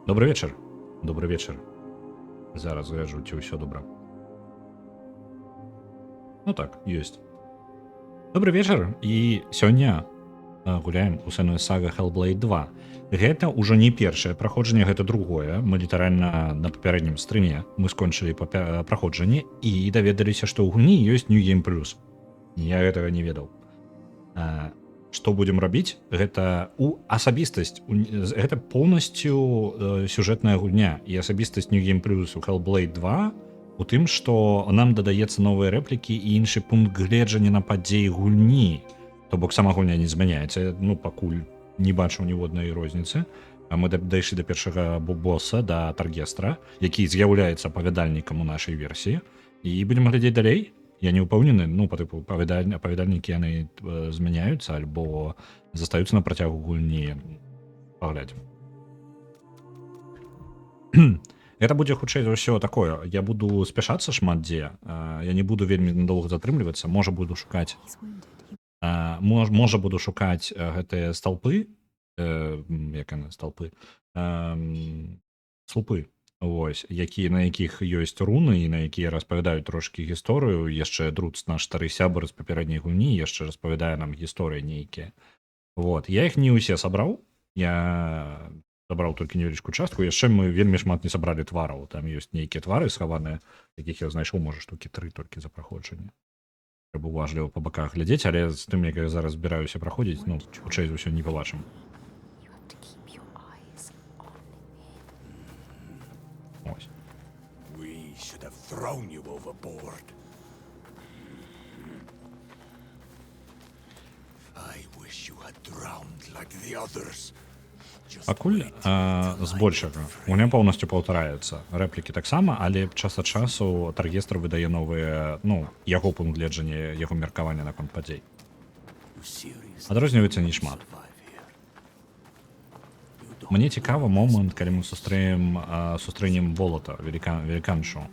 Добрый вечер. Добрый вечер. Зараз гляджу, ці ўсё добра. Ну так, ёсць. Добрый вечар і сёння гуляем у сэнную сага Hellblade 2. Гэта ўжо не першае праходжанне, гэта другое. Мы літаральна на папярэднім стрыме мы скончылі праходжанне і даведаліся, што ў гульні ёсць New Game Plus. Я гэтага не ведаў. Што будзем рабіць, гэта у асабістасць, гэта поўнасцю сюжэтная гульня і асабістасць New Game Plus у Hellblade 2 у тым, што нам дадаецца новыя рэплікі і іншы пункт гледжання на падзеі гульні. То бок сама гульня не змяняецца, ну пакуль не бачыў ніводнай розніцы. Мы дайшлі да першага босса, да Таргестра, які з'яўляецца апавядальнікам у нашай версіі, і будзем глядзець далей. Я не ўпэўнены, ну па тыпу апавядальнікі яны змяняюцца альбо застаюцца на працягу гульні. Паглядзім. Это будзе хутчэй за ўсё такое. Я буду спяшацца шмат дзе. Я не буду вельмі надоўга затрымлівацца. Можа буду шукаць гэтыя сталпы, як яны сталпы, слупы. Вось, на якіх ёсць руны і на якія распавядаюць трошкі гісторыю. Яшчэ Друц, наш стары сябар з папярэдняй гульні, яшчэ распавядае нам гісторыі нейкія. Вот. Я іх не ўсе сабраў. Я сабраў толькі невялічкую частку. Яшчэ мы вельмі шмат не сабралі твараў. Там ёсць нейкія твары схаваныя, якіх я знайшоў, можа, штукі 3 толькі за праходжанне. Трэба уважліва па баках глядзець, але з тым, як я зараз збіраюся праходзіць, ну, хутчэй за ўсё не пабачым. Ось. Thrown you overboard. I wish you had drowned like the others. Пакуль збольшага гульня поўнасцю паўтараецца. Рэплікі таксама, але час ад часу Таргестр выдае новыя, ну, яго пункт гледжання, яго меркавання наконт падзей. Адрозніваецца не шмат. Мне цікавы момант, калі мы сустрэнем Волата, веліканшу.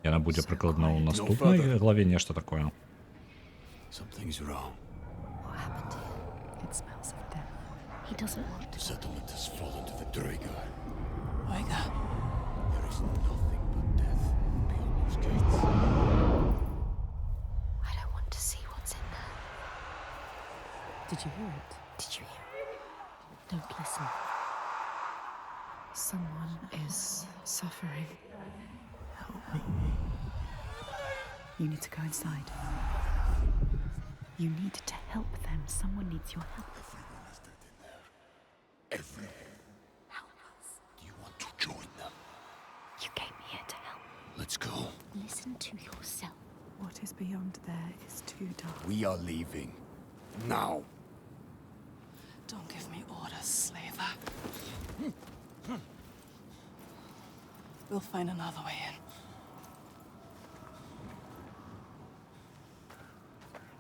Яна будзе прыкладна ў наступнай главе нешта такое. Something's wrong. What happened here? It smells of death. He doesn't want The settlement has fallen to the Draegar. Oiga. There is nothing but death beyond those gates. I don't want to see what's in there. Did you hear it? Did you hear it? Don't listen. Someone is suffering. Help me. You need to go inside. You need to help them. Someone needs your help. Everyone is dead in there. Everyone. Help us. Do you want to join them? You came here to help. Let's go. Listen to yourself. What is beyond there is too dark. We are leaving. Now. Don't give me orders, slaver. We'll find another way in.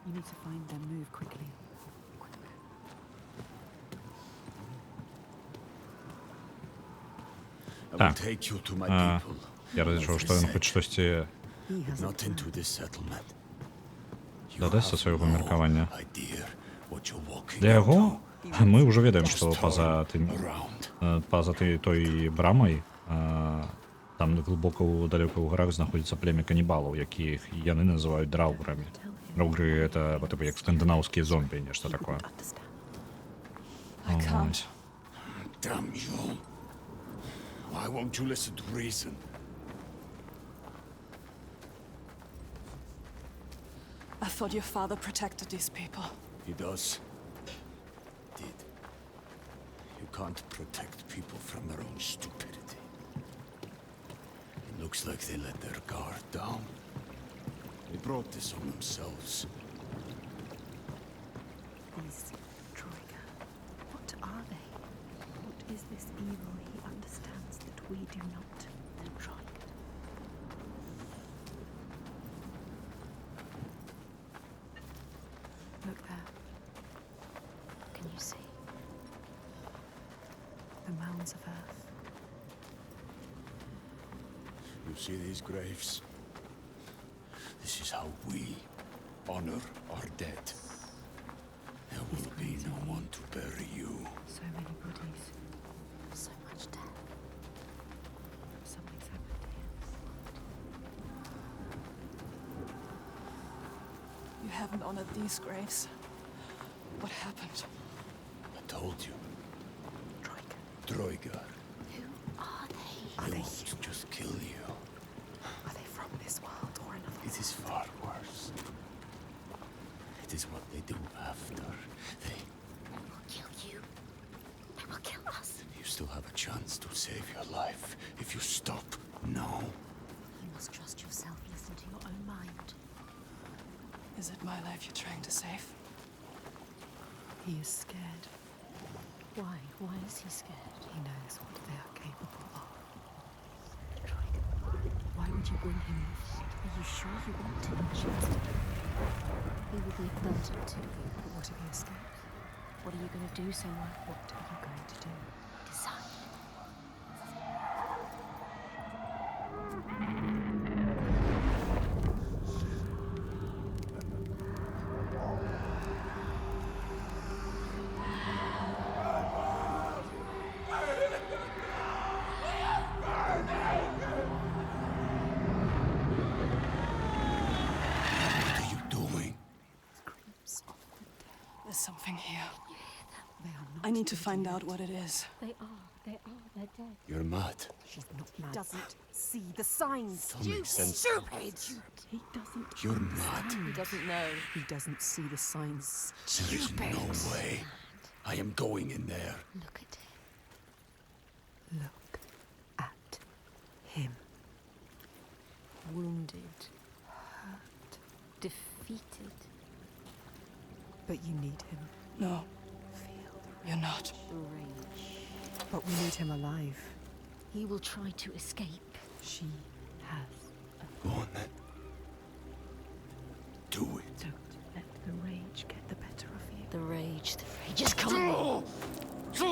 You need to find them. Move quickly. Quick. I will Так. take you to my people. Я разлічаў, што ён хоць штосьці He has a Not plan. into this settlement. You дадасць have свайго no меркавання. idea what you're walking Для яго into. мы ўжо ведаем, Just што turn around. той брамай там глыбока далёка ў гарах знаходзіцца племя канібалаў, якіх яны называюць драўграмі. Драўгры — это тыпу як скандынаўскія зомбі, нешта такое. Understand. I can't. Ось. Damn you. Why won't you listen to reason? I thought your father protected these people. He does. Did. You can't protect people from their own stupidity. It looks like they let their guard down. They brought this on themselves. These Troika. What are they? What is this evil he understands that we do not? The Troika. Look there. Can you see? The mounds of earth. You see these graves? This is how we honor our dead. They're No one to bury you. So many bodies. So much death. Something's happened here. You haven't honored these graves. What happened? I told you. Troika. Droigar. Who are they? They want to just kill you. Are they from this world or another? It is far worse. It is what they do after. They... will kill you. They will kill us. You still have a chance to save your life if you stop now. You must trust yourself. Listen to your own mind. Is it my life you're trying to save? He is scared. Why? Why is he scared? He knows what they are capable of. Troika, why would you bring him with you? Are you sure you want him? He will be a burden to you. But what if he escapes? What are you going to do, Senua? What are you going to do? Decide. What are you doing? Screams of the dead. There's something here. They are not. I need to find out what it is. They are. They're dead. You're mad. She's not mad. Doesn't see the signs. Don't make sense. Stupid! He doesn't. You're mad. He doesn't know. He doesn't see the signs. There is no way. I am going in there. Look at him. Look at him. Wounded. Hurt. Defeated. But you need him. No, Feel you're not. the rage. But we need him alive. He will try to escape. She has. Go on then. Do it. Don't let the rage get the better of you. The rage is coming. Do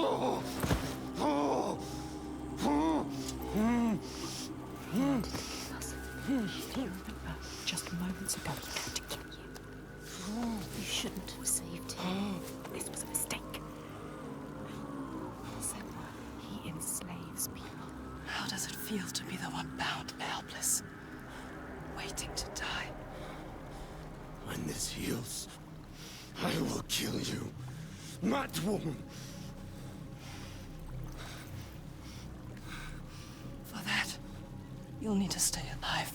you remember just moments ago he tried to kill you? You shouldn't have saved him. This was a mistake. Senua, he enslaves people. How does it feel to be the one bound and helpless? Waiting to die. When this heals, I will kill you. Mad woman. For that, you'll need to stay alive.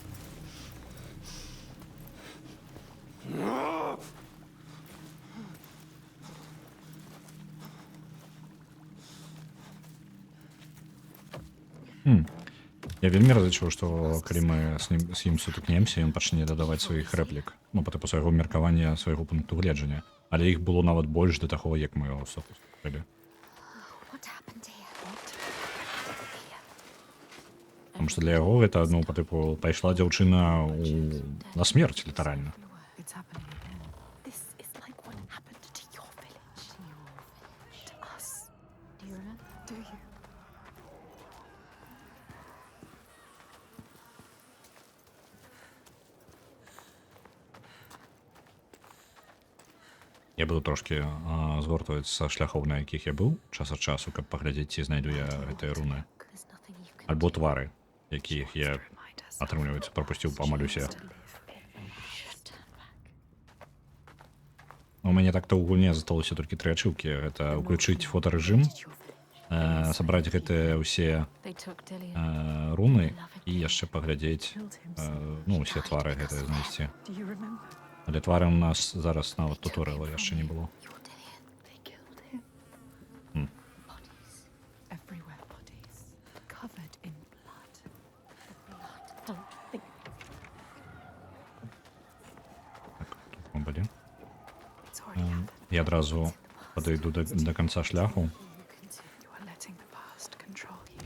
Я вельмі разлічваў, што калі мы з ім сутыкнемся, ён пачне дадаваць сваіх рэплік, ну па тыпу свайго меркавання, свайго пункту гледжання. Але іх было нават больш да таго, як мы яго сутыкнулі. What happened here? Таму што для яго гэта, ну, па тыпу, пайшла дзяўчына на смерць, літаральна. It's happening again. This is like what happened to your village. To your village. To us. Do you remember? Do you? Я буду трошки згортваць са шляхоў, на якіх я быў час ад часу, каб паглядзець, ці знайду я гэтыя руны. There's nothing you can Альбо твары, якіх я, атрымліваецца, прапусціў па малюсе. do. Turn back. У мяне так-то ў гульне засталося толькі 3 ачыўкі. Гэта ўключыць фотарэжым, Your village. сабраць гэтыя ўсе They took Dillian. руны і яшчэ паглядзець, ну, усе твары гэтыя знайсці. Do you remember? Але твары у нас зараз нават туторыяла яшчэ не было. Your Dillian. They killed him. Bodies. Everywhere bodies. Covered in blood. Blood. Don't think. Блін. It's already happened. Я адразу падыйду да канца шляху. You are letting the past control you.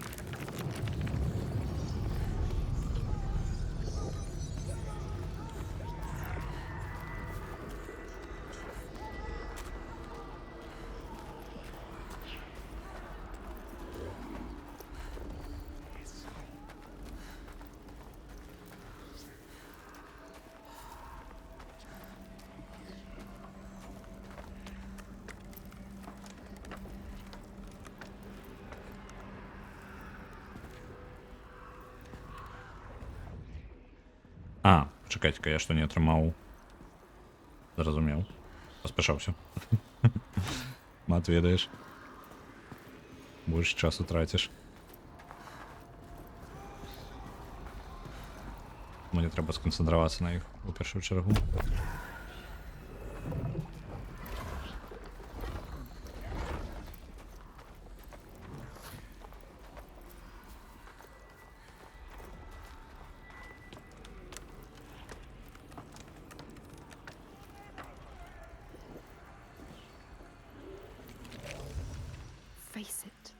Чакайце-ка, я што не атрымаў. Зразумеў. Паспяшаўся. Мат, ведаеш. Больш часу траціш. Мне трэба сканцэнтравацца на іх у першую чаргу. Face it.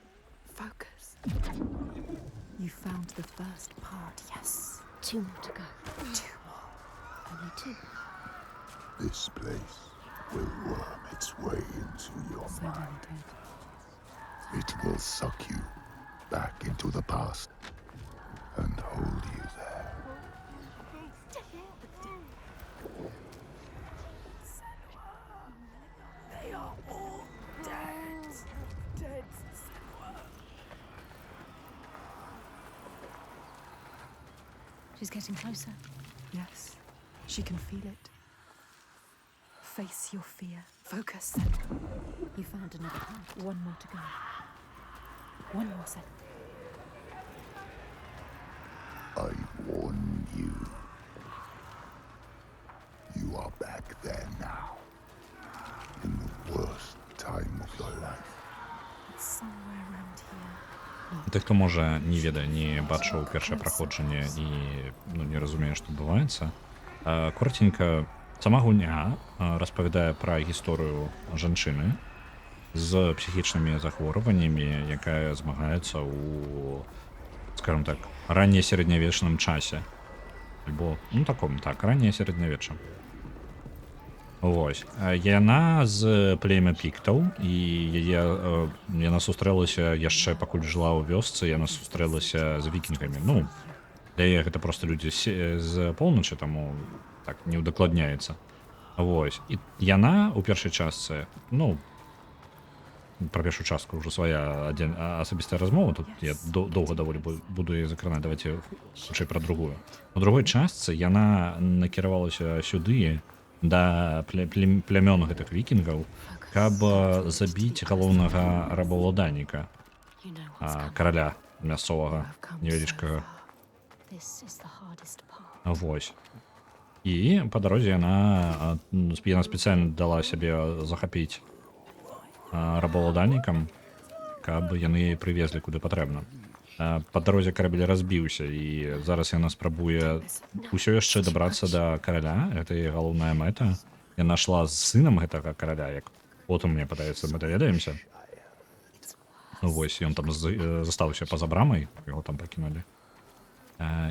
Focus. You found the first part, yes. 2 more to go. 2 more. Only 2. This place will worm its way into your So mind. many dead. It will suck you back into the past and hold you there. They are all dead. Dead. She's getting closer. Yes, she can feel it. Face your fear. Focus. You found another part. 1 more to go. 1 more, Sen. I warn you. You are back there now. In the worst time of your life. It's somewhere around here. Ты, хто можа не ведае, не бачыў першае праходжанне і не разумее, што адбываецца. Коротенька, сама гульня распавядае пра гісторыю жанчыны з псіхічнымі захворваннямі, якая змагаецца ў, скажем так, ранне сярэднявечным часе. Альбо, таком, так, ранняе сярэднявечча. Вось. Яна з племя піктаў, і яна сустрэлася яшчэ пакуль жыла ў вёсцы, яна сустрэлася з вікінгамі. Для яе гэта проста людзі з поўначы, таму так не ўдакладняецца. Вось. І яна ў першай частцы, пра першую частку ўжо свая асабістая размова, тут я доўга даволі буду яе закранаць, давайте хутчэй пра другую. У другой частцы яна накіравалася сюды, да плямён гэтых вікінгаў, каб забіць галоўнага рабаўладальніка, You know what's coming. караля мясцовага, невялічкага. This is the hardest part. Вось. І па дарозе яна спецыяльна дала сябе захапіць рабаўладальнікам, каб яны прывезлі куды патрэбна. Па дарозе карабель разбіўся, і зараз яна спрабуе ўсё яшчэ дабрацца да караля. Гэта яе галоўная мэта. Яна шла з сынам гэтага караля, як потым, мне падаецца, мы даведаемся. Вось, ён там застаўся па-за брамай, яго там пакінулі.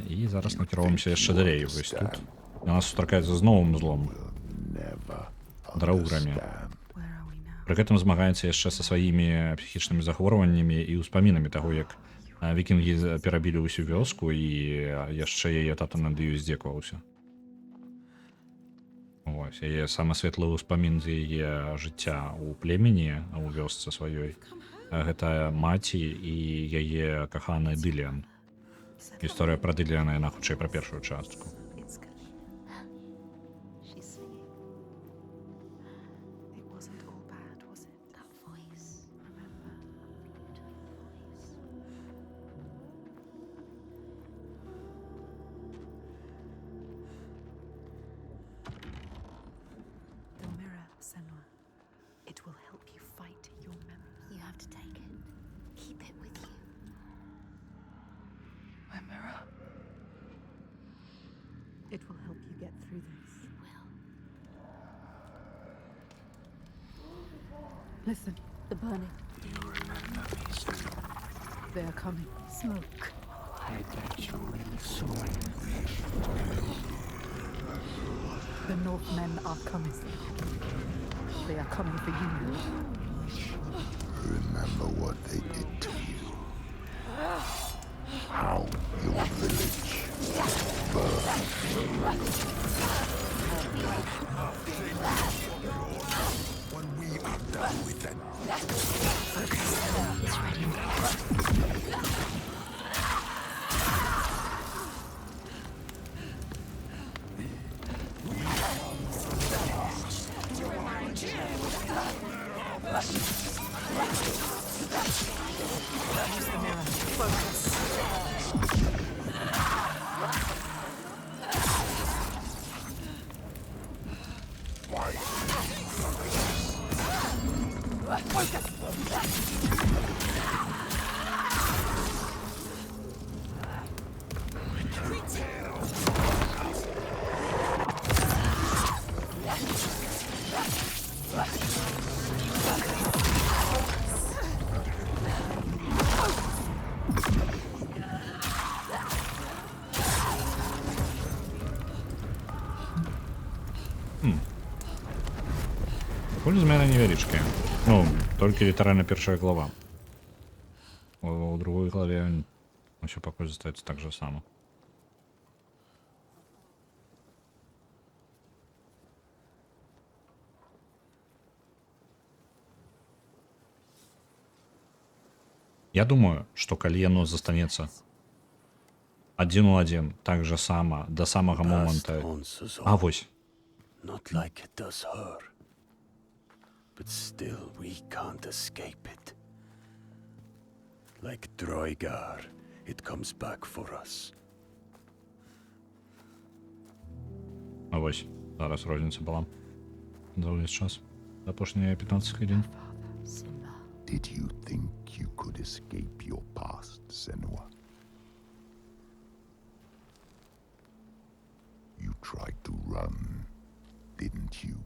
І зараз накіроўваемся яшчэ далей. Вось тут яна сустракаецца з новым злом. Драўграмі. Where are we now? Пры гэтым змагаецца яшчэ са сваімі псіхічнымі захворваннямі і ўспамінамі таго, як вікінгі перабілі ўсю вёску, і яшчэ яе тата над ёю здзекаваўся. Вось, яе самы светлы ўспамін з яе жыцця ў племені, у вёсцы сваёй. Гэта маці і яе каханы Дыліан. Гісторыя пра Дыліана, яна хутчэй пра першую частку. It's good. She's singing. It wasn't all bad, was it? That voice. Remember? Beautiful voice. The mirror, Senua. It will help you fight your memories. You have to take it. Keep it with you. My mirror. It will help you get through this. It will. Listen, The burning. they are coming. Smoke. The Northmen are coming. They are coming for you now. Remember what they did to you. How your village When we are done with them, It's ready. Пакуль змены невялічкія. Ну, толькі літаральна першая глава. У другой главе ўсё пакуль застаецца так же само. Я думаю, што калі яно застанецца адзін у адзін, так же сама, да самага Past моманта. haunts us А all, вось. not like it does her. But still we can't escape it. Like Droigar, it comes back for us. А вось. Зараз розніца была. За ўвесь час. За апошнія 15 хвілін. Simba. Did you think you could escape your past, Senua? You tried to run, didn't you?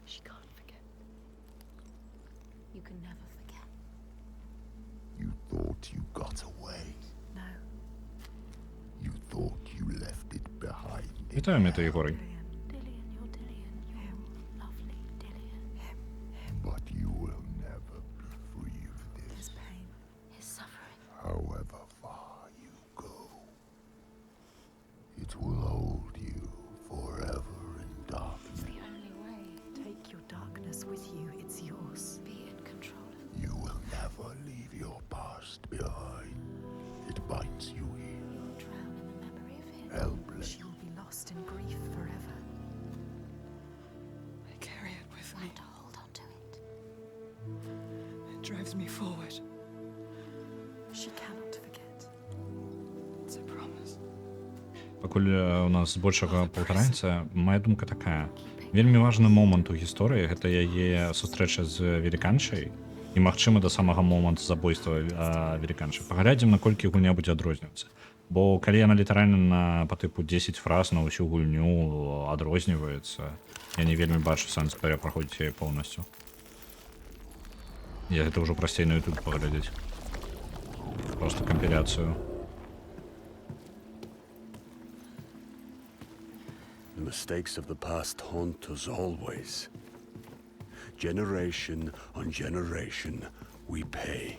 She can't forget. You can never forget. You thought you got away. No. You thought you left it behind. Вітаю, Мета Єгорій. Dillian, you're Dillian. You're lovely Dillian. But you will never be free of His this, pain, his suffering. however far you go. It will hold you forever in darkness. The only way. Take your darkness with you. It's yours. Be in control of it. You will never leave your past behind. It bites you in. You'll drown in the memory of him. Helpless. She will be lost in grief forever. I carry it with me. Learn to hold on to it. It drives me forward. She cannot forget. It's a promise. Пакуль у нас збольшага паўтараецца, моя думка такая. Вельмі важны момант у гісторыі гэта яе сустрэча з веліканчай і магчыма да самага моманту забойства веліканчай. Паглядзім, наколькі гульня будзе адрознівацца. Бо калі яна літаральна на па тыпу 10 фраз на ўсю гульню адрозніваецца, я не вельмі бачу сэнс перапраходзіць яе поўнасцю. Я гэта ўжо прасцей на YouTube паглядзець. Просто кампіляцыю. The mistakes of the past haunt us always. Generation on generation, we pay.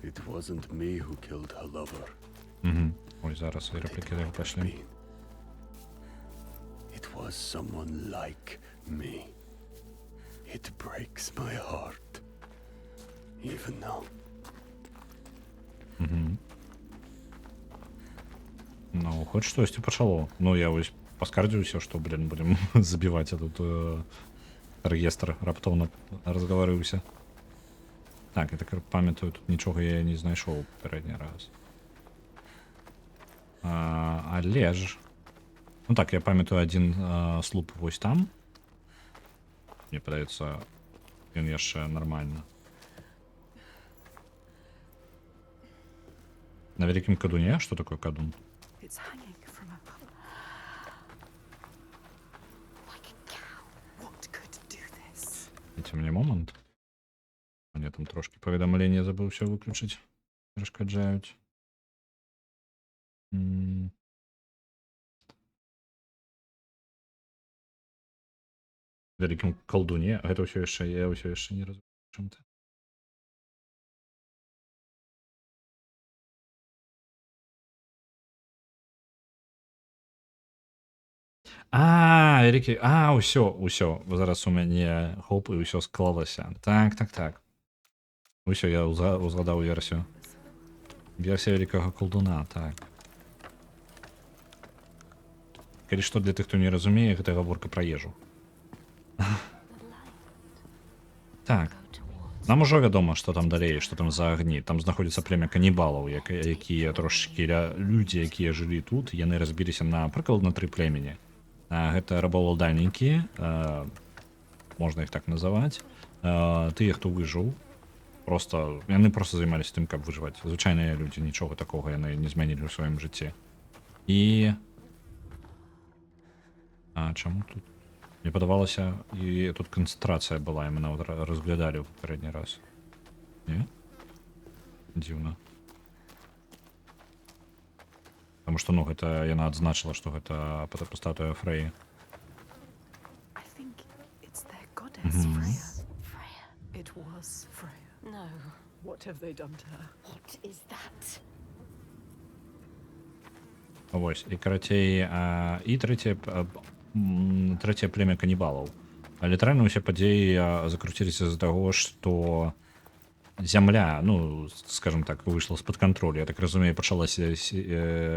It wasn't me who killed her lover. Ой, зараз і репліки так пішли. Me. It was someone like me. It breaks my heart. Even now. Ну, хоч штосьці пачало. Ну, я вось паскардзіўся, што, будем забіваць тут рэгістр, раптоўна разгаварыўся. Так, я так памятаю, тут нічога я не знайшоў папярэдні раз. Але ж... Ну так, я памятаю адзін слуп вось там. Мне падаецца, ён яшчэ нармальна. На вялікім кадуне? Што такое кадун? It's hanging from above. Like a cow. What could do this? Дайте мне момент. Мне там трошки паведамлення забыўся выключыць. Перашкаджаюць. Вялікім калдуне. Гэта ўсё яшчэ, я ўсё яшчэ не разумею, чым ты. Вялікі... ўсё. Зараз у мяне хоп, і ўсё склалася. Так. Усё, я узгадаў версію. Версія вялікага колдуна, так. Калі што, для тых, хто не разумее, гэта гаворка пра ежу. Так. Нам ужо вядома, што там далей, што там за агні. Там знаходзіцца племя канібалаў, якія трошачкі людзі, якія жылі тут, яны разбіліся на прыкладна 3 племені. Гэта рабаўладальнікі, можна іх так называць. Тыя, хто выжыў, яны просто займаліся тым, каб выжываць. Звычайныя людзі, нічога такога яны не змянілі ў сваім жыцці. І чаму тут? Мне падавалася, і тут канцэнтрацыя была, і мы нават разглядалі ў папярэдні раз. Не? Дзіўна. Таму што, гэта яна адзначыла, што гэта статуя Фрэі. I think it's their goddess, Freya. Freya. It was Freya. No. What have they done to her? What is that? Вось, і карацей, і трэцяе племя канібалаў. Літаральна ўсе падзеі закруціліся з-за таго, што зямля, скажем так, выйшла з-пад кантролю. Я так разумею, пачалася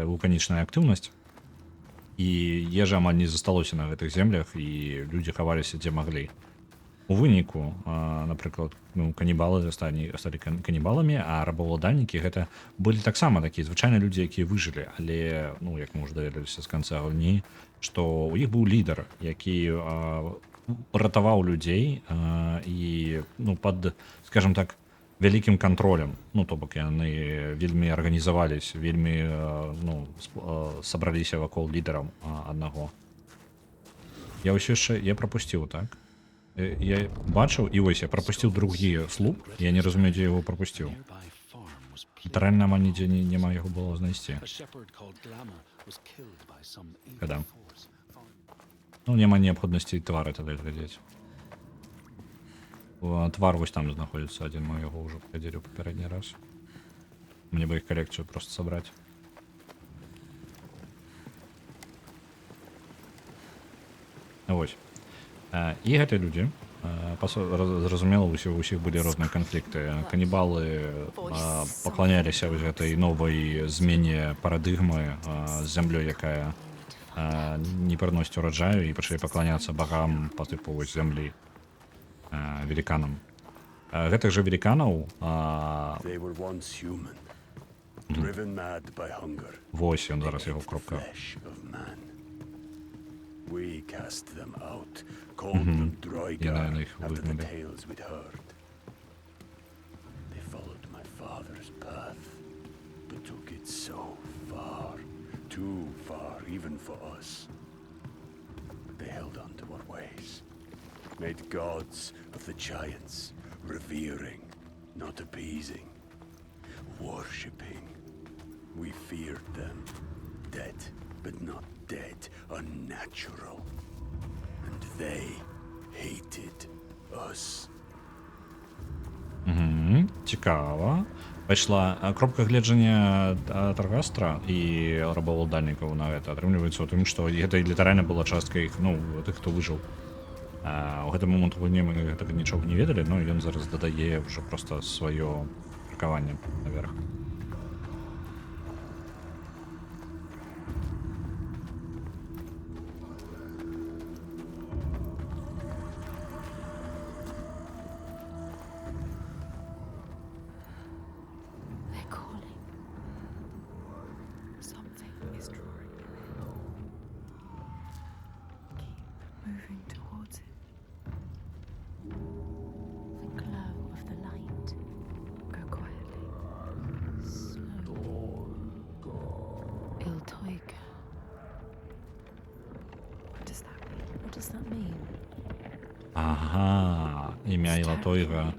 вулканічная актыўнасць, і ежа амаль не засталося на гэтых землях, і людзі хаваліся дзе маглі. У выніку, напрыклад, канібалы сталі канібаламі, а рабаўладальнікі гэта былі таксама такія звычайныя людзі, якія выжылі, але, як мы ўжо даведаліся з канца гульні, што ў іх быў лідар, які ратаваў людзей і пад, скажем так, вялікім кантролем. То бок яны вельмі арганізаваліся, вельмі сабраліся вакол лідара аднаго. Я ўсё яшчэ прапусціў, так? Я бачыў, і вось я прапусціў другі слуп, я не разумею, дзе яго прапусціў. Літаральна амаль нідзе няма яго было знайсці. Когда? Няма неабходнасці твары тады глядзець. Твар вось там знаходзіцца адзін, мы яго ўжо паглядзелі ў папярэдні раз. Мне бы іх калекцыю проста сабраць. Вось. І гэтыя людзі, зразумела, у ўсіх былі розныя канфлікты. Канібалы пакланяліся вось гэтай новай змене парадыгмы з зямлёй, якая не прыносіць ураджаю, і пачалі пакланяцца багам па тыпу вось зямлі, веліканам. Гэтых жа веліканаў вось ён зараз яго кропка. We cast them out, called them Droigar after the tales we'd heard. They followed my father's path, but took it so far, too far even for us. They held on to our ways, made gods of the giants, revering, not appeasing, worshipping. We feared them, dead but not dead, unnatural. And they hated us. Цікава. Пайшла кропка гледжання Таргастра і рабаўладальнікаў на гэта атрымліваецца ў тым, што гэта літаральна была частка іх, тых, хто выжыў. У гэты момант гульні мы гэтага нічога не ведалі, но ён зараз дадае ўжо проста сваё меркаванне наверх. Ага, імя Ілатойга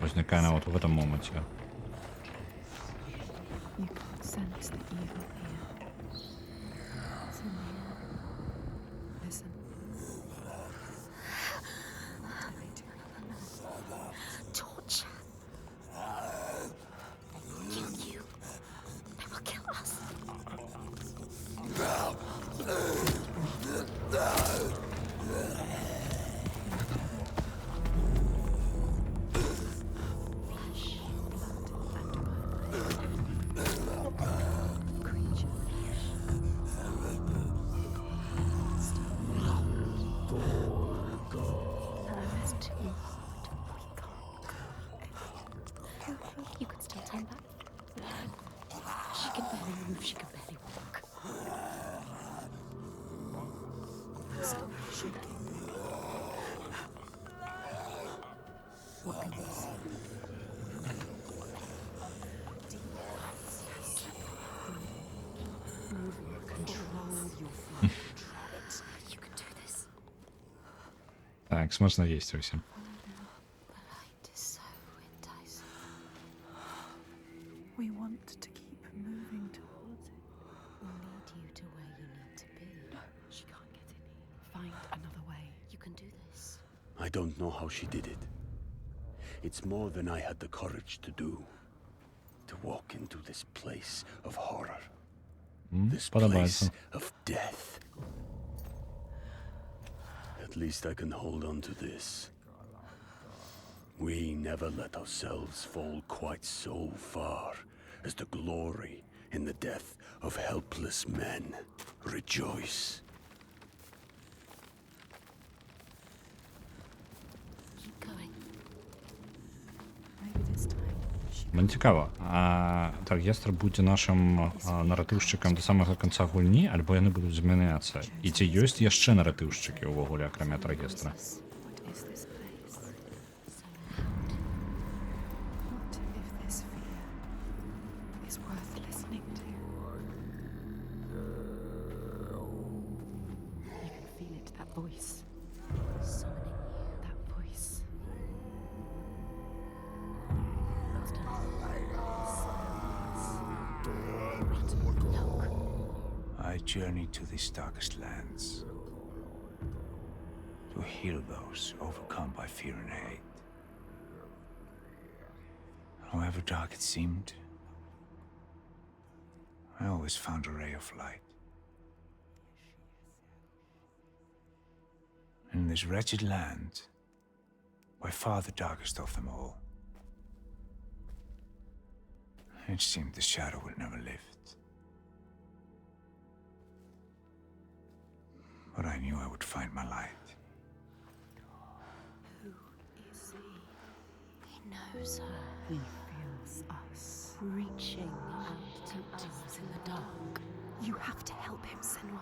возникае нават у гэтым моманце. What can you see? Control your fear. You can do this. Так, смачно есть усім. The light is so enticing. We want to keep moving towards it. We'll lead you to where you need to be. She can't get in here. Find another way. You can do this. I don't know how she did it. It's more than I had the courage to do. To walk into this place of horror. This place Подобається. of death. At least I can hold on to this. We never let ourselves fall quite so far as to glory in the death of helpless men. Rejoice. Keep going. Maybe this time she Мені цікаво, а Таргестр буде нашим наративщиком до самого кінця гульні, або яны будуть змяняцца? І ці ёсць яшчэ наратыўшчыкі ўвогуле, акрамя Таргестра? What is this place? So loud. What if this fear is worth listening to? You can feel it, that voice. Summoning you. That voice. It's done. Look. I journey to these darkest lands to heal those overcome by fear and hate. However dark it seemed, I always found a ray of light. In this wretched land, by far the darkest of them all, it seemed the shadow would never lift. But I knew I would find my light. Who is he? He knows her. He feels us. Reaching out to us in the dark. You have to help him, Senua.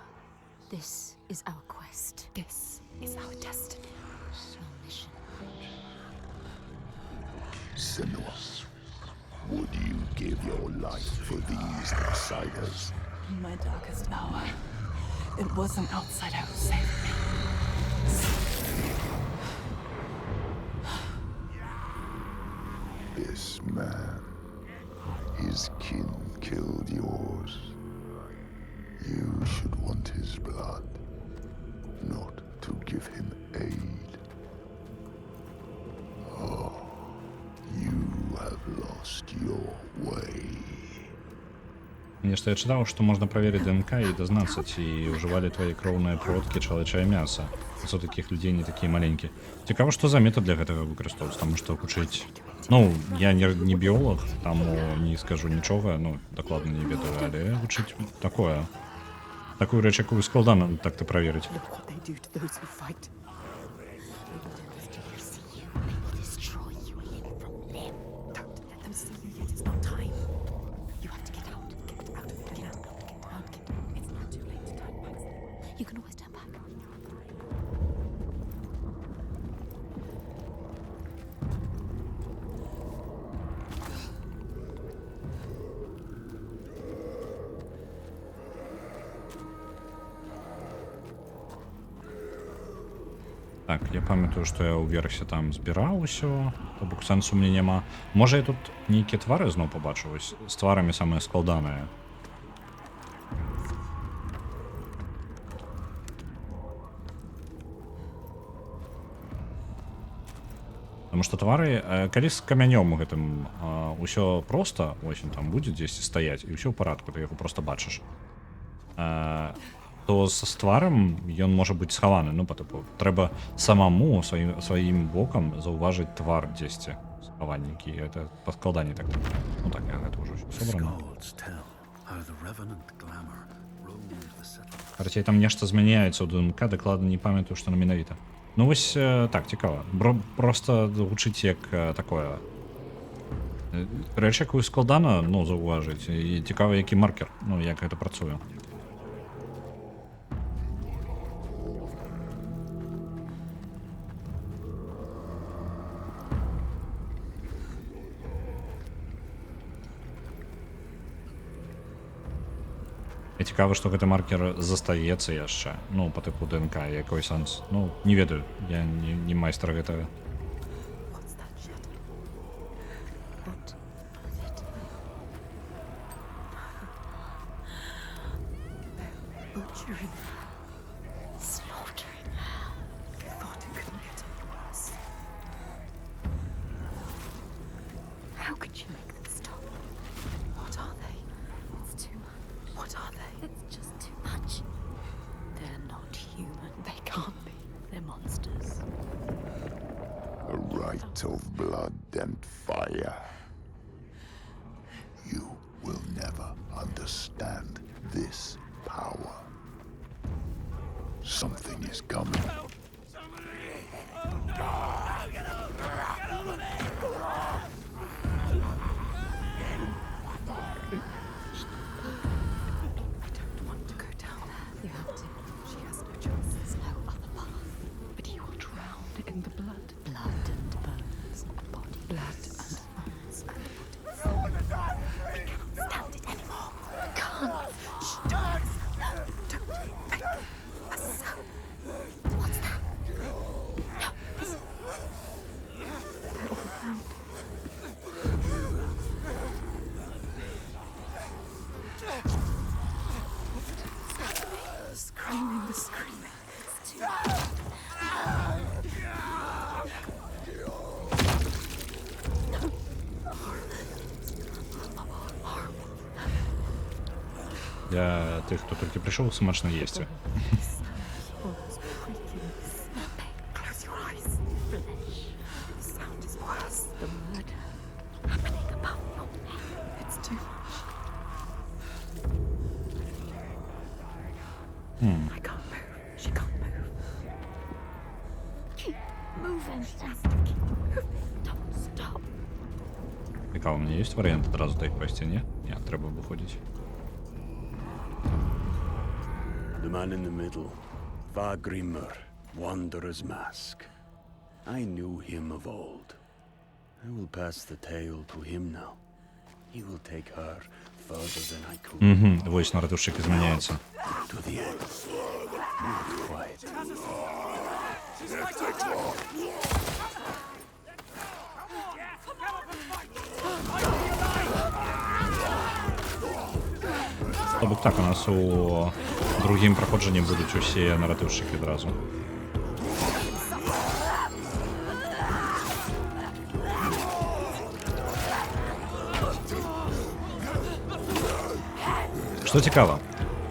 This is our quest. This is our destiny. Our mission. Senua, would you give your life for these outsiders? In my darkest hour, it was an outsider who saved me. This man, his kin killed yours. You should want his blood, not to give him aid. Oh, you have lost your way. Мне что я читал, что можно проверить ДНК и дознаться, ці ўжывалі твои кроўныя продкі чалавечае мяса. Со таких людей не такие маленькие. Цікаво, что за метод для гэтага выкарыстоўваецца, таму што вучыць... Ну, я не біолог, таму не скажу нічога, ну, дакладна не ведаю, але вучыць такое. Такую рэч, якую складана так-то праверыць. Look what they do to those who fight. Destroy you from them. Don't let them see you yet. It's not time. You have to get out. Get out of the land. Get out. It's not too late to turn back. You can always turn back. Так, я памятаю, што я ўверсе там збіраў усё, то бок сэнсу мне няма. Можа, я тут нейкія твары зноў пабачыў, вось з тварамі самыя складаныя. Таму што твары, калі з камянём гэтым ўсё проста, ось ён там будзе дзесьці стаяць, і ўсё ў парадку, ты яго проста бачыш. То з тварам ён можа быць схаваны, ну, па-тыпу, трэба самому сваім вокам заўважыць твар дзесьці схаваннікі, гэта па складанні так. Ну так, я гэта ўжо собрана. Scholds tell how the revenant glamour roamed the settlement. Карацей, там нешта змяняецца ў ДНК, дакладна не памятаю, што менавіта. Ну вось так, цікава. Проста гучыць як такое. Рэч, якую складана, ну, заўважыць, і цікава, які маркер, ну, як гэта працуе. цікава, што гэты маркер застаецца яшчэ, ну па тыпу ДНК, якой сэнс, ну не ведаю, я не майстар гэтага. What's that shadow? What is it? They're butchering her, slaughtering her. I thought it couldn't get any worse. How could you make them stop? What are they? It's too much. What are they? It's just too much. They're not human. They can't be. They're monsters. A rite of blood and fire. You will never understand this power. Something is coming. I don't want to go down there. You have to. She has no choice. There's no other path. But he will drown in the blood. Blood and bones and body. Blood and bones and bodies. I can't stand it anymore. I can't. Shh, don't. No, don't. A sound. What's that? No, listen. They're all around. Screaming, the screaming. It's too much. Для тых, хто толькі прыйшоў, смачна есці. Walls creaking. Close your eyes. The sound is worse. The murder happening above your head. It's too much. I can't move. She can't move. Keep moving. Just keep moving. Don't stop. Цікаво, у мене є варіант одразу так пасці, ні? Ні, треба виходити. The man in the middle, Vagrimur, Wanderer's Mask. I knew him of old. I will pass the tale to him now. He will take her further than I could. Вось наратушчик змяняецца. To the end. More quiet. То бок так, у нас у другім праходжанні будуць усе наратыўшчыкі адразу. Што цікава,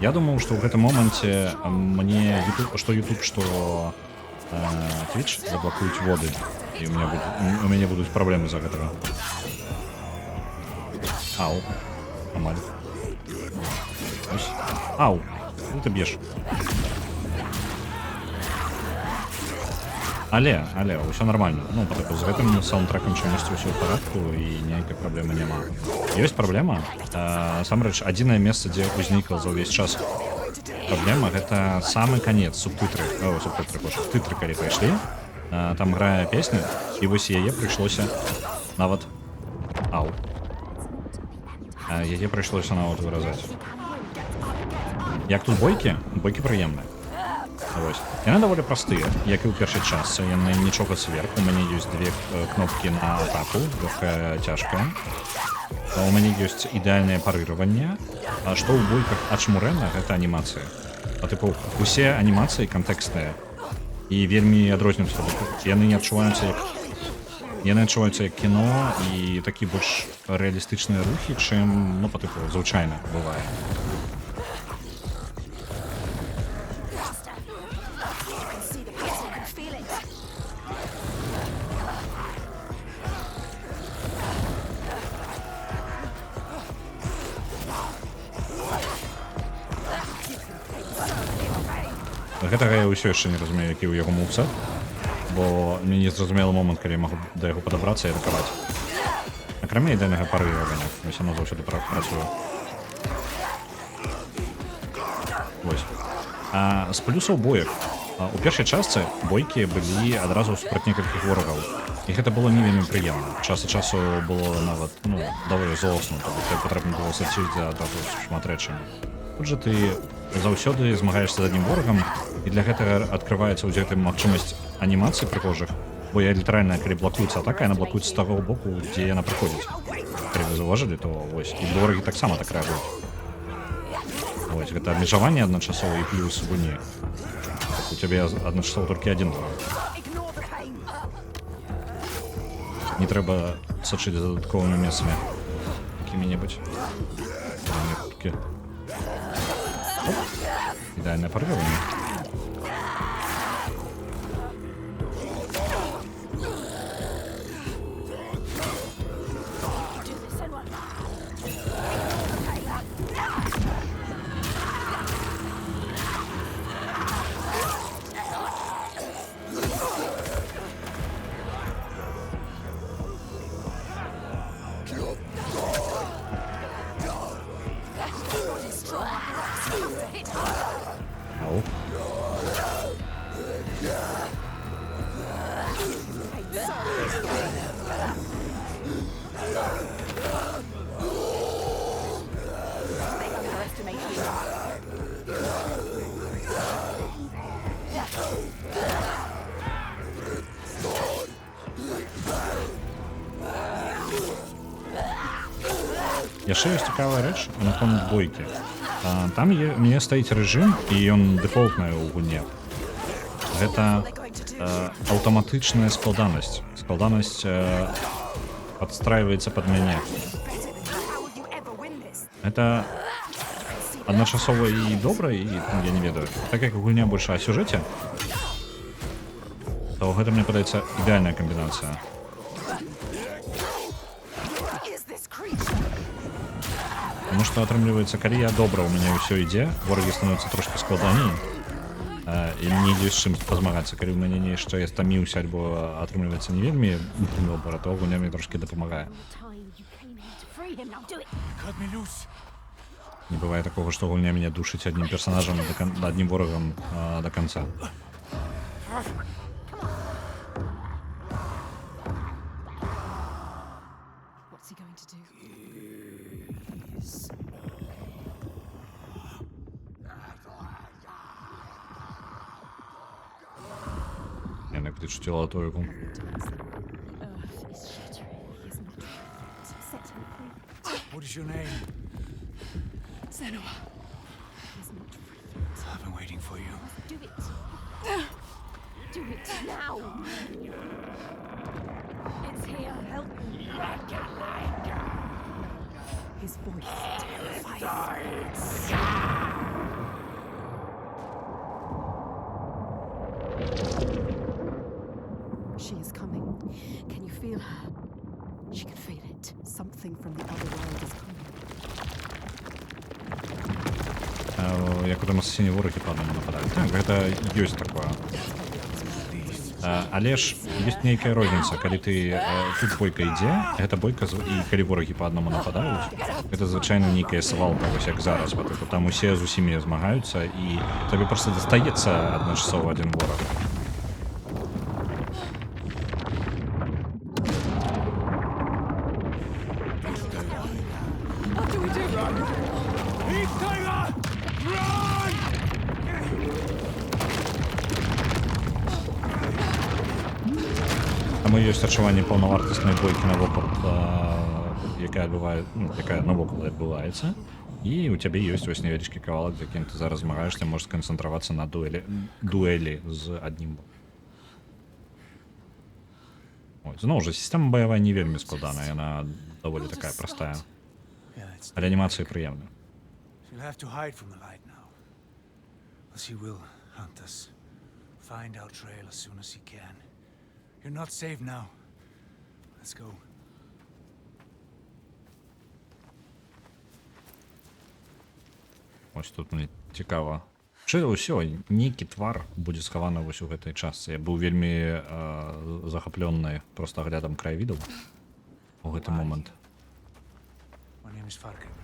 я думаў, што ў гэтым моманце мне YouTube, што Twitch заблакуюць воды, і у мяне будуць праблемы з-за гэтага. Ау, амаль. Ось. Ау, ну ты б'еш. Але, ўсё нормально. Ну, з гэтым саундтрекам чамусьці ўсё ў парадку і ніякай праблемы няма. Ёсць праблема. Насамрэч, адзінае месца, дзе ўзнікла за ўвесь час праблема, гэта самы канец, субтытры, калі пайшлі. Там грае песня, і вось яе прыйшлося нават... Ау. Яе прыйшлося нават выразаць. Як тут бойкі? Бойкі прыемныя. Вось. Яны даволі простыя, як і ў першай частцы. Яны нічога сверх. У мяне ёсць две кнопкі на атаку, лёгкая, цяжкая. У мяне ёсць ідэальнае парыраванне. А што ў бойках ачмурэна, гэта анімацыя. Тыпу, усе анімацыі кантэкстныя і вельмі адрозніваюцца. Яны не адчуваюцца як... Яны адчуваюцца як кіно і такі больш рэалістычныя рухі, чым, ну, па тыпу, звычайна бывае. Гэтага я ўсё яшчэ не разумею, які ў яго мувсет, бо мне не зразумелы момант, калі я магу да яго падабрацца і атакаваць. Акрамя ідэальнага парывання, вось яно заўсёды працуе. Вось. А з плюсаў боек. У першай частцы бойкі былі адразу супраць некалькіх ворагаў. І гэта было не вельмі прыемна. Час ад часу было нават, ну, даволі злосна, бо патрэбна было сачыць за адразу шмат рэчамі. Тут жа ты заўсёды змагаешься з аднім ворагам, і для гэтага адкрываецца ў гэтым магчымасць анімацый прыгожых, бо я літаральна, калі блакуецца атака, яна блакуецца з таго боку, дзе яна прыходзіць. Калі вы заўважылі, то вось, і ворагі таксама так рэагуюць. Вось, гэта абмежаванне адначасова і плюс гульні. У цябе адначасова толькі адзін вораг. Не трэба сачыць за дадатковымі месцамі якімі-небудзь. Ідэальнае парвёванне. Ау. Яшчэ ёсць цікавая рэч наконт бойкі. Там у мяне стаіць рэжым, і ён дэфолтная ў гульне. Гэта аўтаматычная складанасць. Складанасць падстрайваецца пад мяне. Гэта адначасова і добра, і я не ведаю. Так як гульня больш о сюжэце, то гэта, мне падаецца, ідэальная камбінацыя. Потому что атрымліваецца, калі я добра, у мяне ўсё ідзе, ворагі становяцца трошки складаней, і мне ёсць чым пазмагацца. Калі ў мяне нешта я стаміўся альбо атрымліваецца не вельмі добра, то гульня мне трошки дапамагае. Не бывае такога, што гульня мяне душыць аднім персонажам, аднім ворагам до конца. Ти чутила тойку. What is your name? Senua. I've been waiting for you. Do it. Do it now. It's here. Help me. His voice terrifies. She is coming. Can you feel her? She can feel it. Something from the other world is coming. Як у там асасіні ворагі па аднаму нападаюць. Так, гэта ёсць такое. Але ж ёсць нейкая розніца, калі ты тут бойка ідзе, гэта бойка і калі ворагі па аднаму нападаюць, гэта звычайна нейкая свалка, вось як зараз, там усе з усімі змагаюцца, і табе проста дастаецца адначасова адзін вораг. Таму ёсць адчуванне паўнавартаснай бойкі навокал, якая навокал адбываецца, і у цябе ёсць вось невялічкі кавалак, з якім ты зараз змагаешся, можаш сканцэнтравацца на дуэлі з аднім бокам. Зноў жа, сістэма баявая не вельмі складаная, яна даволі такая простая, але анімацыя прыемная. You'll have to hide from the light now. As he will hunt us. Find our trail as soon as he can. You're not safe now. Let's go. Ось тут мне цікава. Чи ўсё, нейкі твар будзе схаваны вось у гэтай частцы. Я быў вельмі захаплены проста аглядам краявідаў у гэты момант. My name is Fargrimr.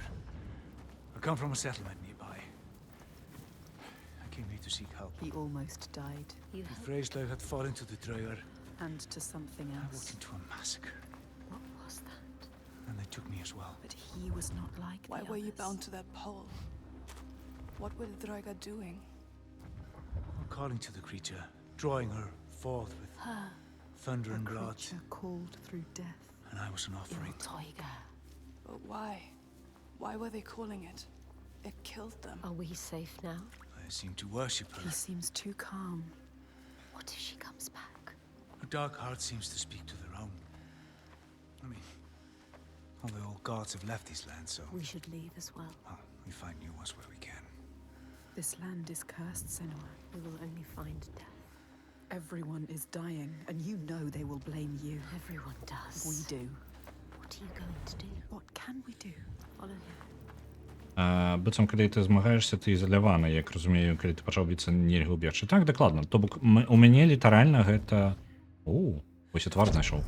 I come from a settlement nearby. I came here to seek help. He almost died. You The Freyslag had fallen to the Draugar. And to something I walked else. into a massacre, What was that? and they took me as well. But he was not like Why the were you others. bound to that pole? What were the Draugr doing? Calling to the creature, drawing her forth with thunder and blood, Creature called through death. and I was an offering. Tiger. But why? Why were they calling it? It killed them. Are we safe now? I seem to worship her. He seems too calm. What if she comes back? Her dark heart seems to speak to their own. I mean, all the old gods have left these lands, so We should leave as well. we find new ones where we can. This land is cursed, Senua. We will only find death. Everyone is dying, and you know they will blame you. Everyone does. We do. What are you going to do? What can we do? Follow him. Быццам калі ты змагаешся ты ізалявана, як разумею, калі ты пачаў біцца нельга ўбегчы. Так, дакладна. То бок у мяне літаральна гэта вось і твар знайшоў.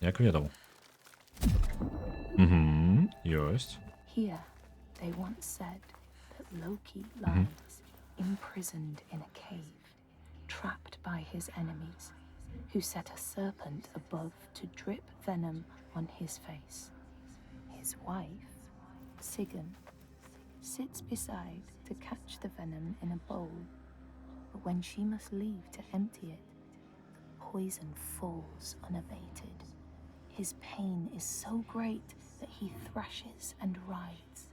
Як ведаў. Ёсць. Here, they once said that Loki lies imprisoned in a cave, trapped by his enemies, who set a serpent above to drip venom on his face. His wife, Sigyn, sits beside to catch the venom in a bowl, but when she must leave to empty it, the poison falls unabated. His pain is so great that he thrashes and writhes.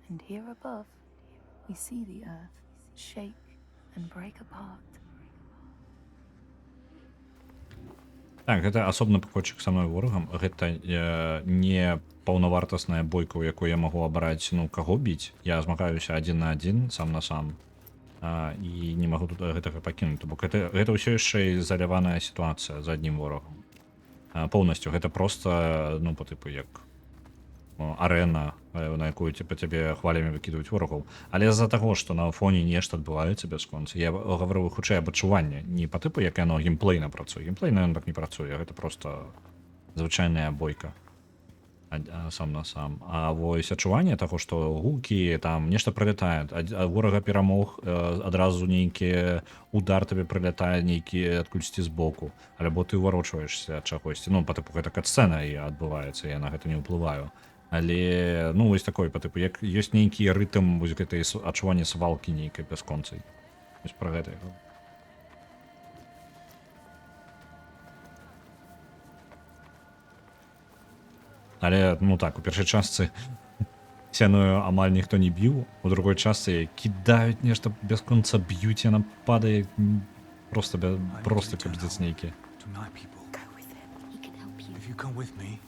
And here above, we see the earth shake and break apart. Так, гэта асобны пакойчык са мной ворагам. Гэта не паўнавартасная бойка, у якой я магу абраць, ну, каго біць. Я змагаюся адзін на адзін, сам на сам. І не магу тут гэтага пакінуць. Бо гэта ўсё яшчэ ізаляваная сітуацыя з аднім ворагам. Поўнасцю гэта проста, ну, по тыпу як арэна, на якую цябе хвалямі выкідваюць ворагаў. Але з-за таго, што на фоне нешта адбываецца бясконца, я гаварыў хутчэй аб адчуванні, не па тыпу, як яно геймплейна працуе. Геймплейна ён так не працуе, гэта проста звычайная бойка сам на сам. А вось адчуванне таго, што гукі, там нешта прылятае, ворага перамог, адразу нейкі удар табе прылятае нейкі адкульсьці збоку, альбо ты ўварочваешся ад чагосьці. Ну, па тыпу гэта катсцэна і адбываецца, я на гэта не ўплываю. Але, ну, вось такой, па тыпу, як ёсць нейкі рытм, вось гэтай адчуванне свалкі нейкай бясконцай. Вось пра гэта я говорю. Але, ну так, у першай частцы сяною амаль ніхто не біў, у другой частцы кідаюць нешта бясконца, б'юць, яна падае просто капздец нейкі. To my people. Go with him. He can help you. If you come with me,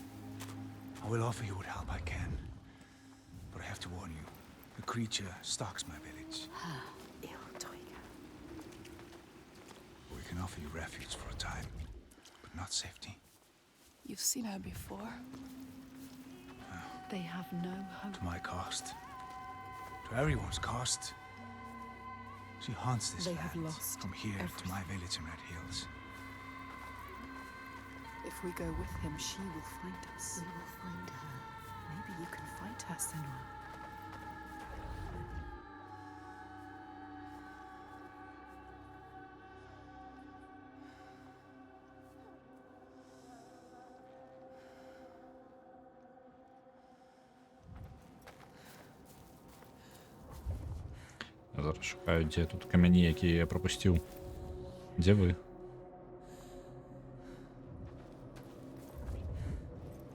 I will offer you what help I can. But I have to warn you, the creature stalks my village. Ill Tiger. We can offer you refuge for a time, but not safety. You've seen her before. They have no hope. To my cost. To everyone's cost. She haunts this They land, have lost from here to everything. my village in Red Hills. If we go with him, she will find us. We will find her. Maybe you can fight her, Senua. Я зараз шукаю, дзе тут камяні, якія я пропусціў. Дзе вы?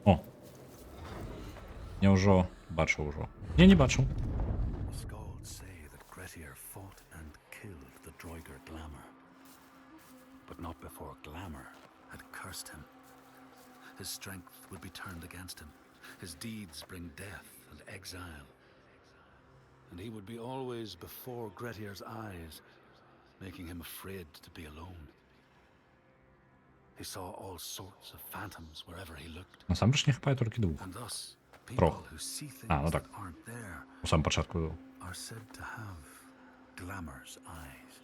О! Я ўжо бачу ўжо. Я не бачу. Skalds say that Grettir fought and killed the Draugr Glamour. But not before Glamour had cursed him. His strength would be turned against him. His deeds bring death and exile. And he would be always before Grettir's eyes, making him afraid to be alone. He saw all sorts of phantoms wherever he looked. Насамрэч не хапае толькі двух. And thus, people Трох. who see things ну that так. aren't there У самому пачатку. are said to have Glamour's eyes.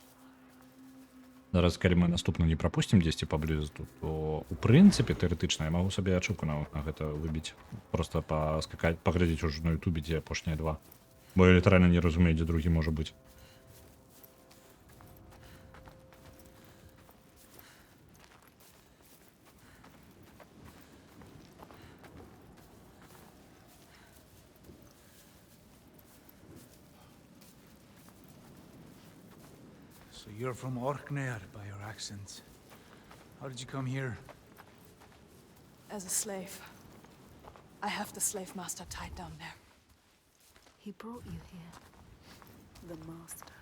Зараз, калі мы наступную не прапусцім дзесьці паблізу тут, то у прынцыпе тэарэтычна я магу сабе ачуўку на гэта выбіць. Проста паскакаць, паглядзець ужо на ютубе, дзе апошнія два. Бо я літаральна не разумею, дзе другі можа быць. So you're from Orkneyar by your accent. How did you come here? As a slave. I have the slave master tied down there. He brought you here. The master.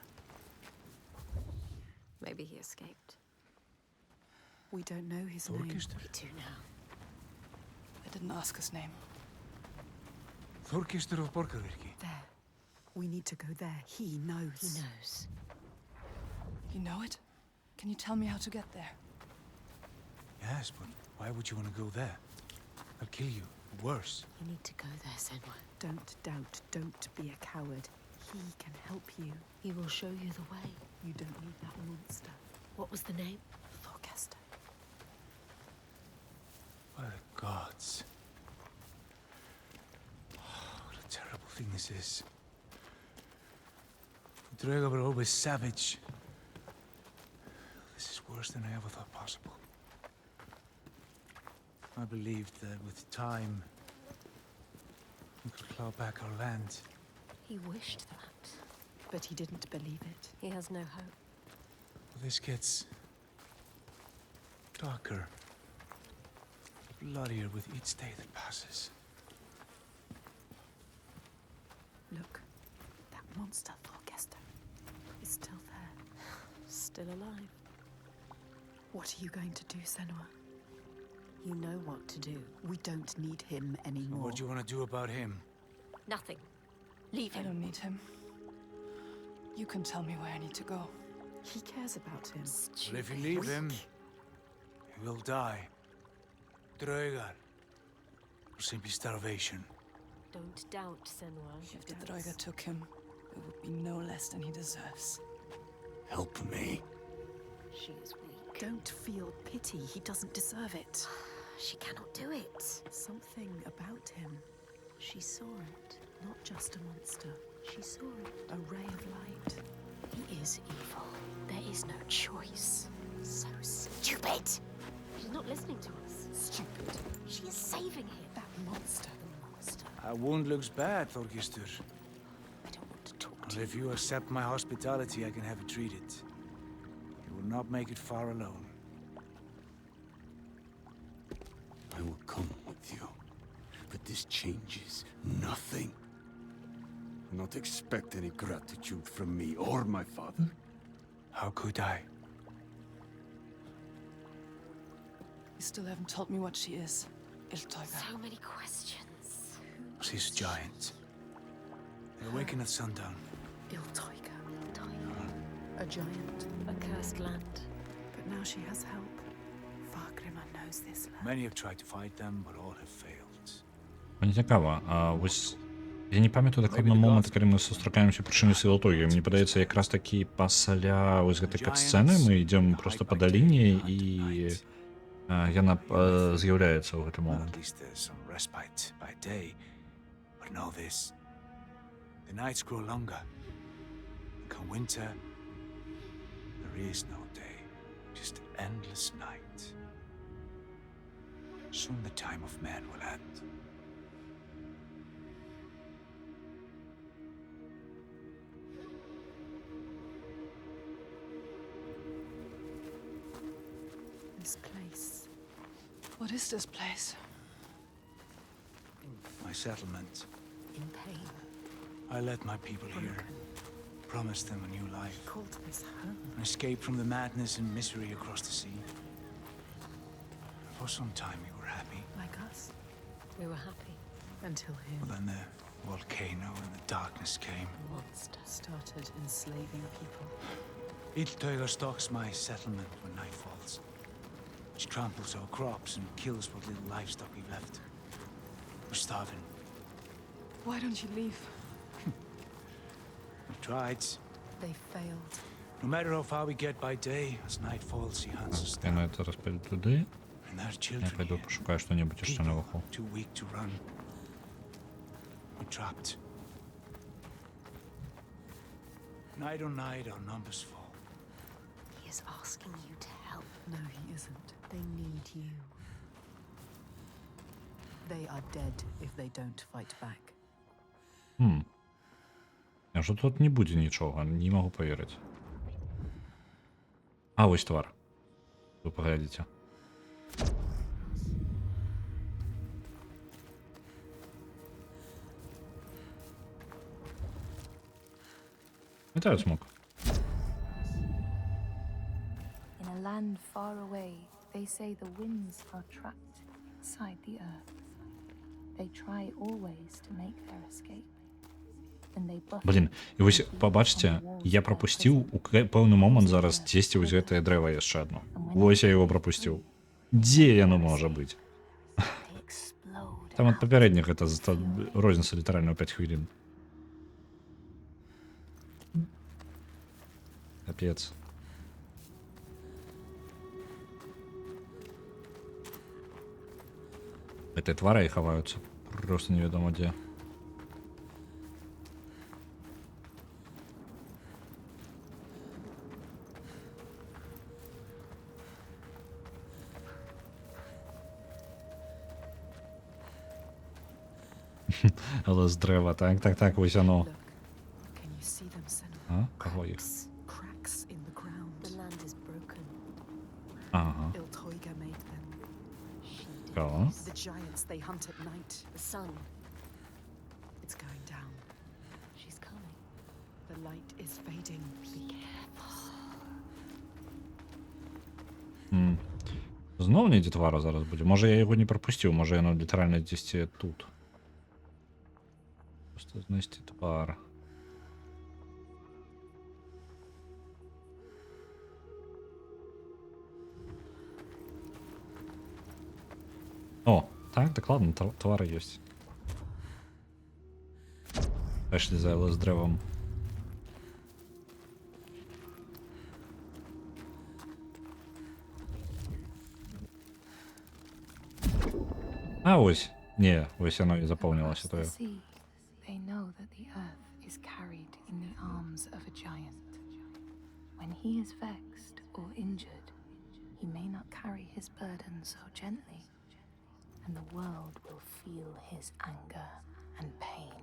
Maybe he escaped. We don't know his name. Thorkistur? We do now. I didn't ask his name. Thorkistur of Borgarvirki. There. We need to go there. He knows. He knows. You know it? Can you tell me how to get there? Yes, but why would you want to go there? They'll kill you. Worse. You need to go there, Senwa. Don't doubt. Don't be a coward. He can help you. He will show you the way. You don't need that monster. What was the name? Thorkester. By the gods. Oh, what a terrible thing this is. The Draugr were always savage. This is worse than I ever thought possible. I believed that with time, we could claw back our land. He wished that. But he didn't believe it. He has no hope. But this gets darker, bloodier with each day that passes. Look, that monster Thorkester is still there. Still alive. What are you going to do, Senua? You know what to do. We don't need him anymore. What do you want to do about him? Nothing. Leave I him. don't need him. You can tell me where I need to go. He cares about him. But if you leave him, he will die. Draugr. Or simply starvation. Don't doubt, Senua. If the Draugr took him, it would be no less than he deserves. Help me. She is weak. Don't feel pity. He doesn't deserve it. She cannot do it. Something about him. She saw it. Not just a monster. She saw it. A ray of light. He is evil. There is no choice. So stupid. She's not listening to us. Stupid. She is saving him. That monster. The monster. Our wound looks bad, Thorkistur. I don't want to talk But to you. if you accept my hospitality, I can have it treated. You will not make it far alone. I will come with you. But this changes nothing. Do not expect any gratitude from me or my father. How could I? You still haven't told me what she is. Iltoiga. So many questions. She's a giant. They awaken at sundown. Iltoiga. A giant. A cursed land. But now she has help. Fargrimr knows this land. Many have tried to fight them, but all have failed. Мені цікаво, а ось я не пам'ятаю докладно момент, коли ми зустрічаємося причиною сілотою. Мені подається, якраз таки після ось гэтакай сцени ми йдемо просто по долині, і яна з'являється ў гэты Well, момент. at least there's some respite by day. But know this. The nights grow longer. And come winter, there is no day. Just endless night. Soon the time of man will end. This place. What is this place? My settlement. In pain. I led my people here. Promised them a new life. Called this home. An escape from the madness and misery across the sea. For some time we were happy. Like us. We were happy. Until him. But then the volcano and the darkness came. The monster started enslaving people. Iltoiga stalks my settlement when night falls. She tramples our crops and kills what little livestock we've left. We're starving. Why don't you leave? We've tried. They failed. No matter how far we get by day, as night falls, she hunts us Я down. навіть зараз піду туди, And there are я children пойду here. пошукаю що-небудь ще People наверху. too weak to run. We're trapped. Night on night, our numbers fall. He is asking you to help. No, he isn't. They need you. They are dead if they don't fight back. А що тут не буде нічого, не можу повірити. А, ось твар. Ви поглядите. Вітаю, смок. In a land far away, they say the winds are trapped inside the earth. They try always to make their escape. And they buffet Блін, і ось people побачите, on the walls я of their пропустив prison. у певний момент зараз тесті ось це дерево яще одно. Ось я його пропустив. Де воно може бути? They explode Там от out попередніх це feeling. розниця літерально 5 хвилин. Капець. Эти твари і ховаються. Просто невідомо де. Але з дерева, так, ось воно. Look, can you see them, Senua? А? Кого їх? Cracks in the ground. The land is broken. Ага. Iltoiga made them. She did. Кого? The giants they hunt at night. The sun. It's going down. She's coming. The light is fading. Be careful. Знову не дітвара зараз буде. Може я його не пропустив, може воно літерально десь тут. Просто знести твар. О, так ладно, твари є. Ешлі зайла з древом. А ось. Ні, ось воно і заповнилося Across тою. the sea, they know that the earth is carried in the arms of a giant. When he is vexed or injured, he may not carry his burden so gently, and the world will feel his anger and pain.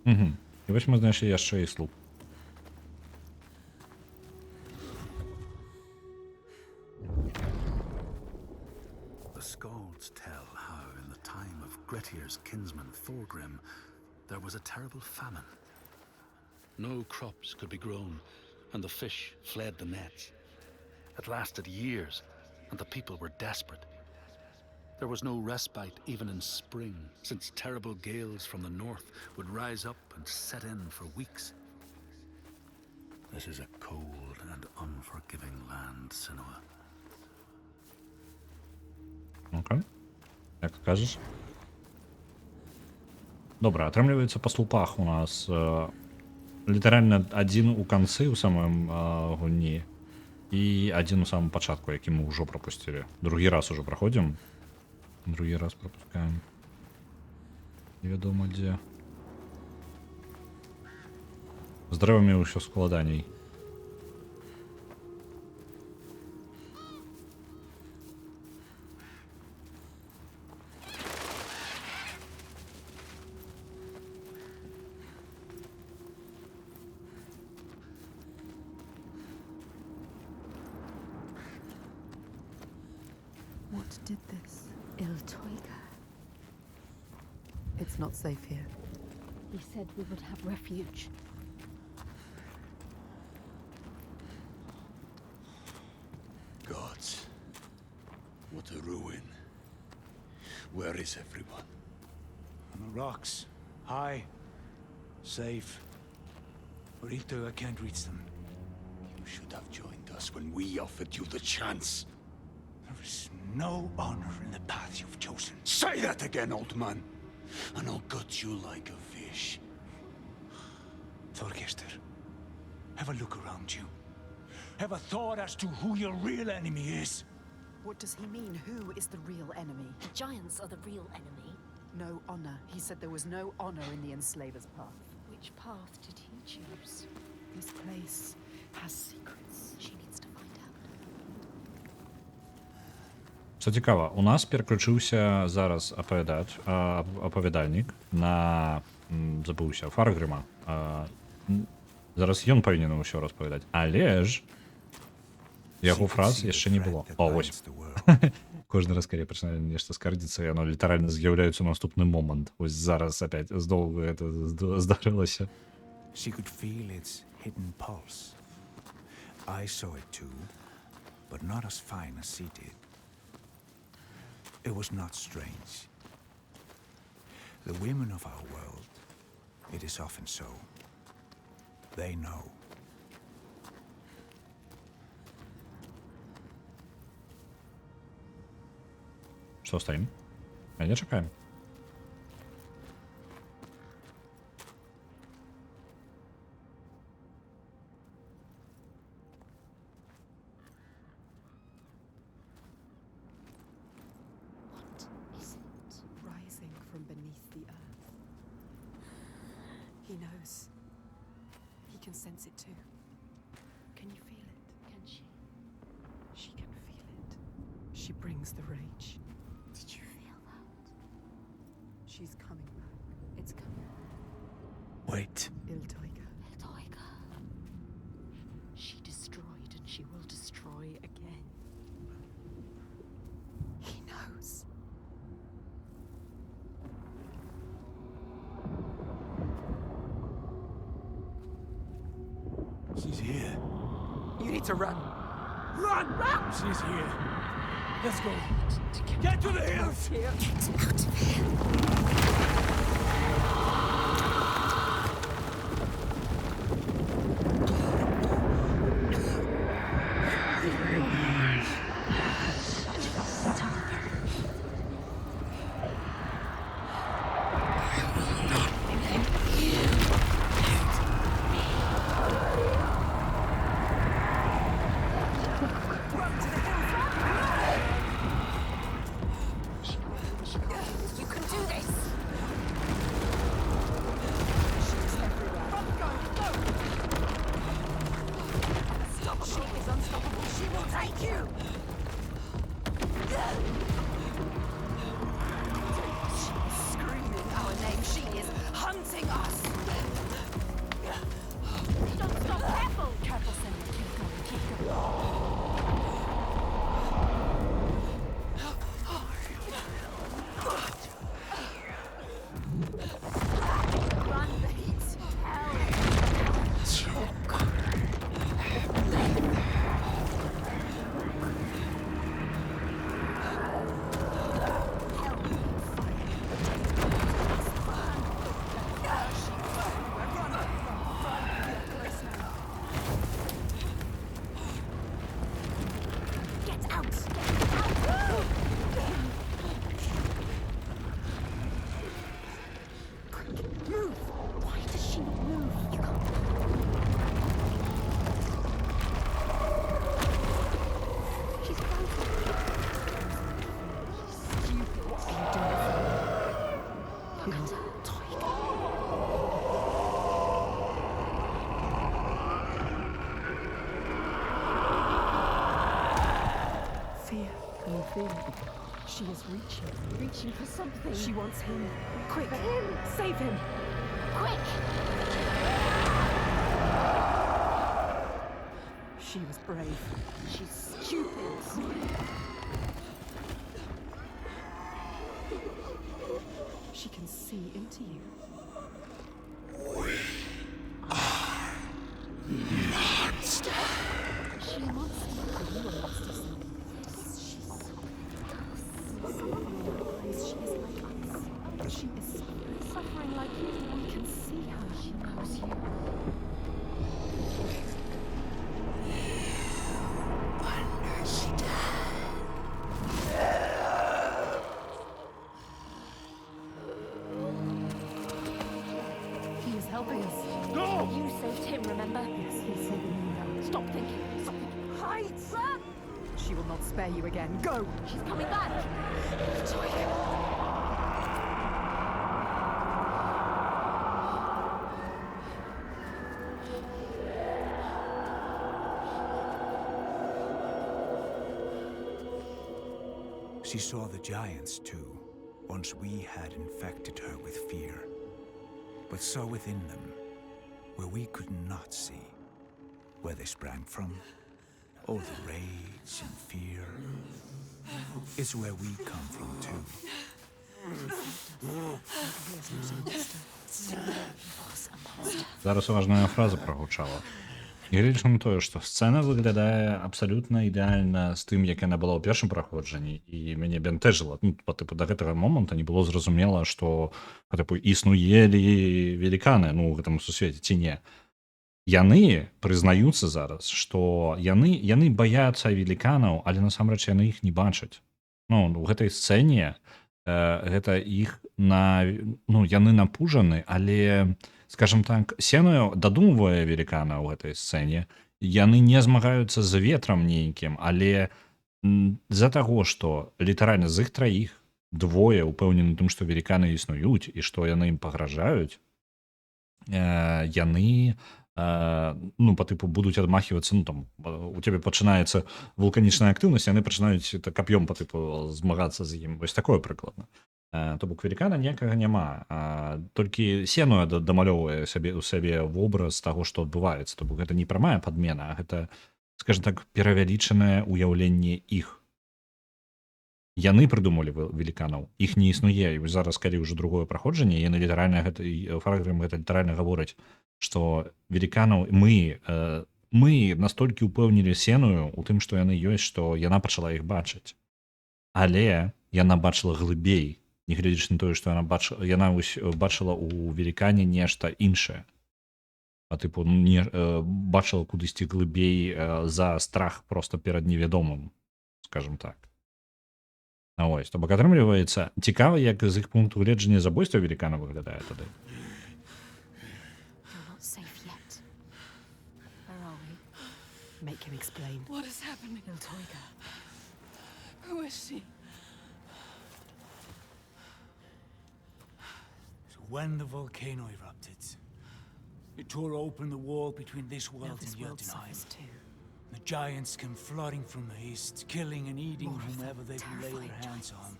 Угу. І ось ми знайшли яще і слуп. The Skalds tell how, in the time of Grettir's kinsman Thorgrim, there was a terrible famine. No crops could be grown, and the fish fled the nets. It lasted years, and the people were desperate. There was no respite even in spring, since terrible gales from the north would rise up and set in for weeks. This is a cold and unforgiving land, Senua. Ну-ка. Як ти кажеш? Добре, атрымліваецца па слупах у нас літаральна адзін у канцы ў самым гульні і адзін у самым пачатку, які мы ўжо прапусцілі. Другі раз ужо праходзім. Другі раз пропускаем. Невядома дзе. З дрэвамі ўсё складаней. What did this? Iltoiga. It's not safe here. He said we would have refuge. Gods, what a ruin. Where is everyone? On the rocks, high, safe. But Iltoiga can't reach them. You should have joined us when we offered you the chance. There is no honor in the path you've chosen. Say that again, old man, and I'll gut you like a fish. Thorgestur, have a look around you. Have a thought as to who your real enemy is. What does he mean? Who is the real enemy? The giants are the real enemy. No honor. He said there was no honor in the enslaver's path. Which path did he choose? This place has secrets. She needs to find out. Што цікава, у нас пераключыўся зараз апавядальнік на забыўся Фаргрыма. Зараз ён павінен усё распавядаць, але ж яго фраз яшчэ не было. О, вось. Кожны раз, калі я пачынаю нешта скардзіцца, яно літаральна з'яўляецца ў наступны момант. Вось зараз опять зноў гэта здарылася. She could feel its hidden pulse. I saw it too, but not as fine as she did. It was not strange. The women of our world, it is often so. They know. Што стаім? Не чакаем. Rising from beneath the earth. He knows. He can sense it too. Can you feel it? Can she? She can feel it. She brings the rage. Did you feel that? She's coming back. It's coming. Wait. Iltoiga. Iltoiga. She destroyed and she will destroy again. He knows. She's here. You need to run. Run! She's here. Let's go. Get to the hills! Here. Get out of here. You can do this. Stop. She is unstoppable. She will take you. She is screaming our name. She is hunting us. Don't stop. Careful. Careful, Senna. Keep going. Keep going. Run the heat. Hell. Get out! Quick, move! Why does she not move? You can't. She's frozen. Stupid. What are you doing? Look at her. Tiger. Fear. Can you feel it? She is reaching for something. She wants him. Quick, save him. Quick! She was brave. She's stupid. She can see into you. She wants to. You are monsters. She's she is like us. She is suffering like you. We can see her. She knows you. He is helping us. You saved him, remember? Yes, he's saving you now. Stop thinking. Stop thinking. Hide! Run! She will not spare you again. Go! She's coming back. She saw the giants too, once we had infected her with fear. But saw within them, where we could not see, where they sprang from, all the rage and fear, is where we come from too. Зараз важная фраза прагучала. Нягледзячы на тое, што сцэна выглядае абсалютна ідэальна з тым, як яна была ў першым праходжанні, і мяне бянтэжыла. Ну, па тыпу да гэтага моманту не было зразумела, што па тыпу існуелі веліканы, ну, ў гэтым сусвеце ці не. Яны прызнаюцца зараз, што яны баяцца веліканаў, але насамрэч яны іх не бачаць. Ну, у гэтай сцэне гэта іх яны напужаны, але, скажем так, Сенуя дадумвае велікана ў гэтай сцэне. Яны не змагаюцца з ветрам нейкім, але з-за таго, што літаральна з іх траіх двое ўпэўнены тым, што веліканы існуюць і што яны ім пагражаюць, яны па тыпу будуць адмахвацца, ну там у цябе пачынаецца вулканічная актыўнасць, яны пачынаюць кап'ём па тыпу змагацца з ім. Вось такое прыкладна. То бок велікана ніякага няма. Толькі Сенуя дамалёўвае у сабе вобраз таго, што адбываецца. То бок гэта не прамая падмена, а гэта, скажем так, перавялічанае ўяўленне іх. Яны прыдумалі веліканаў, іх не існуе. І зараз, калі ўжо другое праходжанне, яны літаральна Фаргрым гэта літаральна гавораць, што веліканаў мы настолькі ўпэўнілі Сеную у тым, што яны ёсць, што яна пачала іх бачыць. Але яна бачыла глыбей, нягледзячы на тое, што яна бачыла ў велікане нешта іншае. А тыпу бачыла кудысьці глыбей за страх проста перад невядомым, скажем так. Ось, то бок атрымліваецца цікава, як з іх пункту гледжання забойства велікана выглядае тады. Make him explain. What is happening? Iltoiga. Who is she? So when the volcano erupted, it tore open the wall between this Now world this and world Jotunheim. suffers too. The giants came flooding from the east, killing and eating More of them, whomever they could lay their terrifying hands on.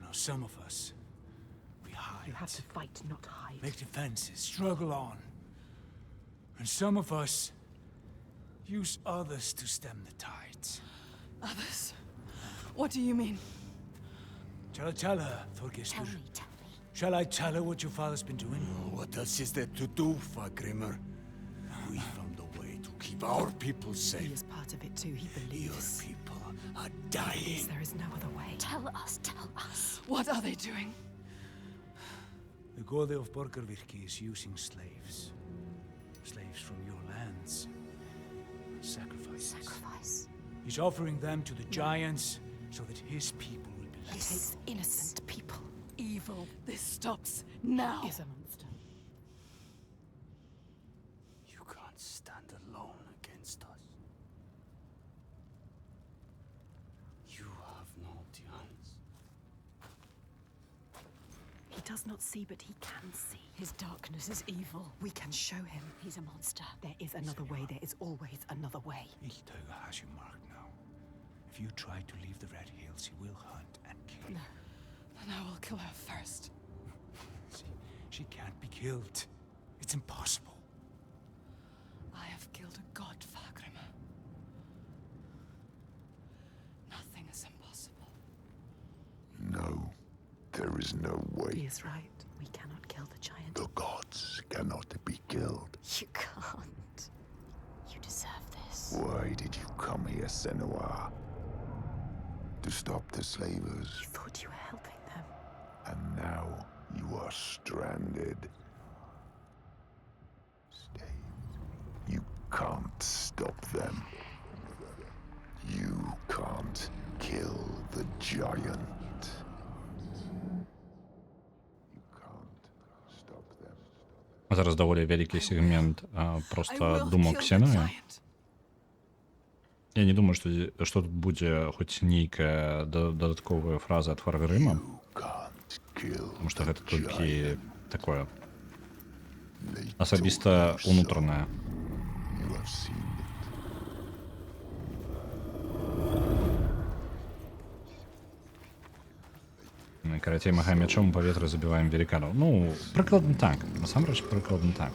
Now some of us, we hide. You have to fight, not hide. Make defenses, struggle on. And some of us use others to stem the tides. Others? What do you mean? Shall I tell her, Thorgestur? Tell me. Shall I tell her what your father's been doing? What else is there to do, Fargrimr? We found a way to keep our people He safe. is part of it too. He Your believes. people are dying. There is no other way. Tell us. What are they doing? The Gode of Borgarvirki is using slaves. Slaves from your lands. Sacrifices. He's offering them to the giants so that his people will be He left. takes innocent people. Evil. This stops now. He is a monster. You can't stand alone against us. You have no chance. He does not see, but he can see. His darkness is evil. We can show him. He's a monster. There is another way. There is always another way. Iltauga has you marked now. If you try to leave the Red Hills, he will hunt and kill you. Then I will kill her first. See, she can't be killed. It's impossible. I have killed a god, Fargrimr. Nothing is impossible. No, there is no He way. is right. We cannot kill the giant. The gods cannot be killed. You can't. You deserve this. Why did you come here, Senua? To stop the slavers, You thought you were helping them. and now you are stranded. Stay. You can't stop them. You can't kill the giant. You can't stop them. Зараз даволі вялікі сегмент I проста will думок kill the Сенуя. giant. Я не думаю, што тут будзе хоць нейкая дадатковая фраза ад Фаргрыма, You can't kill тому што the гэта толькі giant. такое They асабіста told you so. унутранае. You have seen it. Карацей махае мячом у паветры забіваем веліканаў. Ну, прыкладна так. Насамрэч прыкладна так.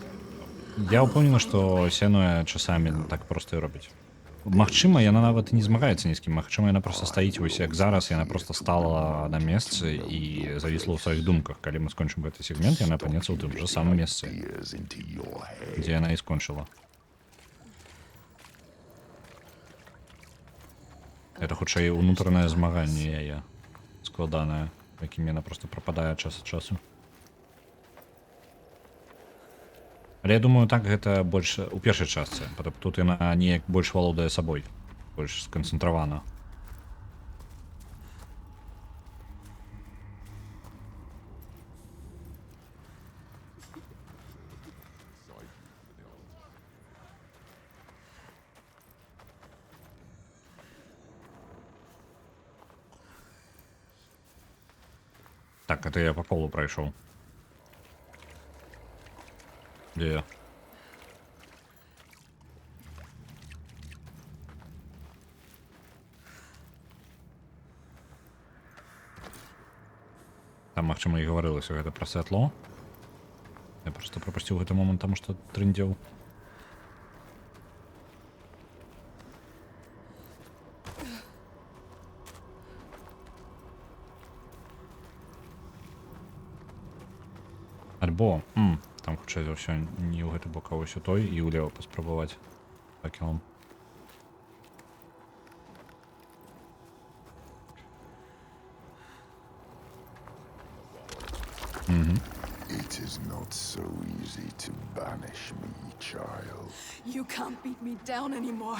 Я ўпэўнены, што Сенуя часамі так проста і робіць. Магчыма, яна нават і не змагаецца ні з кім. Магчыма, яна проста стаіць вось як зараз, яна проста стала на месцы і завісла ў сваіх думках. Калі мы скончым гэты сегмент, яна апынецца ў тым жа самым месцы, дзе яна і скончыла. Это хутчэй унутранае змаганне яе складанае, якім яна проста прападае час ад часу. Але я думаю, так гэта больш у першай частцы. Тут яна неяк больш валодае сабой, больш сканцэнтравана. Так, это я по колу прайшоў. Дзе я? Там, магчыма, і гаварылася гэта пра святло. Я проста прапусціў гэты момант, таму што трындзеў. Альбо, там хутчэй за ўсё не ў гэты бок, а вось у той і ўлева паспрабаваць факелам. It is not so easy to banish me, child. You can't beat me down anymore.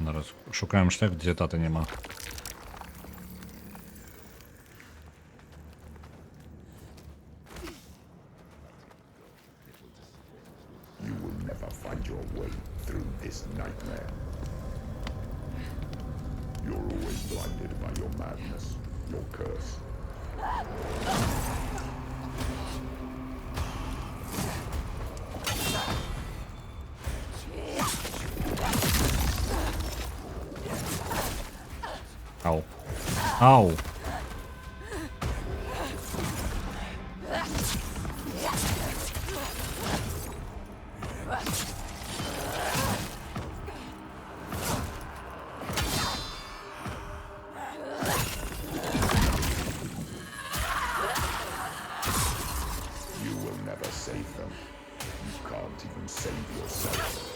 Зараз шукаем шлях, дзе тата нема. You will never find your way through this nightmare. You're always blinded by your madness, your curse. Ау. Ау. You will never save them. You can't even save yourself.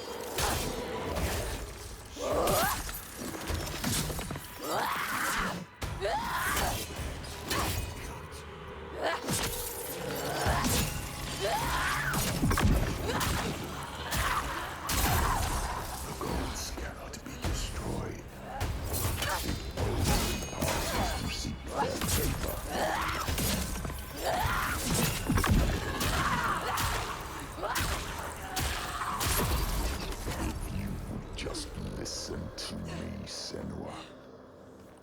The gods cannot be destroyed. The only path is to seek their favor. If you would just listen to me, Senua.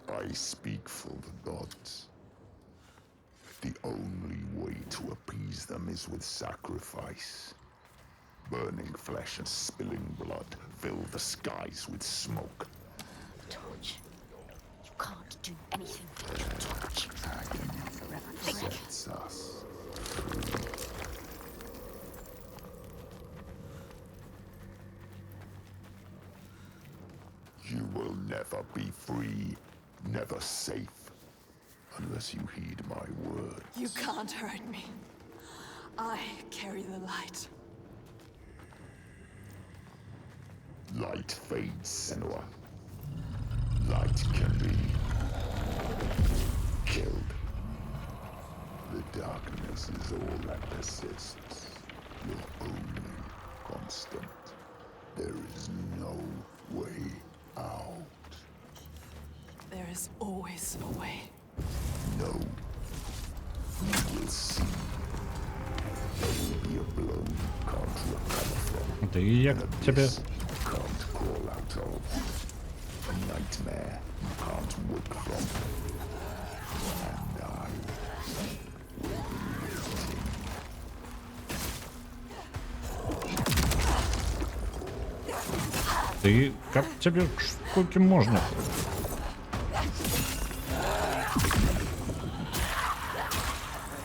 I speak for the gods. The only way to appease them is with sacrifice. Burning flesh and spilling blood fill the skies with smoke. Torch. You can't do anything with your torch. Agony Forever. sets us. You will never be free, never safe, unless you heed my words. You can't hurt me. I carry the light. Light fades, Senua. Light can be killed. The darkness is all that persists. Your only constant. There is no way out. There is always a way. No. You will see. There will be a blow you can't recover from. Ти як тебе? You can't crawl out of. A nightmare you can't wake from. And I will be waiting. Ты, как тебе сколько можно?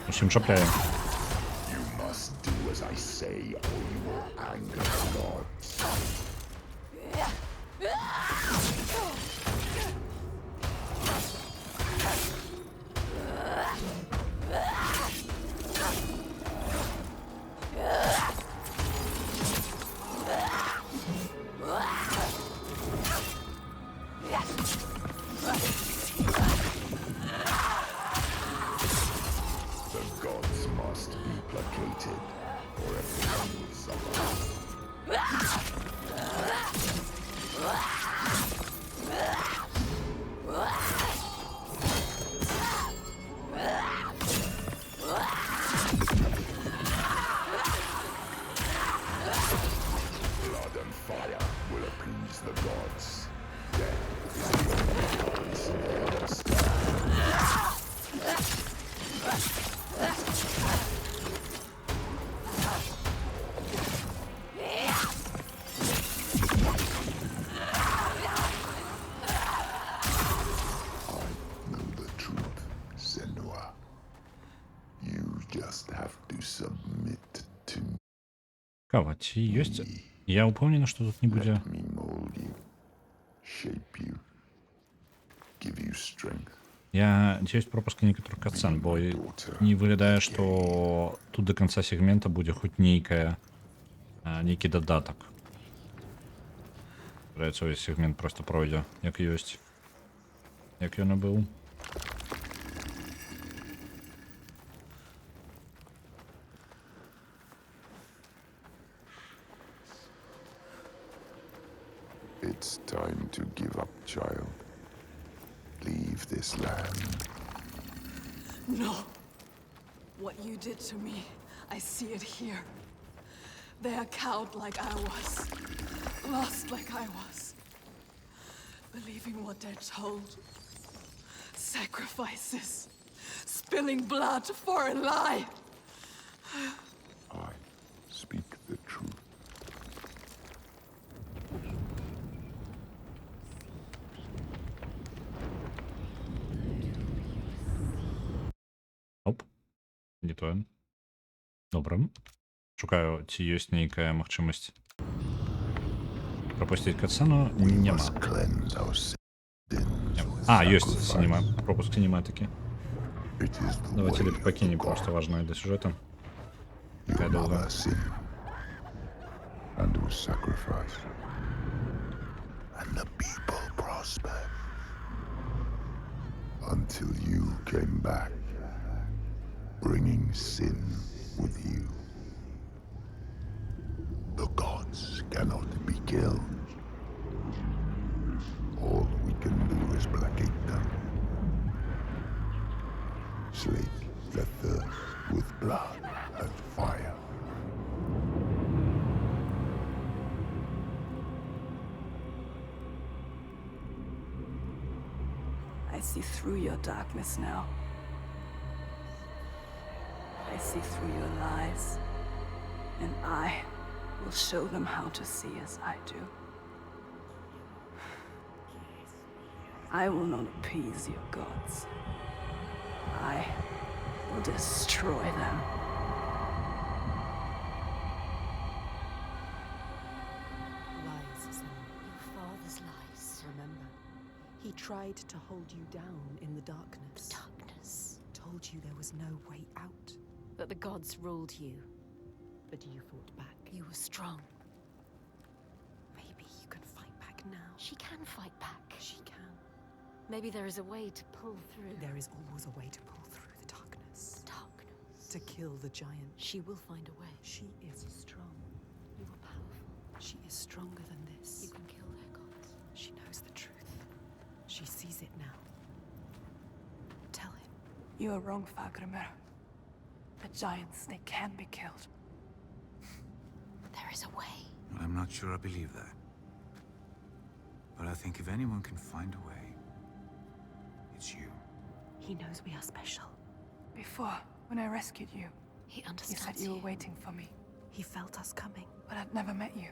Усім чапляю. You must do as I say, or you will anger the gods. The gods must be placated, or everyone will suffer. Blood and fire will appease the gods. Death is the only choice they understand. I know the truth, Senua. You just have to submit to Кава, ці ёсць? Я упэўнены, што тут не будзе. Let me mold you, shape you, give you strength. Я ці ёсць пропуска некаторых катсцэн, бо не выглядае, што тут до конца сегмента будзе хоць нейкі дадатак. Здаецца, увесь сегмент просто пройдзе, як ёсць. Як ён і быў. It's time to give up, child. Leave this land. No. What you did to me, I see it here. They are cowed like I was. Lost like I was. Believing what they're told. Sacrifices. Spilling blood for a lie. I speak the truth. Оп. Не тое. Добра. Шукаю, ці ёсць нейкая магчымасць прапусціць катсцэну. We Няма. must cleanse our sins with А, ёсць sacrifice. сінема. Пропуск сінематыкі. It is the Давайте way лепш of пакінем God. просто важное для сюжета. Your Такая долга. mother sinned and was sacrificed, and the people prospered until you came back, bringing sin with you. The gods cannot be killed. All we can do is placate them. Slake their thirst with blood and fire. I see through your darkness now. I see through your lies. And I will show them how to see as I do. I will not appease your gods. I will destroy them. Lies, son. Your father's lies. Remember, he tried to hold you down in the darkness. Darkness. Told you there was no way out. That the gods ruled you. But you fought back. You were strong. Maybe you can fight back now. She can fight back. She can. Maybe there is a way to pull through. There is always a way to pull through the darkness. Darkness. To kill the giant. She will find a way. She is strong. You are powerful. She is stronger than this. You can kill their gods. She knows the truth. She sees it now. Tell him. You are wrong, Fargrimr. The giants, they can be killed. There is a way. I'm not sure I believe that. But I think if anyone can find a way, it's you. He knows we are special. Before, when I rescued you, He you understands said you were waiting for me, He felt us coming. but I'd never met you.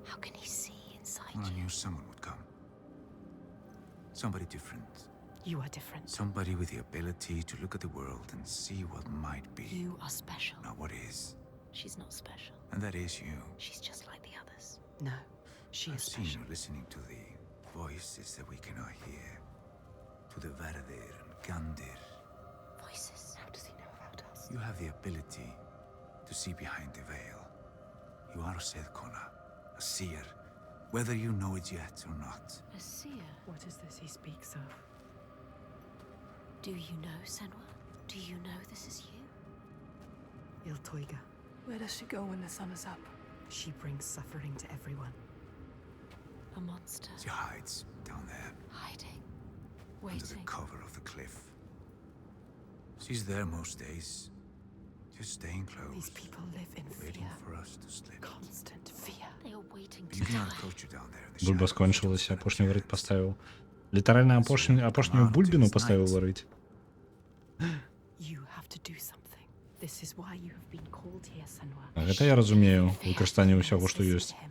How can he see inside Well, I you. knew someone would come. Somebody different. You are different. Somebody with the ability to look at the world and see what might be, You are special. not what is. She's not special. And that is you. She's just like the others. No, she I've is seen special. you listening to the voices that we cannot hear. To the Verdir and Gandir. Voices. How does he know about us? You have the ability to see behind the veil. You are a Sedkona, a seer, whether you know it yet or not. A seer. What is this he speaks of? Do you know, Senua? Do you know this is you? Iltoiga. Where does she go when the sun is up? She brings suffering to everyone. A monster. She hides down there, Hiding. under the Waiting. cover of the cliff. She's there most days, just staying close, These people live in waiting fear. for us to slip. Constant fear. They are waiting But to you cannot die. approach her down there in the Бульба shadows. скончилася, апошню варить поставив. Літерально апошню бульбіну поставив варить. You have to do something. This is why you have been called here, Senua. А гэта я разумею, выкарыстанне ўсяго, што Assist ёсць. him.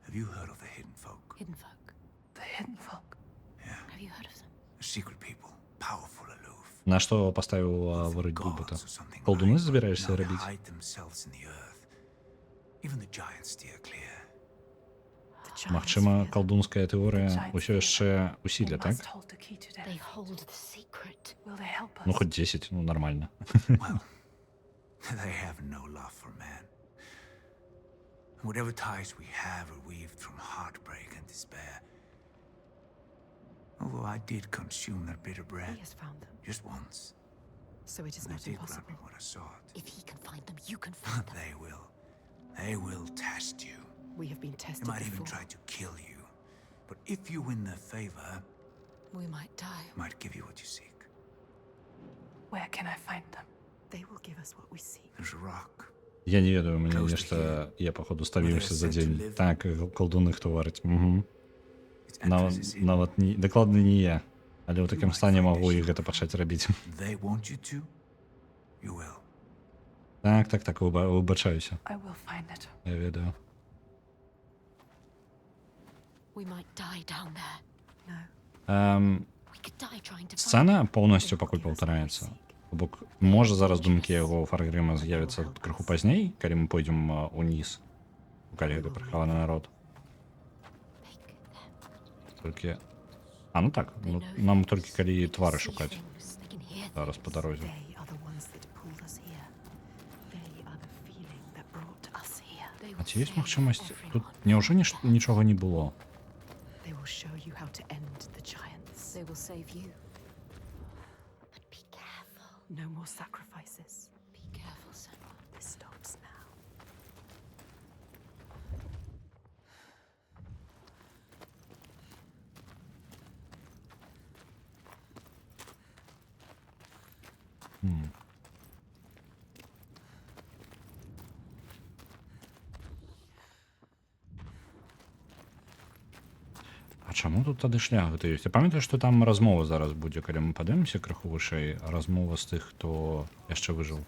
Have you heard of the Hidden Folk? Hidden folk. The hidden folk. Yeah, Have you heard of them? they're secret people, powerful, aloof. На што паставіў варыць бульбу-то? Колдуны збіраешся Now they рабіць? hide themselves in the earth. Even the giants steer clear. The giants Магчыма, fear them. калдунская тэорыя ўсё яшчэ ў сіле, They так? must hold the key to death. They hold the secret. Will they help us? Ну, хоць 10, ну, нормально. Well, they have no love for man. Whatever ties we have are weaved from heartbreak and despair. Although I did consume their bitter bread He has found them, just once, so it is and not they did grant impossible. me what I sought. If he can find them, you can find them. They will test you. We have been They tested might even before. try to kill you. But if you win their favor, We might die. they might give you what you seek. Where can I find them? They will give us what we seek. There's a rock. Я не ведаю, мне нешта... Я, походу, ставіўся за дзень. Так, колдуны хто варыць. Угу. Its entrance is hidden. Нават не... Дакладна не я. Але ў такім стане магу і гэта пачаць рабіць. They want you to, you will. Так, выбачаюся. I will find it. Я ведаю. We might die down there. No. We could die trying to find Сцэна поўнасцю пакуль паўтараецца. Бок, можа зараз думкі яго Фаргрыма з'явяцца крыху пазней, калі мы пойдзем уніз, калі гэта прыхаваны народ. pick them. Толькі... А, ну так, ну, нам толькі калі твары See шукаць things, they can hear зараз па дарозе. They are the ones that pulled us here. They are the feeling that brought us here. They А will ці ёсць save магчымасць? Тут everyone. няўжо нічога не было? They will show you how to end the giants. They will save you. But be careful. No more sacrifices. Be careful, Senua. This stops now. А чаму тут тады шлях гэта ёсць? Я памятаю, што там размова зараз будзе, калі мы падаемся крыху вышэй, размова з тых, хто яшчэ выжыў.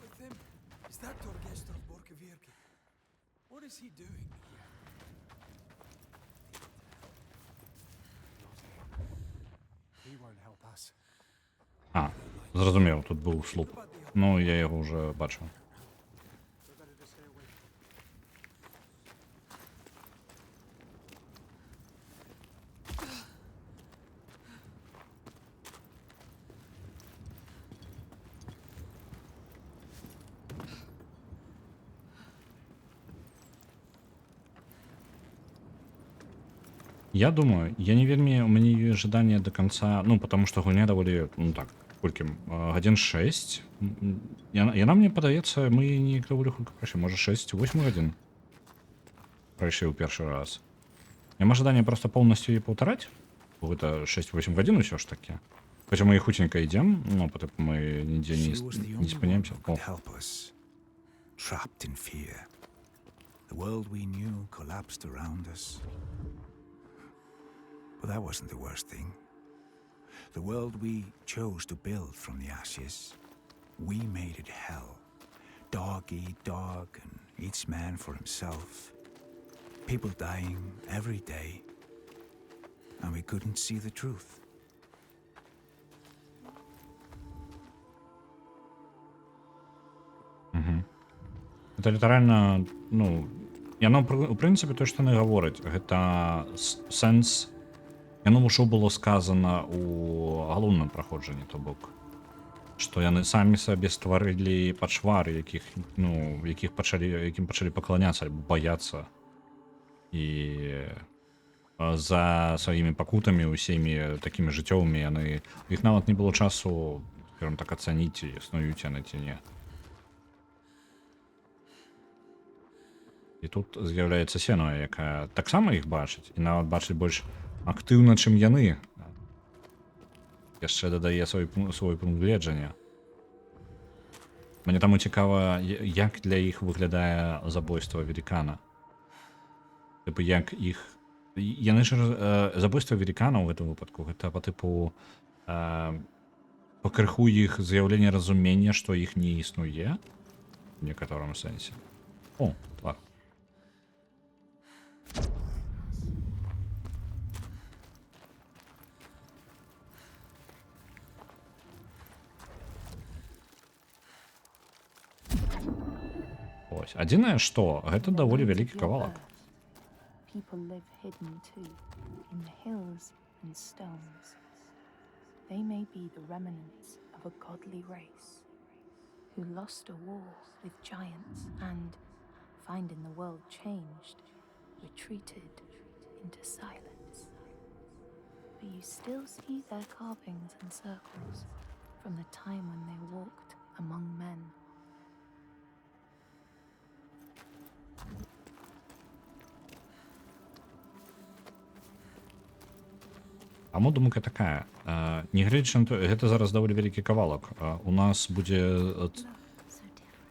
With him? Is that Torgestor Borkevirke? What is he doing here? He won't help us. А, зразумеў, тут быў слуп. Ну, я яго ўжо бачыў. Я думаю, я не вельмі, у мяне ёсць жаданне до конца, ну, потому что гульня даволі, ну так, колькі, гадзін 6. Яна мне падаецца, мы не даволі хутка прайшлі, можа 6-8 гадзін прайшлі ў першы раз. Няма жадання просто полностью яе паўтараць, бо гэта 6-8 гадзін усё ж таки. Хоча мы і хутенька ідзем, ну, потым мы нідзе She was the не only one спыняемся. who could help us, trapped in fear. The world we knew collapsed around us. But that wasn't the worst thing. The world we chose to build from the ashes, we made it hell. Dog eat dog, and each man for himself. People dying every day, and we couldn't see the truth. Гэта літаральна, ну, яно, у прынцыпе, то, што яны гавораць, гэта сэнс, яно ўжо было сказана у галоўным праходжанні, то бок, што яны самі сабе стварылі пачвары, якім пачалі пакланяцца альбо баяцца, і за сваімі пакутамі, усімі такімі жыццёвымі яны, у іх нават не было часу, скажем так, ацаніць, існуюць яны ці не. І тут з'яўляецца Сенуа, якая таксама іх бачыць, і нават бачыць больш актыўна, чым яны. Яшчэ дадае свой пункт гледжання. Мне таму цікава, як для іх выглядае забойства велікана. Тыпу, як іх... Яны ж... Забойства велікана ў гэтым выпадку, гэта па тыпу... Пакрыху іх з'яўлення разумення, што іх не існуе, в некаторым сэнсе. О, твар. Ось. Адзінае, што гэта даволі вялікі кавалак. People live hidden too, in the hills and stones. They may be the remnants of a godly race who lost a war with giants and, finding the world changed, retreated into silence. But you still see their carvings and circles from the time when they walked among men. Таму думка такая, нягледзячы на то, гэта зараз даволі вялікі кавалак. У нас будзе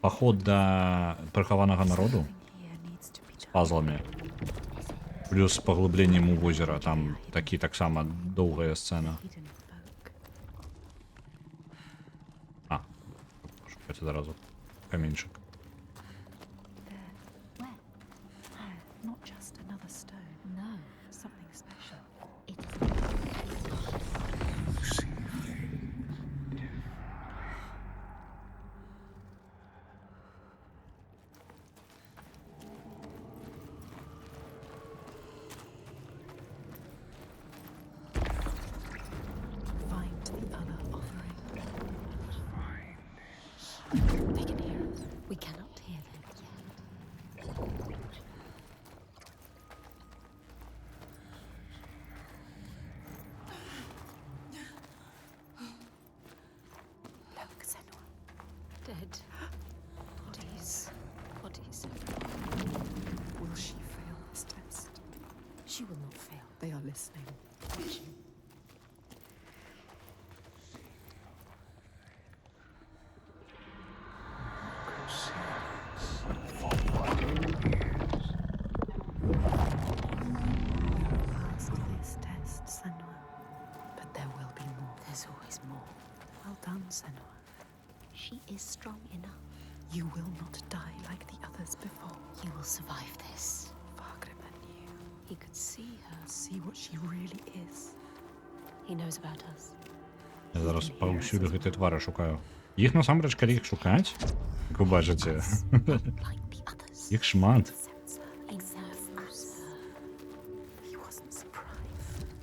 паход да прыхаванага народу з пазламі, плюс паглыбленнем у возера, там такі таксама доўгая сцэна. Шукайце заразу каменьчык. Not just another stone. No, something special. It Find the other offering. They can hear us. We cannot hear them yet. Look, Senua. Dead. Bodies. Bodies. Will she fail this test? She will not fail. They are listening. Watching. Passed this test, Senua. But there will be more. There's always more. Well done, Senua. She is strong enough. You will not die like the others before. You will survive this. Fargrimmar knew. He could see her, see what she really is. He knows about us. Я зараз паўсюль гэтай твары шукаю. Іх насамрэч, калі іх шукаць, як вы бачыце, Like the others. іх шмат. Sense her. Exert us. He wasn't surprised.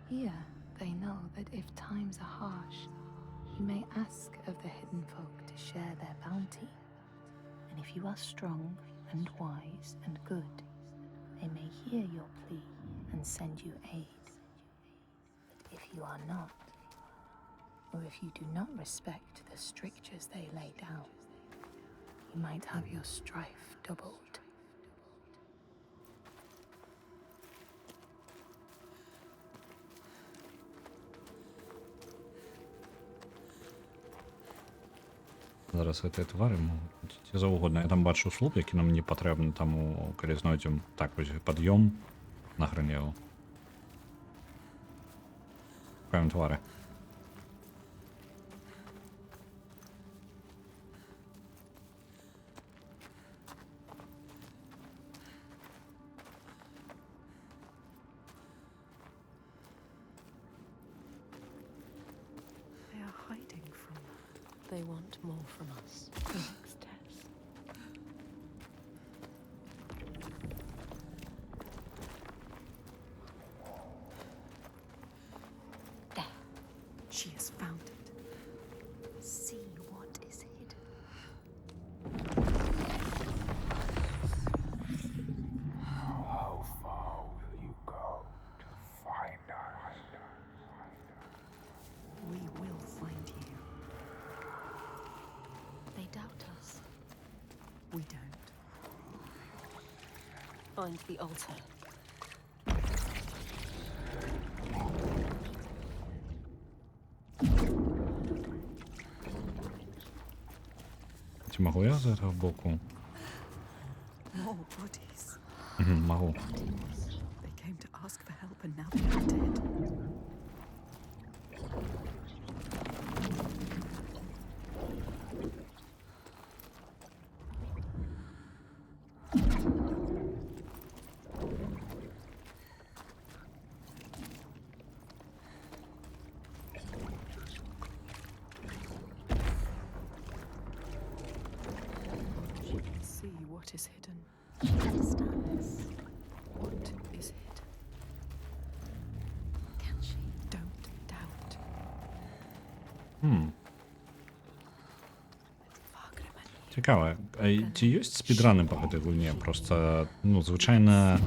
Here, they know that if times are harsh, you may ask of the hidden folk to share their bounty. And if you are strong and wise and good, they may hear your plea and send you aid. But if you are not, or if you do not respect the strictures they lay down, you might have your strife doubled. Зараз гэтыя твары могуць быць ці заўгодна. Я там бачу слуп, які нам не патрэбны, таму калі знойдзем так вось пад'ём, на граневу. Шукаємо твари. They are hiding from us. They want more from us. The next test. There. She has found it. See what is hidden. How far will you go to find us? We will find you. They doubt us. We don't. Find the altar. Чи могу я з цього боку? More bodies. Могу. They came to ask for help and now they are dead. She can see what is hidden. She understands. What is hidden? Can she? Don't doubt. Цікаво. А ці є спідрани по гэтай гульні? Просто, ну, звичайна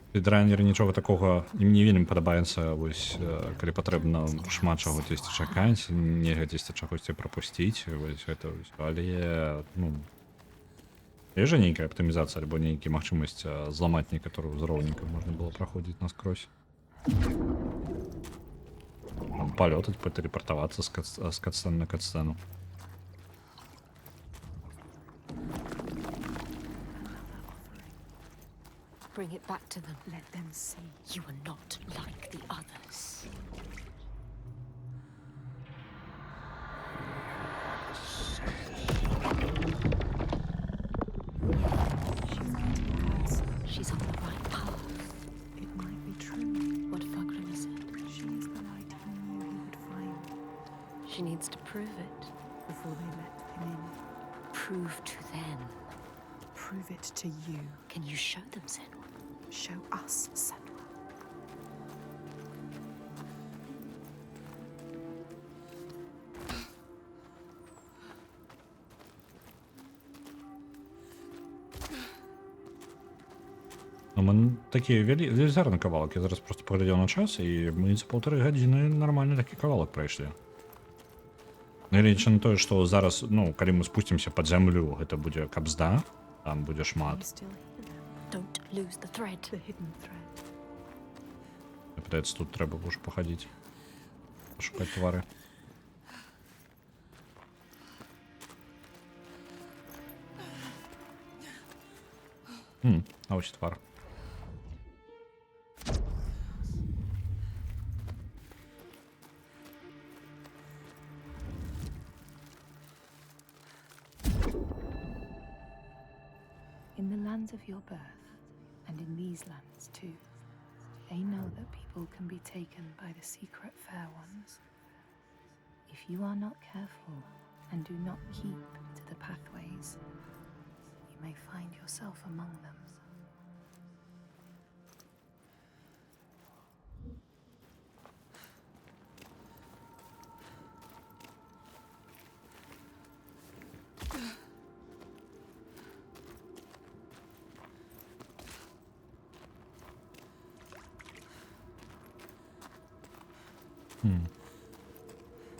спідранер нічого такого ім не вельмі падабаецца, вось, калі патрэбна шмат чаго дзесьці чакаць, нельга дзесьці чагосьці прапусціць, вось гэта ўсё. Але, ну, есть же нейкая аптымізацыя альбо нейкі магчымасць зламаць некаторую узроўніка можна было праходзіць наскрозь. Там палётаць, патэлепартавацца з катсцэны на катсцэну. Bring it back to them. Let them see. You are not like the others. She's on the right path. It might be true. What Fagrim said. She is the light he knew he would find She needs to prove it. before they let him in. Prove to them. Prove it to you. Can you show them, Senua? Show us, Senua. Ну, мы такі велізарны кавалак. Я зараз просто паглядзеў на час, і мы за 1,5 гадзіны нармальны такі кавалак прайшлі. Гледзячы на тое, што зараз, ну, калі мы спусцімся пад зямлю, гэта будзе капзда, там будзе You шмат. still hear them. Don't lose the thread. The hidden thread. Падаецца, тут трэба ўжо пахадзіць. Пашукаць твары. А ось твар. In the lands of your birth, and in these lands too, they know that people can be taken by the secret fair ones. If you are not careful and do not keep to the pathways, you may find yourself among them.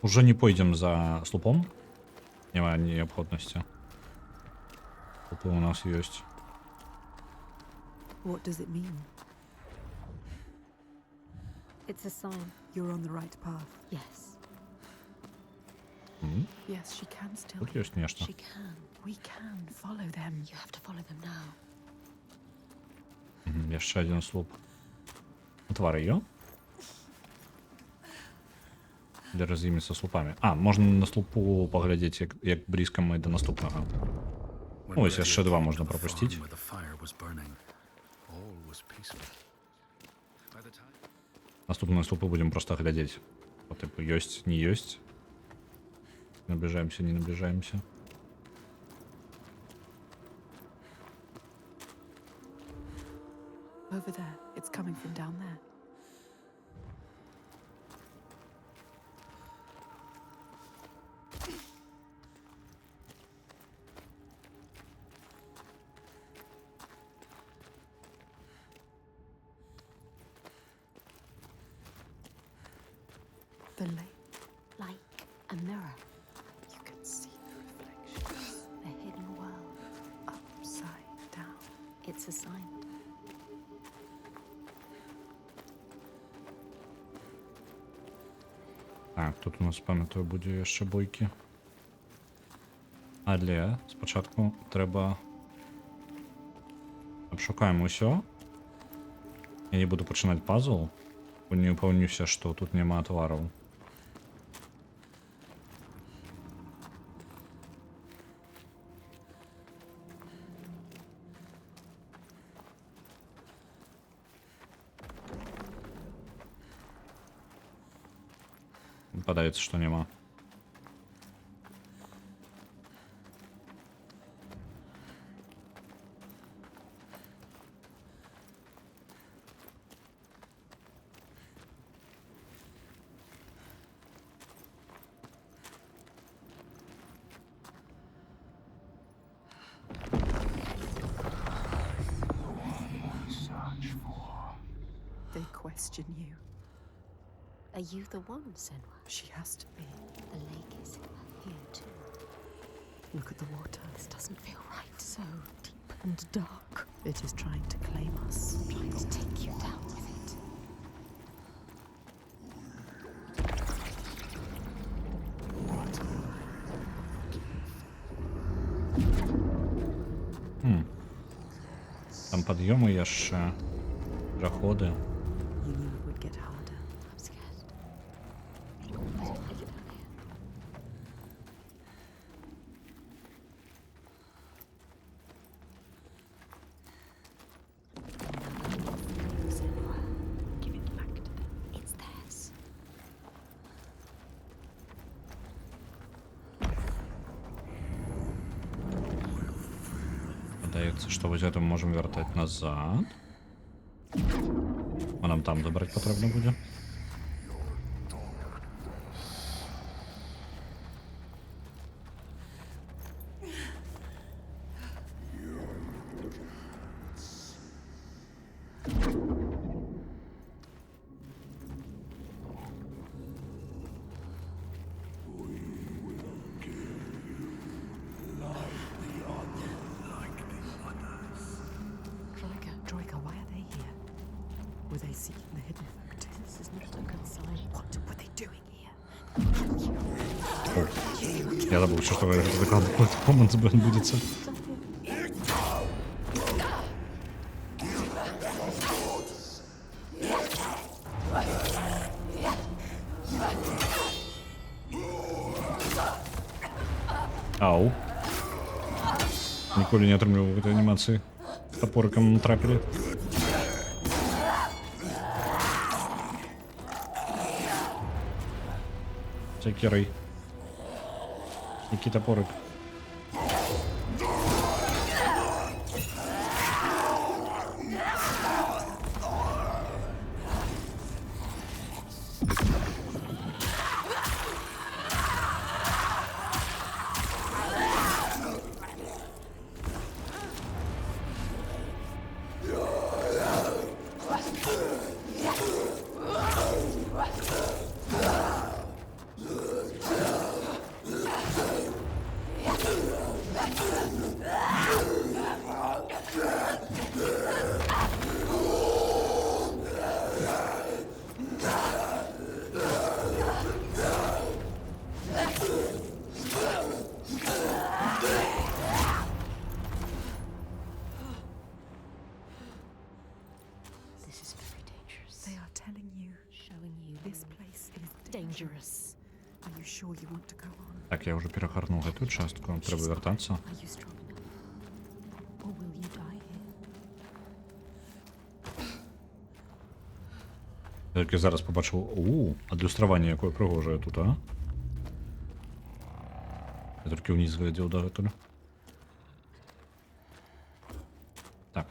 Уже не пойдем за слупом. Нема необходимости. Слупы у нас есть. What does it mean? It's a sign. You're on the right path. Yes, Yes, she can still Тут hear. есть нечто. she can. We can follow them. You have to follow them now. Яшчэ адзін слуп. Твары ё? Для раз'імі са слупамі. А, можна на слупу паглядзець, як блізка мы да наступнага. Ось яшчэ два можна прапусціць. Наступную слупу будем просто глядзець. По типу ёсць, не ёсць. Наближаемся, не наближаемся. Over there. It's coming from down there. The lake. Like a mirror. You can see the reflections. The hidden world. Upside down. It's a sign. Так, тут у нас, пам'ятаю, буде яшчэ бойкі. Але спачатку трэба... Абшукаем усё. Я не буду пачынаць пазл, бо не упэўнюся, што тут няма твараў. Падаецца, што няма. They question you. Are you the one, Senwa? She has to be. The lake is here too. Look at the water. This doesn't feel right. So deep and dark. It is trying to claim us. Trying to take you down with it. Там пад'ёмы яшчэ, праходы. You knew it would get harder. I'm scared. I don't like it down here. Senwa, give it back to them. It's theirs. Падаецца, што вось гэта мы можам вяртаць назад. А нам там забраць патрэбна будзе. Troika, why are they here? Were they seeking the hidden fact? This is not a good sign. What were they doing here? Я забыл, что это доклад какой-то команд будет. Ау. Ніколі не атрымліваў гэтай анімацыі. Топориком натрапили. Секирой. Який топорик. dangerous. Are you sure you want to go on? Так, я вже перегорнув эту частку, треба вертатися. Are you strong enough? Or will you die here? Я тільки зараз побачив, адлюстрування якое пригоже тут, а? Я тільки вниз глядів до этого. Так,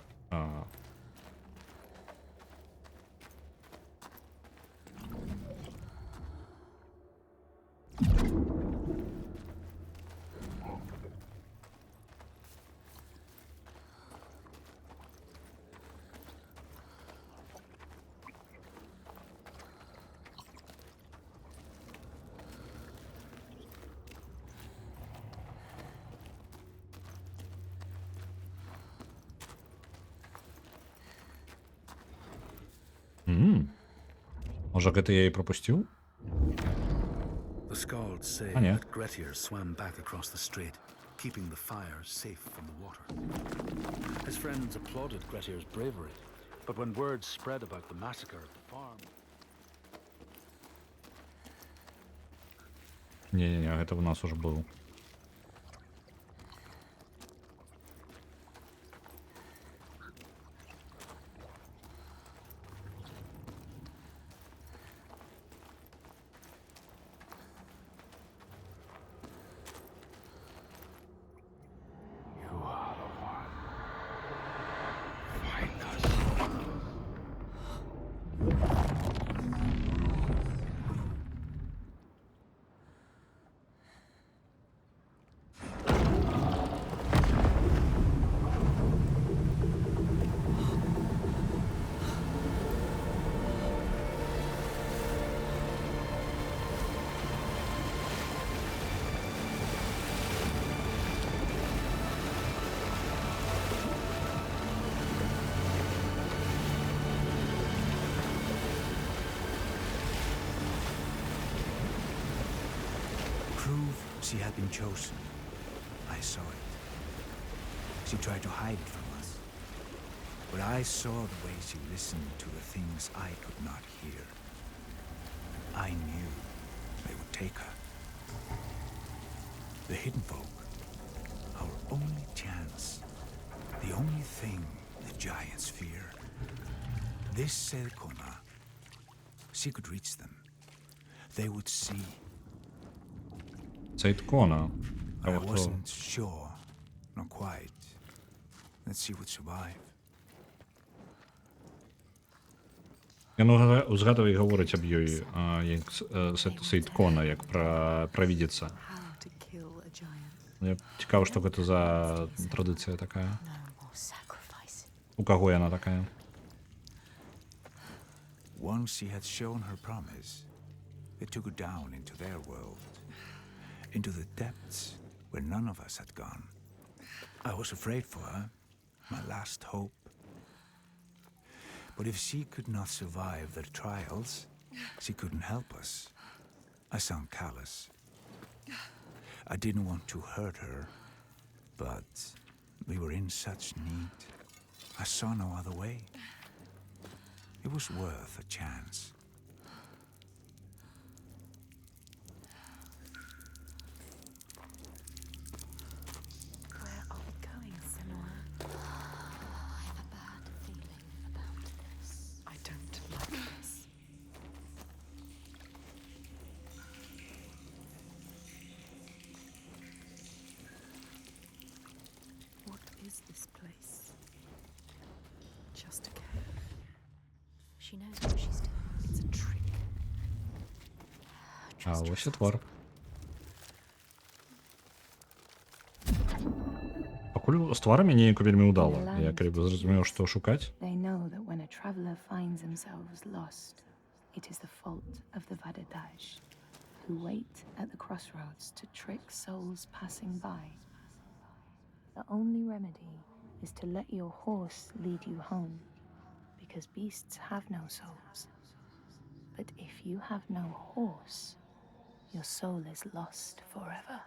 Може, гэта я і пропустив? The Skalds say Ah, yeah. that Grettir swam back across the strait, keeping the fire safe from the water. His friends applauded Grettir's bravery, but when word spread about the massacre at the farm... Не-не-не, гэта у нас уже был. You are the one. Find us. Prove she had been chosen. I saw it. She tried to hide it from us. But I saw the way she listened to the things I could not hear. I knew they would take her. The Hidden Folk. Our only chance. The only thing the giants fear. This Selkona. She could reach them. They would see. Це ікона. I Того, хто... wasn't sure. Not quite. That she would survive. Я ну згадував і говорить об їй, як Сейткона, як про провидиця. How to kill a giant. Мне цікаво, що гэта за традиція така. No more sacrifice. У кого яна такая? Once she had shown her promise, they took her down into their world. Into the depths where none of us had gone. I was afraid for her, my last hope. But if she could not survive their trials, she couldn't help us. I sound callous. I didn't want to hurt her, but we were in such need. I saw no other way. It was worth a chance. Where are we going, Senora? I have a bad feeling about this. I don't like this. What is this place? Just a cave. She knows what she's doing. It's a trick. А ось і твор. Пакуль з тварами неяко вельмі удала. Я крепко зрозумів, що шукати. They know that when a traveler finds themselves lost, it is the fault of the Vadadash, who wait at the crossroads to trick souls passing by. The only remedy is to let your horse lead you home, because beasts have no souls. But if you have no horse, your soul is lost forever.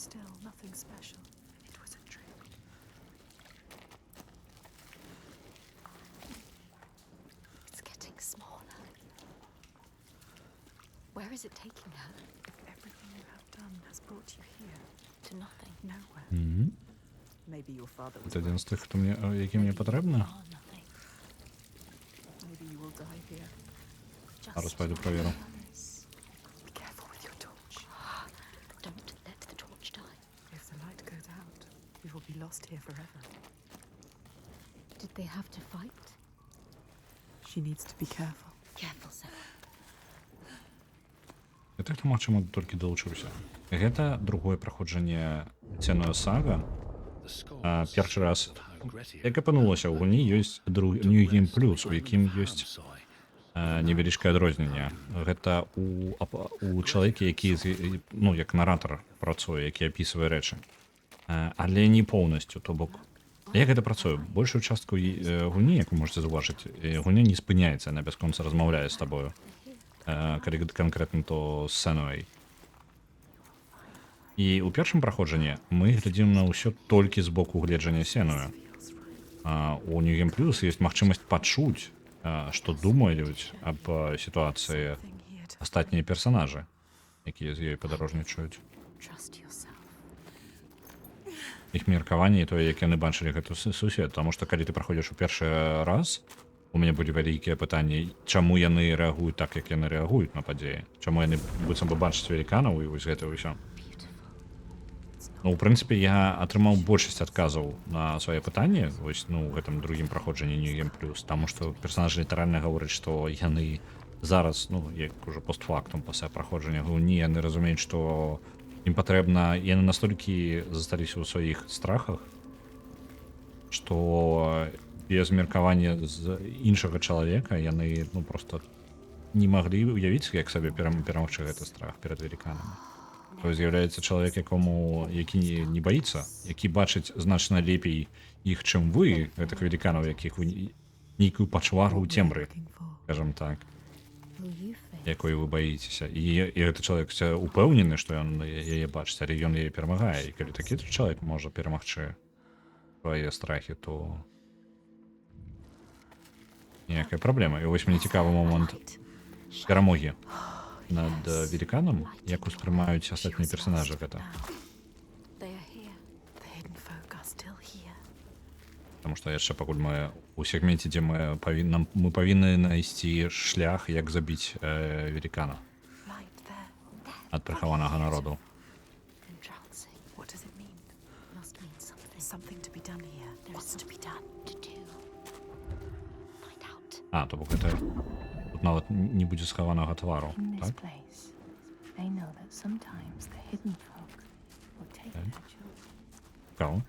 Still, nothing special. It was a trick. It's getting smaller. Where is it taking her? If everything you have done has brought you here, To nothing. nowhere. Maybe your father was Це один з right. тих, хто мені, які мені потрібно. Oh, nothing. Maybe you will die here. Зараз пойду провірю. Be careful with your torch. Don't let the torch die. If the light goes out, we will be lost here forever. Did they have to fight? She needs to be careful. Careful, Senua. Я так думав, чому тільки долучився. Гэта другое праходжанне Сенуа Сага. Першы раз, як апынулася, у гульні ёсць New Game Plus, у якім ёсць невялічкае адрозненне. Гэта у чалавеке, які, ну, як наратар працуе, які апісвае рэчы. Але не поўнасцю, то бок. Як гэта працуе? Большую частку гульні, як вы можете заўважыць, гульня не спыняецца, яна бясконца размаўляе з табою. Калі канкрэтна то з Сенуай. І ў першым праходжанні мы глядзім на ўсё толькі з боку гледжання Сенуя. У New Game Plus ёсць магчымасць пачуць, што думаюць аб сітуацыі астатнія персанажы, якія з ёй падарожнічаюць. Trust yourself. Іх меркаванне і тое, як яны бачылі гэту сусвет, таму што калі ты праходзіш у першы раз, у мяне былі вялікія пытанні, чаму яны рэагуюць так, як яны рэагуюць на падзеі, чаму яны быццам бы бачаць веліканаў і вось гэта ўсё. Ну, у прынцыпе, я атрымаў большасць адказаў на свае пытанні вось, ну, у гэтым другім праходжанні New Game Plus, таму што персанажы літаральна гавораць, што яны зараз, ну, як уже постфактум пасля праходжання гульні, яны разумеюць, што ім патрэбна, яны настолькі засталіся ў сваіх страхах, што без меркавання з іншага чалавека яны, ну, просто не маглі уявіць, як сабе перамагчы гэты страх перад веліканамі. То з'яўляецца чалавек, які не баіцца, які бачыць значна лепей іх, чым вы, гэтых веліканаў, якіх вы нейкую пачвару ў цемры, скажем так, якой вы баіцеся. І гэты чалавек упэўнены, што ён яе бачыць, але ён яе перамагае. І калі такі чалавек можа перамагчы свае страхі, то ніякая праблема. І вось мне цікавы момант перамогі над веліканам, як успрымаюць астатнія персанажы гэта. Таму што яшчэ пакуль мы у сегменце, дзе мы павінны знайсці шлях, як забіць велікана ад прыхаванага народу. А, то бок гэта тут нават не будзе схаванага твару, так? Цікава.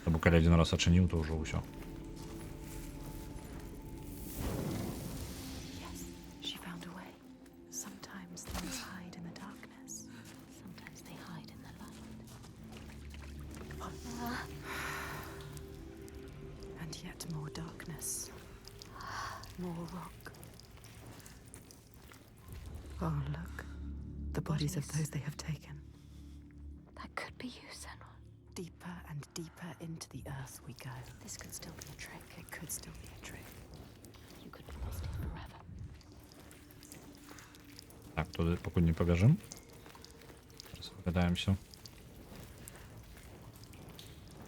То бок калі адзін раз ачыніў, то ўжо ўсё. More rock. Oh, look. The bodies of those they have taken. That could be you, Senua. Deeper and deeper into the earth we go. This could still be a trick. It could still be a trick. You could be lost here forever. Так, туди пакуль не пабяжым. Зараз выглядаемся.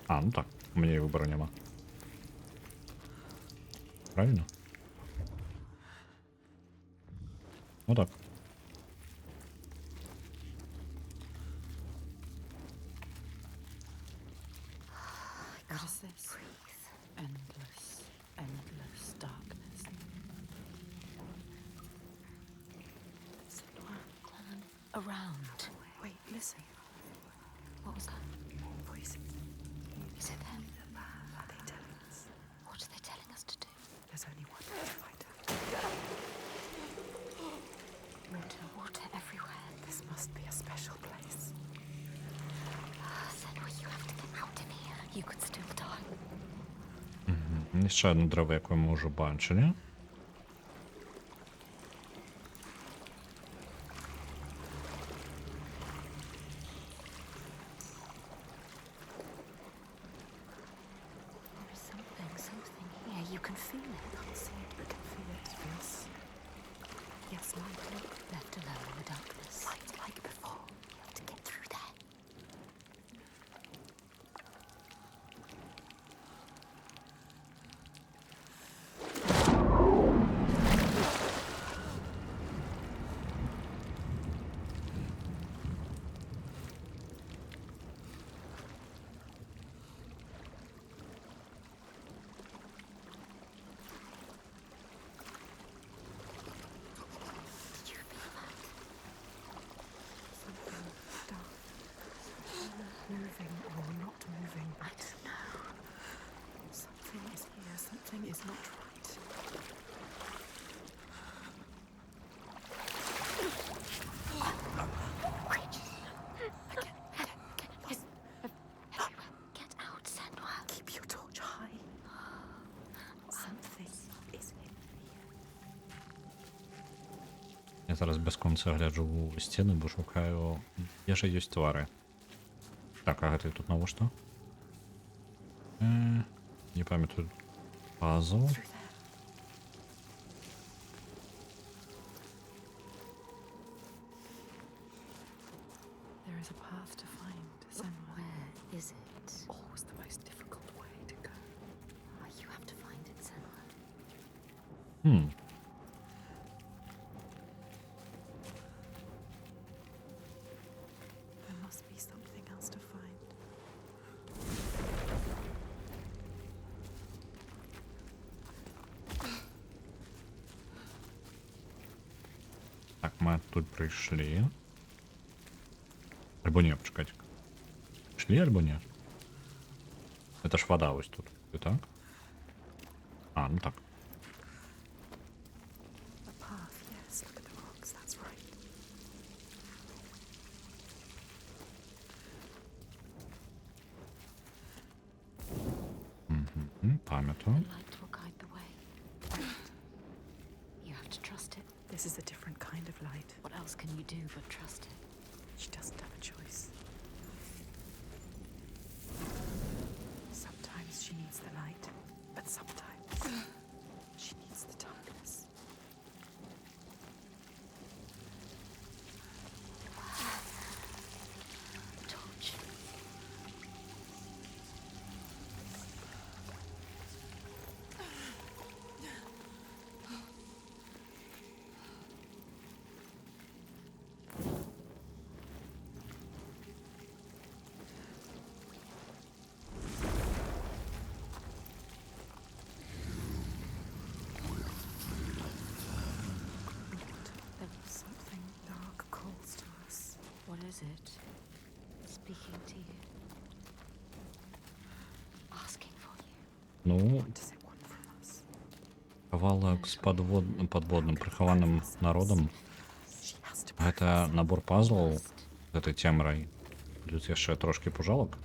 А, ну так, у мяне і выбару няма. Правильно? Ну так. What is this? Endless, endless darkness. Around. Wait, listen. What was that? Voices. Is it them? Are they telling us? What are they telling us to do? There's only one way to find out. Water, water everywhere. This must be a special place. Senua, you have to get out of here. You could still die. Ще одне дерево, яке ми вже бачили. can feel it. Can't see it, but can feel it. Feels. Yes, light. Look, left alone in the darkness. Light like before. You have to get through there. Moving or not moving. I don't know. Something is here. Something is not right. Yes. Everywhere. Get out, Senua. Keep your torch high. Something is in here. Я зараз безконце гляджу у стіни, бо шукаю, де ж є твари. Так, а ти тут на що? Не пам'ятаю. Пазл. There is a path to find. Senua. Where is it? Always the most difficult way to go. You have to find it, Senua. There must be something else to find. Так, ми тут прийшли. Альбо ні, почекайте. Прийшли, альбо ні? Це ж вода ось тут. І так? А, ну так. A path, yes. Look at the rocks. That's right. Пам'ятаю. The light will guide the way. You have to trust it. This is a different kind of light. What else can you do but trust it? She doesn't have a choice. Sometimes she needs the light, but sometimes she needs the darkness. Torch. There was something dark calls to us. What is it? Speaking to you. Asking for you. Ну, What does it want from us? кавалок з подводным прихованным народом. She has to Гэта набор пазлаў з гэтай цемрай. Плюс яшчэ трошки пужалак.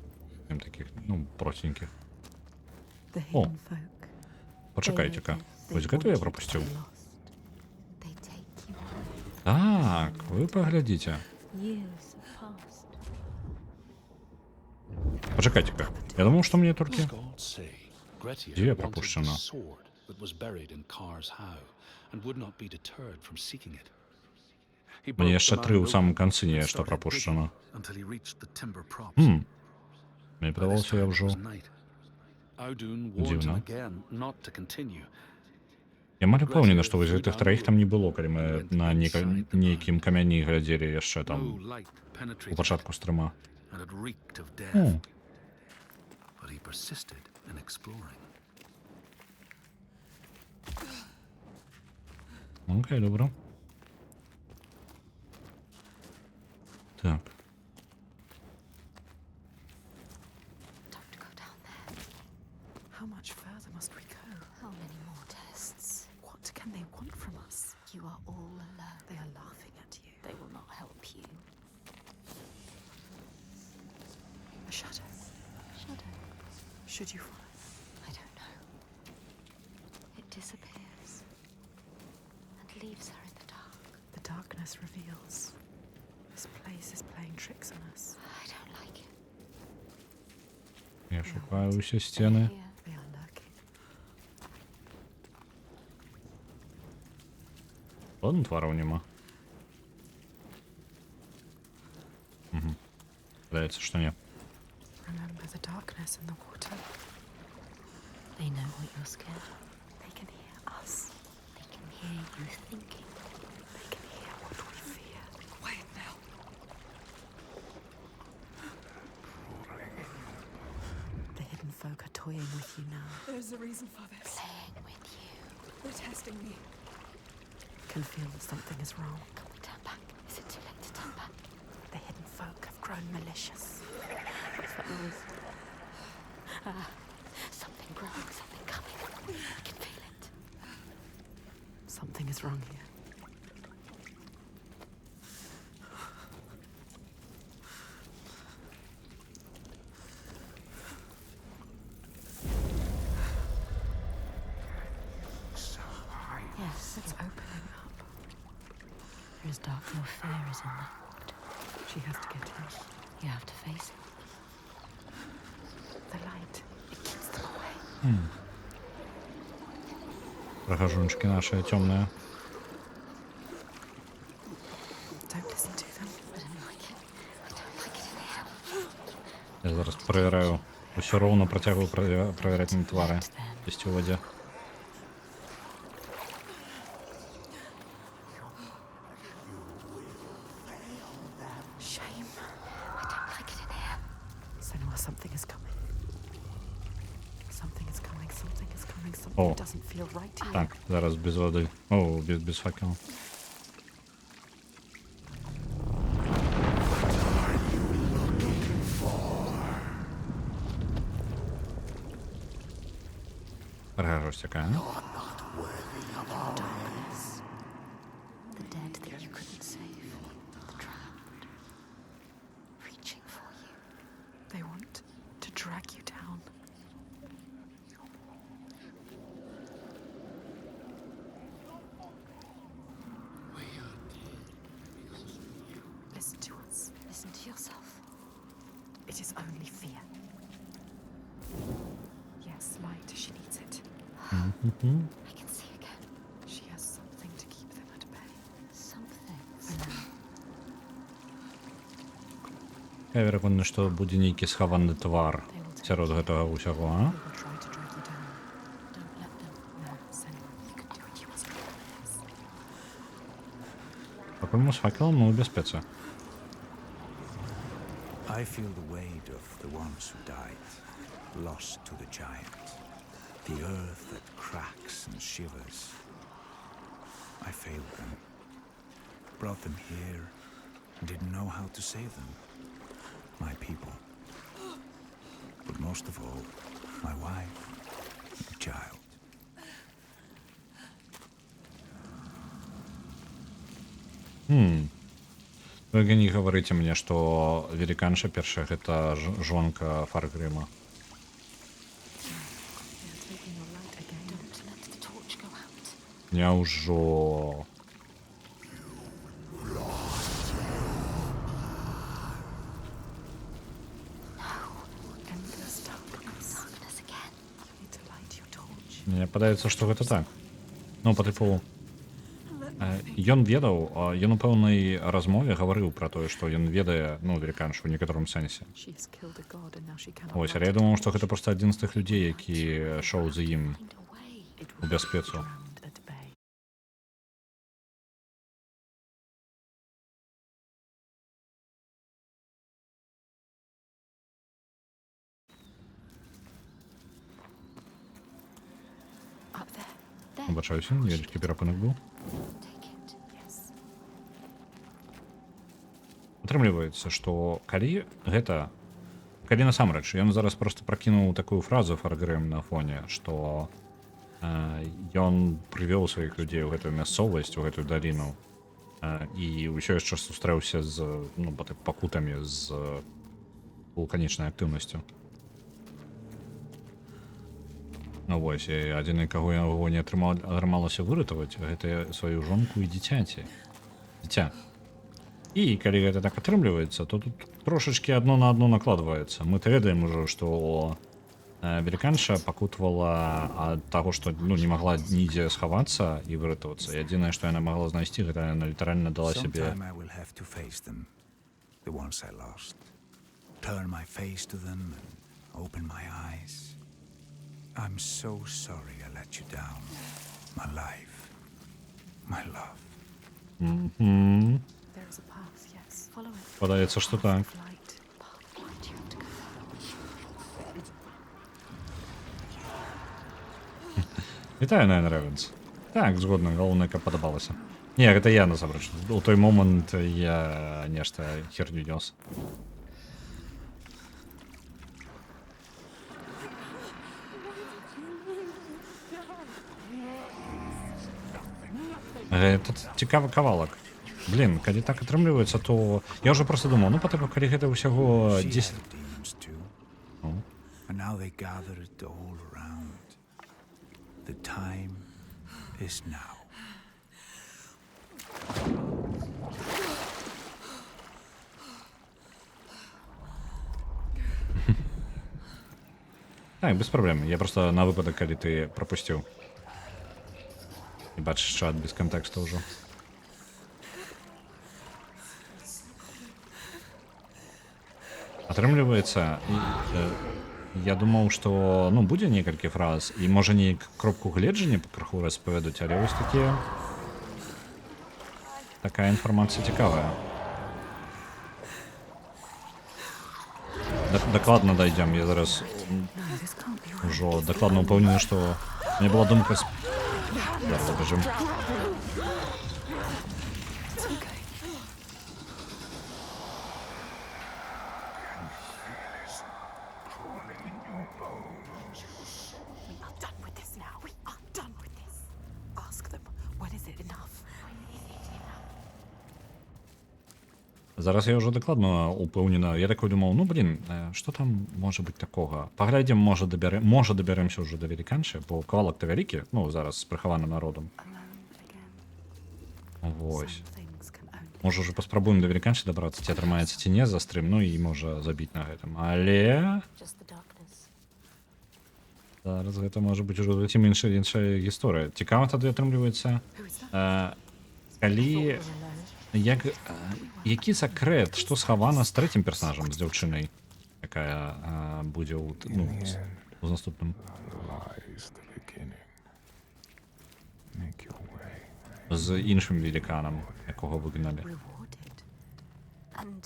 Ім таких, ну, простеньких. The О, hidden folk. почекайте-ка. Ось гэту я пропустил. They take you. Так, вы поглядите. Years have passed. Почекайте-ка. Я думал, что мне только... Gods say Grettir Где wanted the пропущено? sword that was buried in Kar's How and would not be deterred from seeking it. He Мне broke jeszcze the 3 у mountain самом open конце and не что started пропущено. digging until he reached the timber props. Мне By this подавалося, я time it вже... was night. Audun warned him Дивно. again not to continue. Я малі пэўнены, што вось гэтых траіх там не было, калі мы на нейкім камяні глядзелі яшчэ No там light у penetrated пачатку стрыма. and it reeked of death. О, But he persisted in exploring. окей, добре. Так. Don't go down there. How much further must we go? How many more tests? What can they want from us? You are all alone. They are laughing at you. They will not help you. A shadow. Shadow. Should you follow? I don't know. It disappears and leaves her in the dark. The darkness reveals. This place is playing tricks on us. I don't like it. Я шукаю усі стіни. Here. They are lurking. Ладно, твараў няма. Здаецца, што не. Remember the darkness in the water. They know what you're scared of. They can hear us. They can hear you thinking. They can hear what we fear. Quiet now. The hidden folk are toying with you now. There's a reason for this. Playing with you. They're testing me. Can feel that something is wrong. Come on, turn back. Is it too late to turn back? The hidden folk have grown malicious. What's that noise? Something growing, something coming. I can feel it. Something is wrong here. Yes, It's opening up. there is dark. Your fear is in that water. She has to get in. You have to face it. The light. It keeps them away. Прохожунчики наши темные. Don't listen to them. I don't like it. I don't like it in here. Я зараз перевіряю. Усё роўна працягваю правяраць на твары. Ёсць у вадзе. Shame. I don't like it in here. Senua, something is coming. Something is coming. Something is coming. Something О. doesn't feel right to you. Так, зараз без води. О, без факела. Прохожусь такая. Darkness. The dead that you couldn't save. The drowned. Reaching for you. They want to drag you down. Listen to us. Listen to yourself. It is only fear. Yes, light. She needs it. I can see again. She has something to keep them at bay. Something. Я верагодна, што будзе нейкі схаваны твар сярод гэтага ўсяго, а? They will try to drag you down. Don't let them. No, Senua, you can do it. You are stronger than this. Пакуль мы з факелам, мы ў бяспецы. I feel the weight of the ones who died, lost to the giant. The earth that cracks and shivers. I failed them. Brought them here and didn't know how to save them. My people. But most of all, my wife and child. Вы не гаварыце мне, што веліканша першая гэта жонка Фаргрыма. They are taking your light again. Don't let the torch go out. Няўжо? Endless darkness. Darkness again. You need to light your torch. Мне падаецца, што гэта так. Ну, па тыпу, ён ведаў, ён у пэўнай размове гаварыў пра тое, што ён ведае, ну, веліканшу ў некаторым сэнсе. She has killed a god and now she cannot. Вось, але я думаў, што гэта проста адзін з тых людзей, які шоў за ім Find a way. It у бяспецу. drowned at bay. Up there. There. Вибачаюся, невеличкий перапынак быў. Take it. Yes. Атрымліваецца, што калі гэта... Калі насамрэч, ён зараз проста пракінуў такую фразу Фаргрэм на фоне, што ён прывёў сваіх людзей у гэтую мясцовасць, у гэтую даліну, і ўсё яшчэ сустрэўся з, ну, пакутамі з вулканічнай актыўнасцю. Ну вось, і адзіны, каго яго не атрымалася выратаваць, гэта сваю жонку і дзіцяці. Дзіця. І калі гэта так атрымліваецца, то тут трошачкі адно на адно накладваецца. Мы-то ведаем ужо, што великанша пакутавала ад таго, што ну не магла нідзе схавацца і выратавацца. Адзінае, што яна магла знайсці, гэта яна літаральна дала сябе. Sometime I will have to face them, the ones I lost. Turn my face to them and open my eyes. I'm so sorry I let you down. My life. My love. There is a path, yes. Follow it. Падаецца, што так. Flight. Path. Why do you have to go? Вітаю, Найн Ревенс. Так, згодна, галоўнае, каб падабалася. Не, гэта я насамрэч. У той момант я нешта херню нёс. Тут цікавы кавалак. Блін, калі так атрымліваецца, то я ўжо проста думаў, ну патрэба, калі гэта ўсяго 10. Demons too. And now they gathered all around. The time is now. Так, без праблем. Я просто на выпадак, калі ты прапусціў. І бачыш чат без кантэкста ўжо. Атрымліваецца, я думаў, што ну будзе некалькі фраз і можа неяк кропку гледжання крыху распавядуць, але вось такія такая інфармацыя цікавая. Дакладна дайдзем, я зараз ужо дакладна ўпэўнены, што мне была думка зараз забежым. We are done with this now. We are done with this. Ask them, when is it enough? Зараз я ўжо дакладна упэўнена. Я такой думаў, ну блін, што там можа быць такога? Паглядзім, можа дабярэмся ўжо да веліканшы, бо кавалак-то вялікі, ну зараз з прыхаваным народам. Вось. Можа ўжо паспрабуем да веліканшы дабрацца, ці атрымаецца, ці не за стрым, ну і можа забіць на гэтым. Але зараз гэта можа быць ужо зусім іншая гісторыя. Цікава тады атрымліваецца, калі які сакрэт, што схавана з трэцім персонажам, з дзяўчынай, якая будзе ў наступным. З іншым веліканам, якого выгналі. And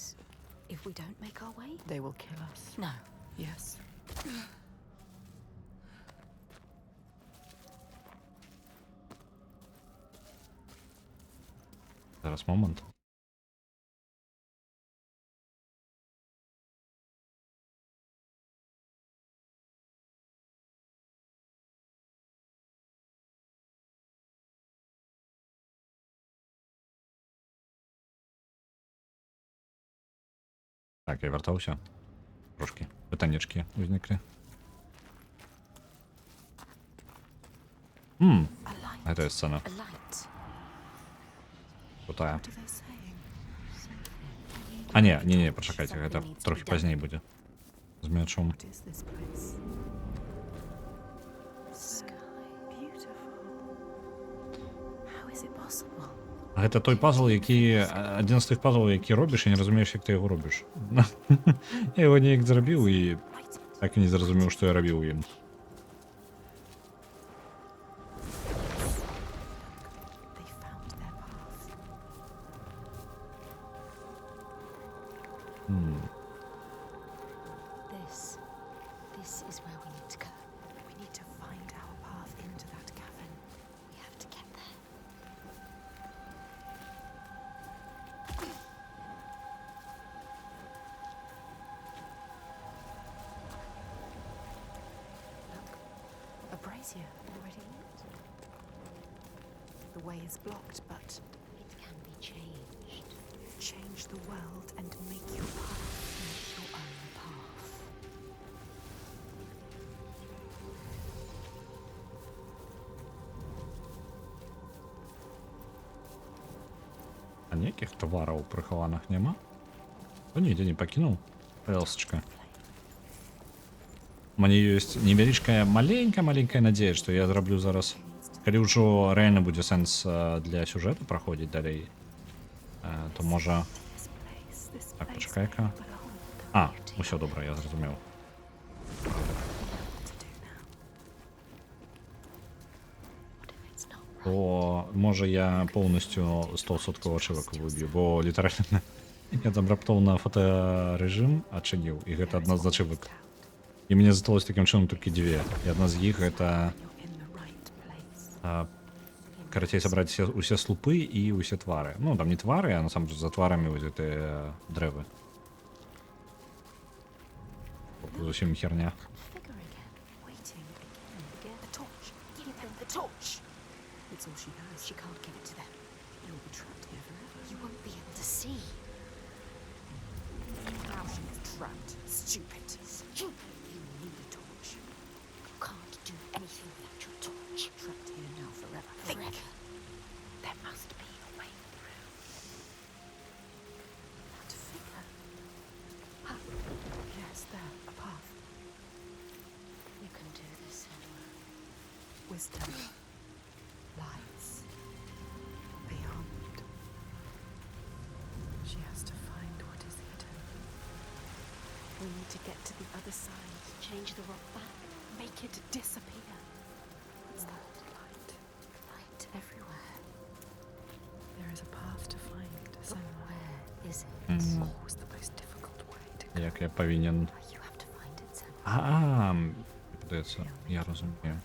if we don't make our way? They will kill us. No. Yes. Зараз момент. Так, я вяртаўся. Трошкі пытаннечкі ўзніклі. Гэтая сцэна. A light. Крутая. What are they saying? А не, пачакайце, гэта трохі пазней будзе. З мячом. What is this place? Sky. Beautiful. How is it possible? Гэта той пазл, які адзін з тых пазлаў, які робіш і не разумееш, як ты яго робіш. Я яго неяк зрабіў і так і не зразумеў, што я рабіў ім. They found their path. This is where we need to go. We need to find our path into that cavern. We have to get there. Look, a brazier already lit. The way is blocked, but It can be changed. change the world and make your path. Make your own path. А ніякіх твараў прыхаваных няма? То нідзе не пакінуў. Элсачка. У мяне ёсць невялічкая маленькая надзея, што я зраблю зараз, калі ўжо рэальна будзе сэнс для сюжэту праходзіць далей, то можа... Так, пачакай-ка. Усё добра, я зразумеў. То можа я поўнасцю 100% ачывак выб'ю, бо літаральна я там раптоўна фотарэжым адчыніў, і гэта адна з ачывак. І мне засталось такім чынам толькі дзве. І адна з іх гэта карацей сабраць усе слупы і ўсе твары. Ну, там не твары, а насамрэч за тварамі вось гэтыя дрэвы. Зусім херня. It's all she has. She can't give it to them. You'll be trapped here forever. You won't be able to see. Now she's trapped. Stupid. Stupid. You need a torch. You can't do anything without your torch. Trapped here now forever. Think. There must be a way through. That figure. Yes, there. A path. You can do this, Edward. Wisdom. Lights beyond. She has to find what is hidden. We need to get to the other side. Change the rock back. Make it disappear. What's that? Light. Light everywhere. There is a path to find. Somewhere is it? Always the most difficult way to go. Як я повинен... You have to find it somewhere. Подається, я розумію.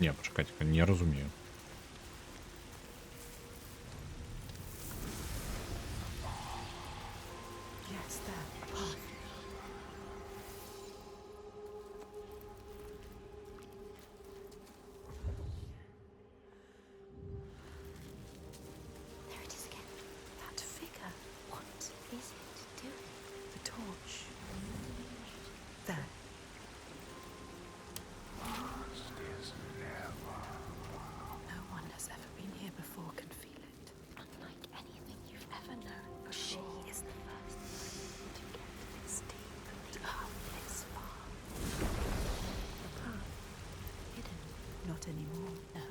Не, почекайте, не розумію. Yes, there. A path. There it is again. That figure. What is it doing? The torch. There. No one has ever been here before can feel it. Unlike anything you've ever known. She is the first to get this deep. The earth is far. The path. Hidden. Not anymore. No.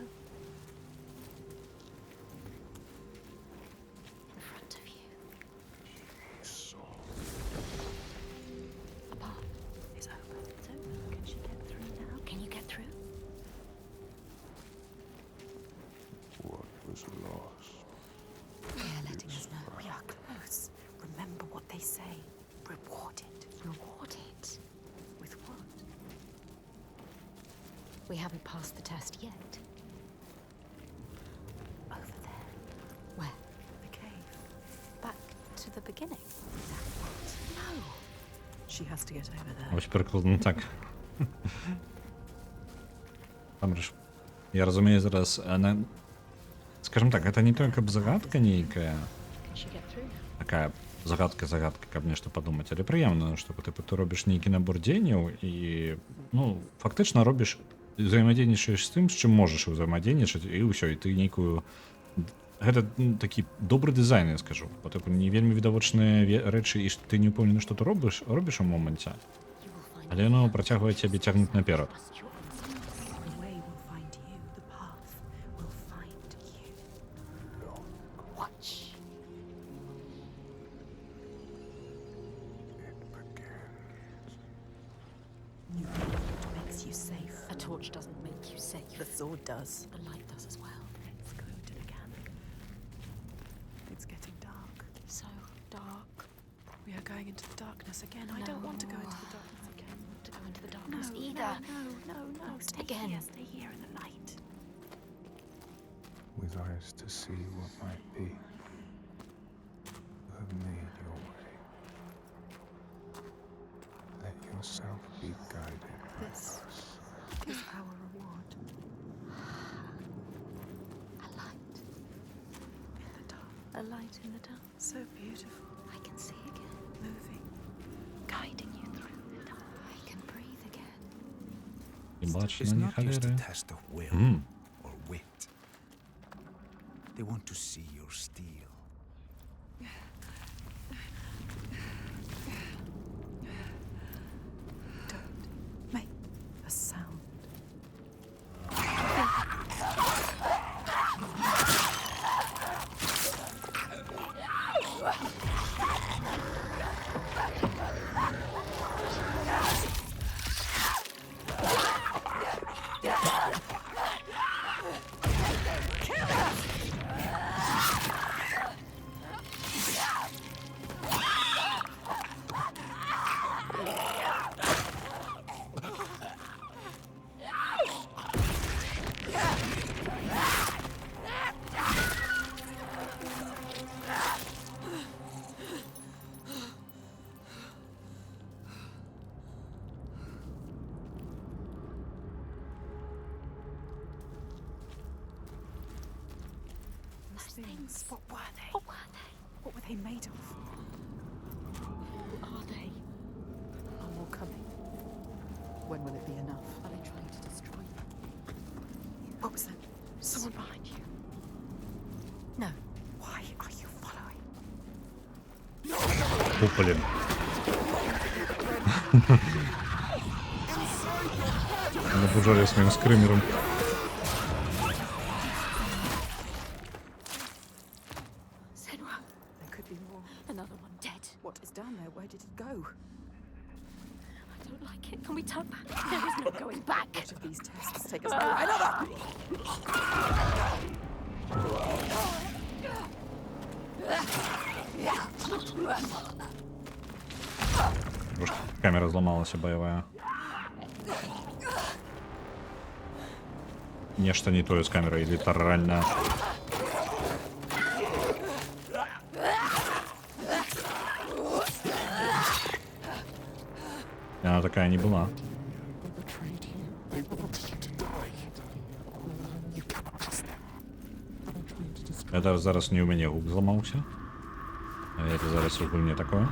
In front of you. The path is open. It's open. Can she get through now? Can you get through? What was lost? They are letting us know. We are close. Remember what they say. Reward it. Reward it? With what? We haven't passed the test yet. Over there. Where? The cave. Back to the beginning. That what? No. She has to get over there. Ось прикладно так. Там ж... Я разумею зараз... Скажем так, это не только загадка нейкая. Can she get through? Такая загадка, каб нешта падумаць, але прыемна, што ты робіш нейкі набор дзеянняў і, ну, фактычна робіш, узаемадзейнічаеш з тым, з чым можаш узаемадзейнічаць, і ўсё, і ты нейкую... Гэта такі добры дызайн, я скажу. Бо тыпу не вельмі відавочныя рэчы, і ты не ўпэўнены, што ты робіш у моманце, але яно працягвае цябе цягнуць наперад. The way will find you. The path will find you. Watch. You know what makes you safe. A torch doesn't make you safe. The sword does. The light does as well. Let's go to the camp. It's getting dark. So dark. We are going into the darkness again. I don't want to go into the darkness again. To go into the darkness either. No. Stay again. here. Stay here in the light. With eyes to see what might be, you have made your way. Let yourself be guided by This us. is our reward. A light. In the dark. A light in the dark. So beautiful. I can see again. Moving. Guiding you through the dark. I can breathe again. І бачиш It's на not них just a халери. test of will or wit. They want to see your steel. things. What were they? What were they? What were they made of? Who are they? Are more coming? When will it be enough? Are they trying to destroy you? What was that? Someone behind you. No. Why are you following? О, блин. Набужали с моим скримером. Senua. There could be more. Another one dead. What is down there? Where did it go? I don't like it. Can we turn back? There is no going back. Which of these tests take us nowhere? Another! Может, камера сломалась, боевая. Нечто не то с камерой, литерально. И она такая не была. Это зараз не у мяне гук зламаўся. Это зараз у гульне такое.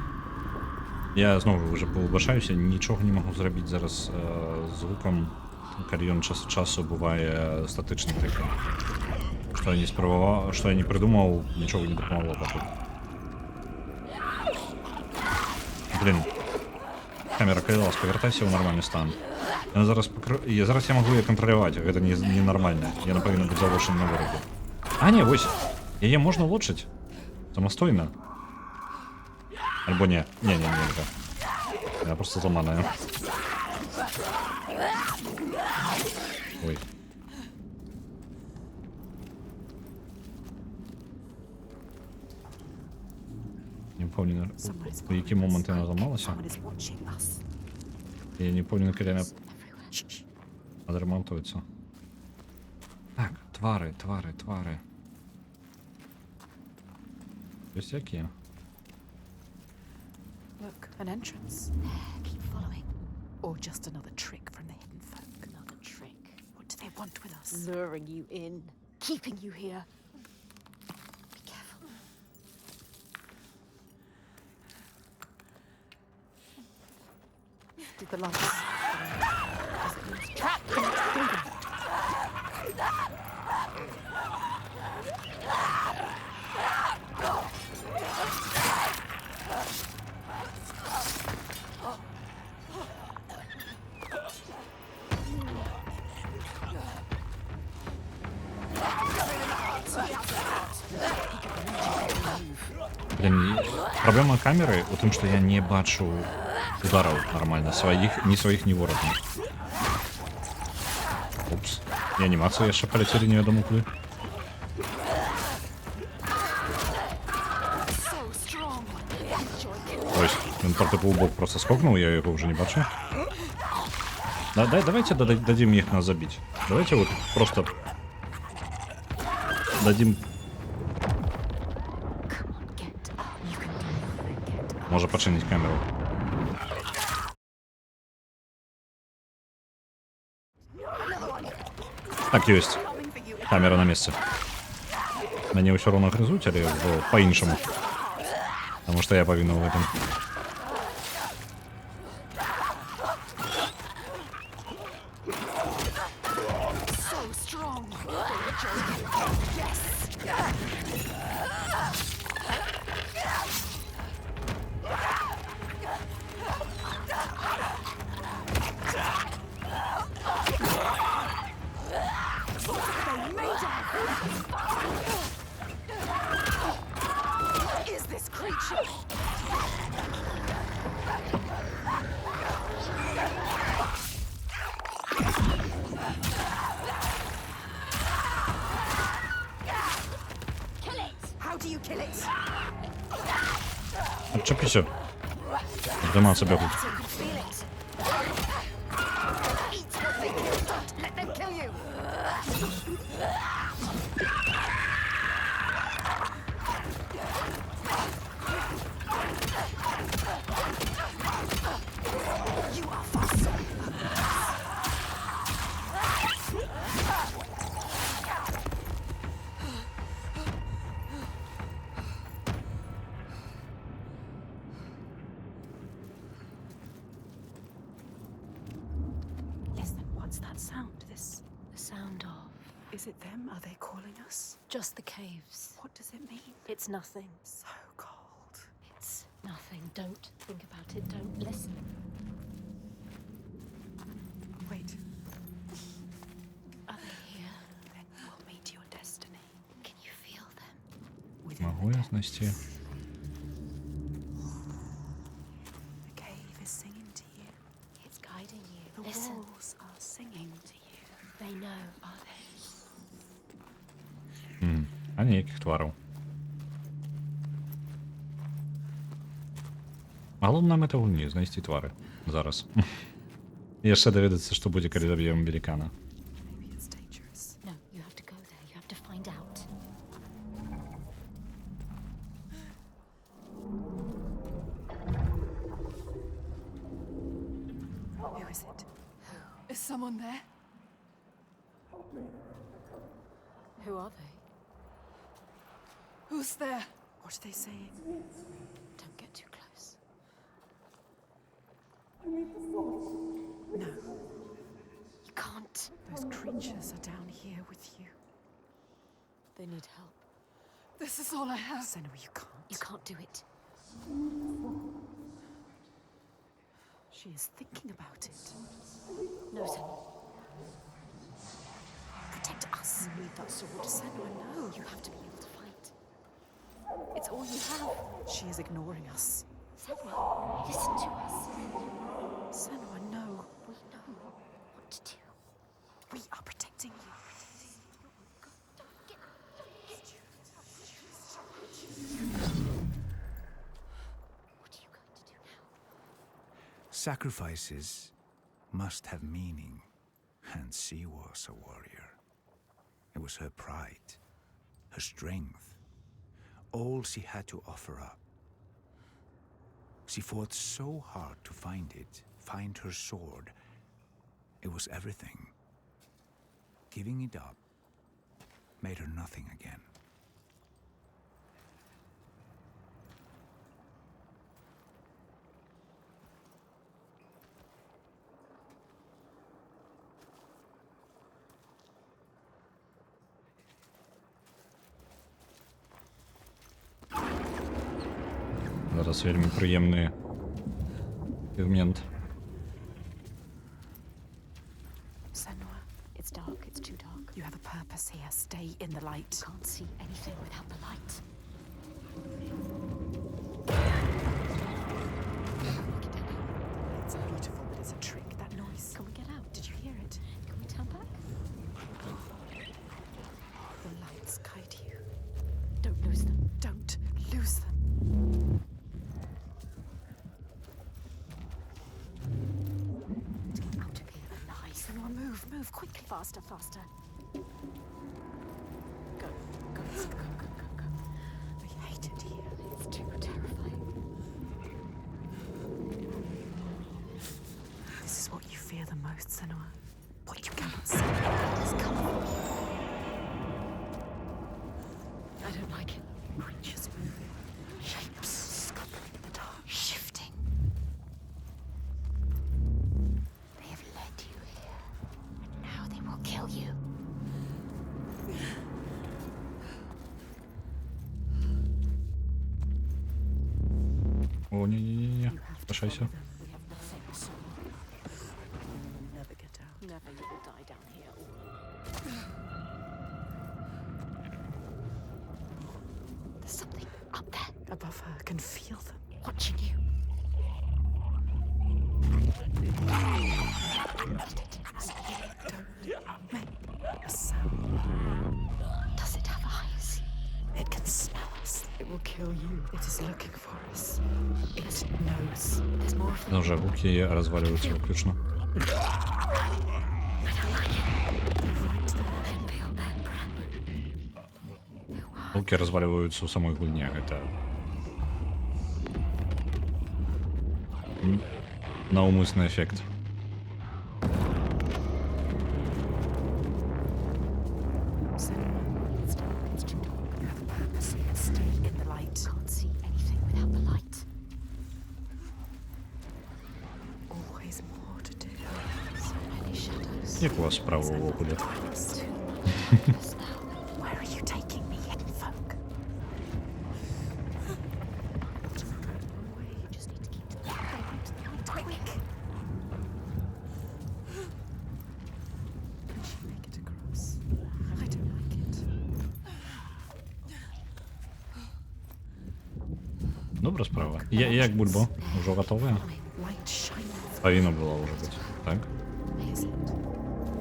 Я знову вже павыбачаюся, нічога не магу зрабіць зараз з гукам, калі ён час ад часу бывае статычным тыпам. Што я не спрабаваў, што я не прыдумаў, нічога не дапамагло пакуль. Блин. Камера, калі ласка, вяртайся ў нармальны стан. Зараз я магу яе кантраляваць, гэта ненармальна. Яна павінна быць залочана на вырабе. А, не, вось. Яе можна улучшыць. Самастойна. Альбо не. Не. Я просто зламаная. Ой. Не помню, у які моменти вона зламалася. Я не помню, коли вона відремонтується. Так, твари. Ось які. Look, an entrance. Keep following. Or just another trick from the hidden folk. Another trick. What do they want with us? Luring you in. Keeping you here. Be careful. Did the lights? Trap! Блин, проблема камеры у том, что я не бачу ударов нормально, ни своих, ни воротных. Упс. И анимация яшчэ полетели невядома куды. То есть, он по типу бок просто скокнул, я его уже не бачу. Давайте дадим их нас забить. Давайте вот просто дадим. Може починить камеру. Так, есть. Камера на месте. Мяне ўсё роўна грызуць, але по-іншаму. Потому что я повинен в этом. Отчепися. Дома себе тут. this? The sound of Is it them? Are they calling us? just the caves. What does it mean? It's nothing. So cold. It's nothing. Don't think about it. Don't listen. Wait, Are they here? then we'll meet your destiny. Can you feel them? Within Могу the я depths. знайти? The cave is singing to you. It's guiding you. The Listen. walls are singing to you. They know, are they? А ніяких тварів. Головна мета гульні — знайти твари. Зараз. І ще довідатися, що буде, коли доб'ємо великана. Maybe it's dangerous. No, you have to go there. You have to find out. Who is it? Is someone there? Who are they? Who's there? What are they saying? Don't get too close. No, You can't. those creatures are down here with you. They need help. This is all I have. Senua, you can't. You can't do it. She is thinking about it. No, Senua. Protect us. You need that sword. Senua, no. You have to be able to fight. It's all you have. She is ignoring us. Senua, listen to us. Senua, no. We know what to do. We are protecting you. What are you going to do now? Sacrifices must have meaning, and she was a warrior. It was her pride, her strength, all she had to offer up. She fought so hard to find it, find her sword. It was everything. Giving it up made her nothing again. Зараз вельми приємний момент. Senua, It's dark. It's too dark. you have a purpose here. Stay in the light. You can't see anything without the light. It's beautiful, but it's a trick. That noise. Can we get out? Did you hear it? Can we turn back? The lights guide you. Don't lose them. Don't lose them. Out of here alive. Senua, move quickly. Faster, faster. Go, go, go, go, go, go. I hate it here. It's too terrifying. This is what you fear the most, Senua. What you cannot see. It's coming. I don't like it. Creatures moving. Shapes scuttling in the dark. Shifting. They have led you here, and now they will kill you. О, ні-ні-ні. You have to Лишайся. follow them. We have nothing to solve. You'll never get out. Never you will die down here. There's something up there Above her, can feel them. watching you. Don't make a sound. Does it have eyes? It can smell us. It will kill you. It is looking for us. It knows. There's more of them. Ну, вже гуки розвалюються виключно. I don't like it. I feel their breath. Гуки розвалюються у самой гульні. Это... Наумисний ефект. Senua, it's dark. It's too dark. You have a purpose here. Stay in the light. Can't see anything without the light. Always more to do. So many shadows. Як у вас справа в окулі? Where are you taking me, hidden folk? You just need to keep to the quick. Can she make it across? I don't like it. Добра справа. Як Бульбо? Уже готове? White shine. Повинна була вже бути. Так?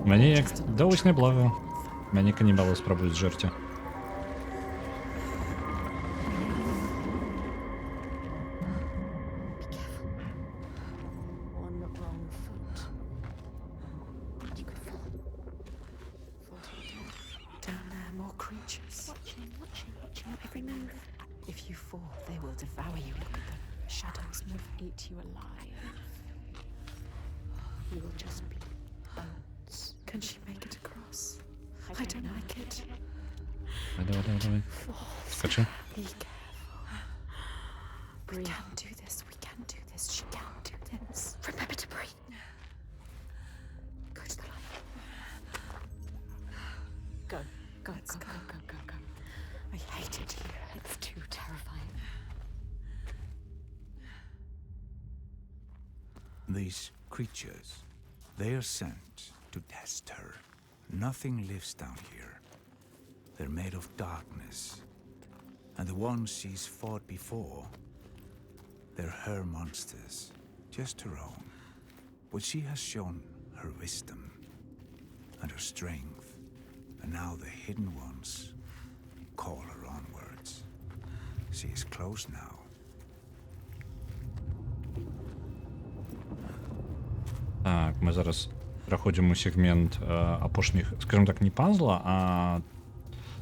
Мені як далось неблаго. Мені канібали спробують зжерти. One wrong foot. You could fall. Fall to your death. Down there, more creatures. Watching every move. If you fall, they will devour you. Look at them. Shadows move. Eat you alive. You will just be bones. Can she make it across? I don't like it. Давай. Скачи. Be careful. We can do this. We can do this. She can do this. Remember to breathe. Go to the light. Go. I hate it here. It's too terrifying. These creatures, they are sent to test her. Nothing lives down here. They're made of darkness. And the ones she's fought before, they're her monsters, just her own. But she has shown her wisdom and her strength. And now the hidden ones call her onwards. She is close now. Так, ми зараз проходимо сегмент апошніх, скажімо так, не пазла, а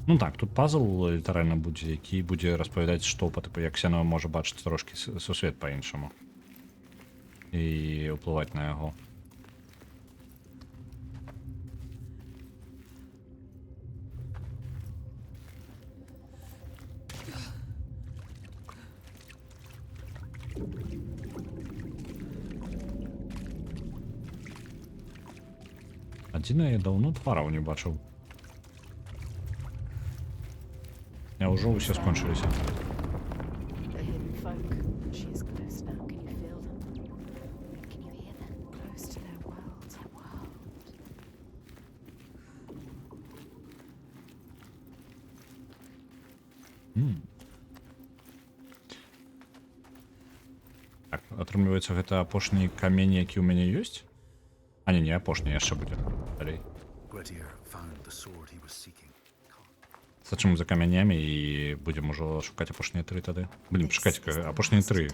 ну так, тут пазл літаральна будзе, які будзе распавядаць, што па тыпу як Сенова можа бачыць трошкі сусвет па-іншаму і ўплываць на яго. Адзіна я даўно твараў не бачыў. Няўжо ўсе скончыліся? The hidden folk. She is close now. Can you feel them? Can you hear them? Close to their world. Так, атрымліваецца, гэта апошні камень, які ў мяне ёсць? А не апошні, яшчэ будзе. Далей. Grettir found the sword he was seeking. Сачым за камянямі і будзем ужо шукаць апошнія 3 тады. Блін, чакайце, апошнія 3.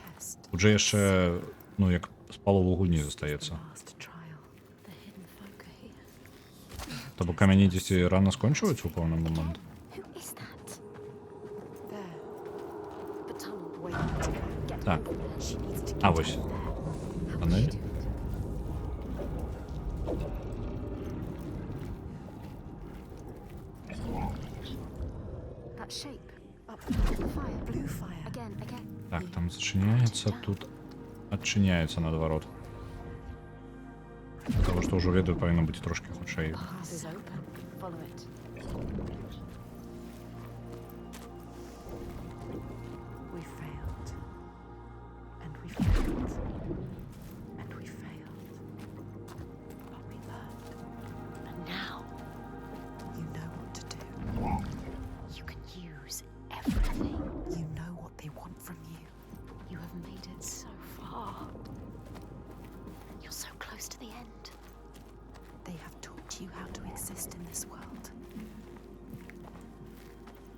Тут жа яшчэ, ну, як з палову гульні застаецца. Last trial. The hidden folk are here. То бок камяні дзесьці рана скончваюцца ў пэўны момант. Who is that? There. The tunnel. Wait to go. Get Так. She needs to А get вось. out there. Панель. That shape. Up the fire. Blue fire. Again. Так, там зачыняецца, тут адчыняецца наадварот. Для того, што ўжо ведаю, павінна быць трошкі хутчэй. Path is open. Follow it. We failed. And we failed. And we failed. But we learned. And now You know what to do. you can use everything. You know what they want from you. You have made it so far. You're so close to the end. They have taught you how to exist in this world.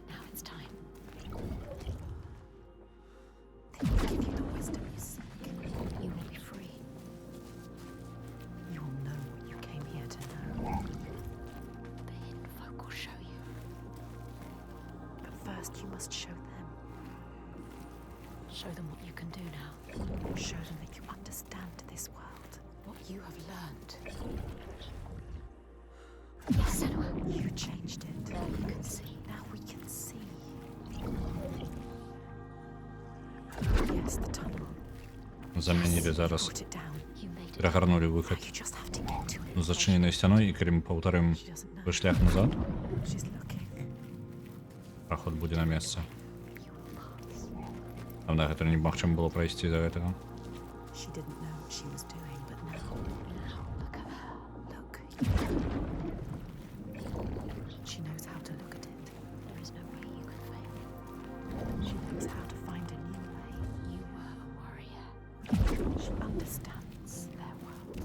Now it's time. They will give you the wisdom you seek. You will be free. You will know what you came here to know. The hidden folk will show you. But first you must show them. Show them what you can do now. Show them that you understand this world. What you have learned. Yes, Senua. You changed it. Now you can see. Now we can see. Yes, the tunnel. Замінілі зараз Put it down. You made Перегарнули выход You just have to get to it. зачиненной стеной, и калі мы паўтарым свой шлях назад, She's looking. праход будзе на месцы. Там да, гэта немагчыма было прайсці да гэтага. She didn't know what she was doing, but now look at her. Look. She knows how to look at it. There is no way you can fail. She knows how to find a new way. You were a warrior. She understands their world.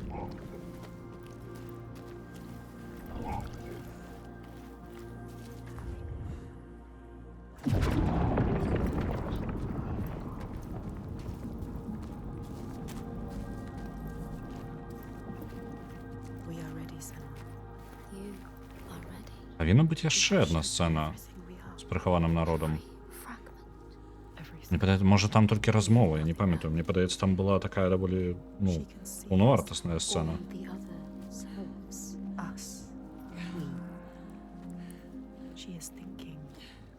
We are ready, Senua. You are ready. Павінна быць яшчэ адна сцэна з прыхаваным народам. Мне падаецца, можа там толькі размова, я не памятаю. Мне падаецца, там была такая даволі, ну, паўнавартасная сцэна. All the other selves. Us. We. She is thinking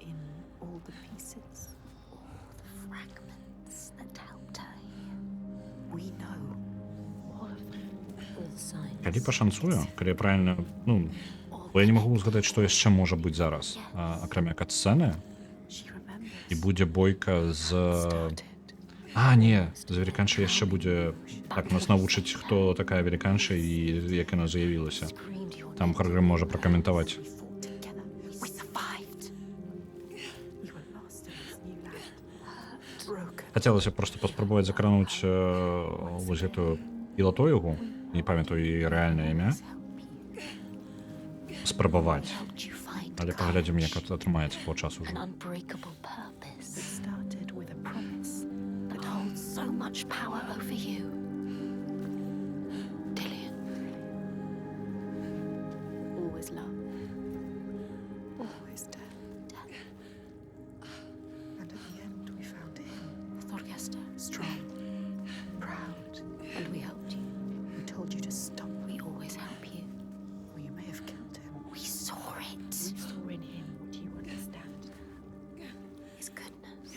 in all the pieces. All the fragments that helped her here. We know all of them. The signs. Калі пашанцуе, калі я правільна, ну, бо я не магу згадаць, што яшчэ можа быць зараз, акрамя кат-сцэны, She remembers. і будзе бойка з... Started. Не, з веліканшай яшчэ будзе... Так, нас навучыць, хто такая веліканша і як яна заявілася. Screamed your Там Харгрим можа пракаментаваць. We fought together. We survived. We were lost in this new land. Broken. Хацелася просто паспрабаваць закрануць вось гэтую пілатоігу, не памятаю яе рэальнае імя, спрабаваць. helped you find Але паглядзім, як атрымаецца по часу an ўжо. unbreakable purpose It started with a promise. that holds so much power over you. Dillian. Always love. Always death. Death. And at the end, we found him. Thorgester. Strong. Proud. And we helped you. We told you to stop. We always help you. Or you may have killed him. We saw it. We saw in him what you understand. His goodness.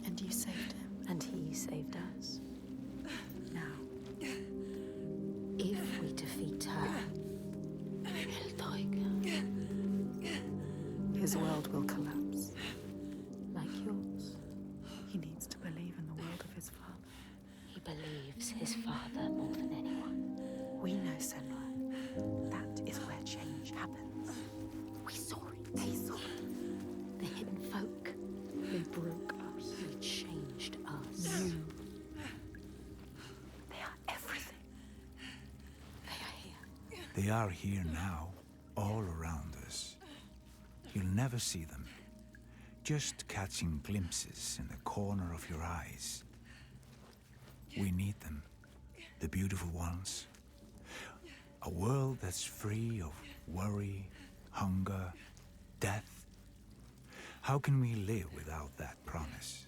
And you saved him. And he saved us. Now, If we defeat her, Hildeuga, his world will collapse. like yours, He needs to believe in the world of his father. he believes his father more than anyone. We know, Senua. That is where change happens. We saw it. They saw it. The hidden folk. They broke us. They changed us. You. They are everything. They are here. They are here now, all around us. You'll never see them, just catching glimpses in the corner of your eyes. We need them, the beautiful ones. A world that's free of worry, hunger, death. How can we live without that promise?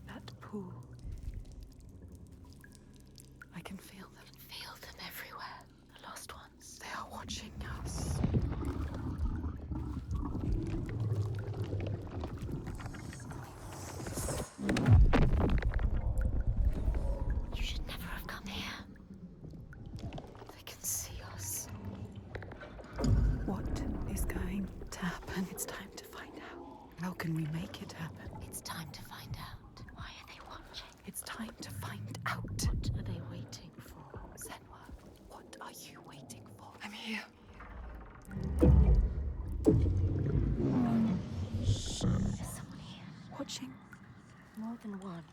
That pool. I can feel them. Feel them everywhere. The lost ones. They are watching us. You should never have come here. They can see us. What is going to happen? It's time to find out. How can we make it happen? It's time to find out. Why are they watching? It's time to find out. What are they waiting for? Senua, what are you waiting for? I'm here. There's someone here. Watching. More than one.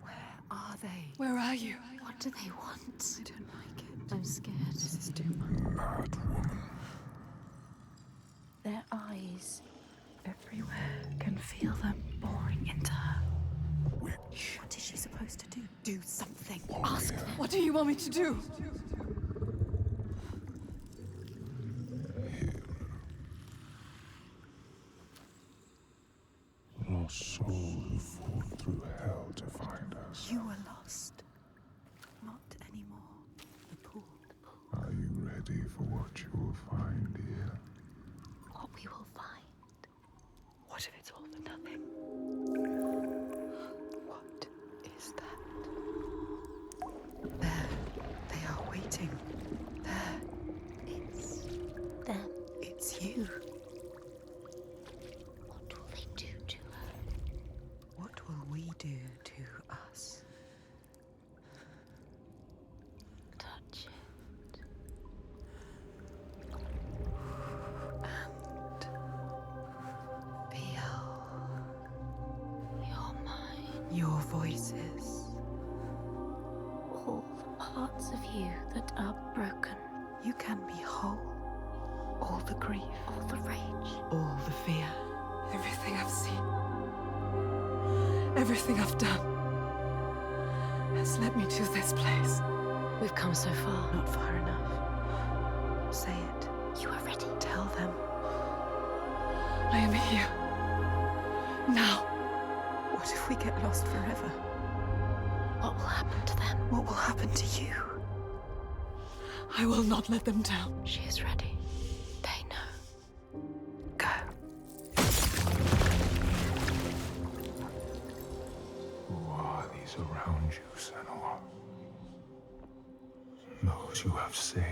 Where are they? Where are you? What do they want? I don't like it. I'm scared. This is too much. Mad woman. Their eyes. Everywhere can feel them boring into her. Witch. What is Do something. Ask them. What do you want me to do? Lost soul who fought through hell to find us. You were lost. Not anymore. The pool. Are you ready for what you will find here? What we will find. What if it's all for nothing? What is that? There. They are waiting. There. It's them. It's you. What will they do to her? What will we do to us? Touch it. And feel You're mine. your voices. All the parts of you that are broken. You can be whole. All the grief, All the rage. all the fear. Everything I've seen, everything I've done, has led me to this place. We've come so far. Not far enough. Say it. You are ready. Tell them. I am here. Now. What if we get lost forever? What will happen to them? What will happen to you? I will not let them down. She is ready. They know. Go. Who are these around you, Senua? Those you have saved.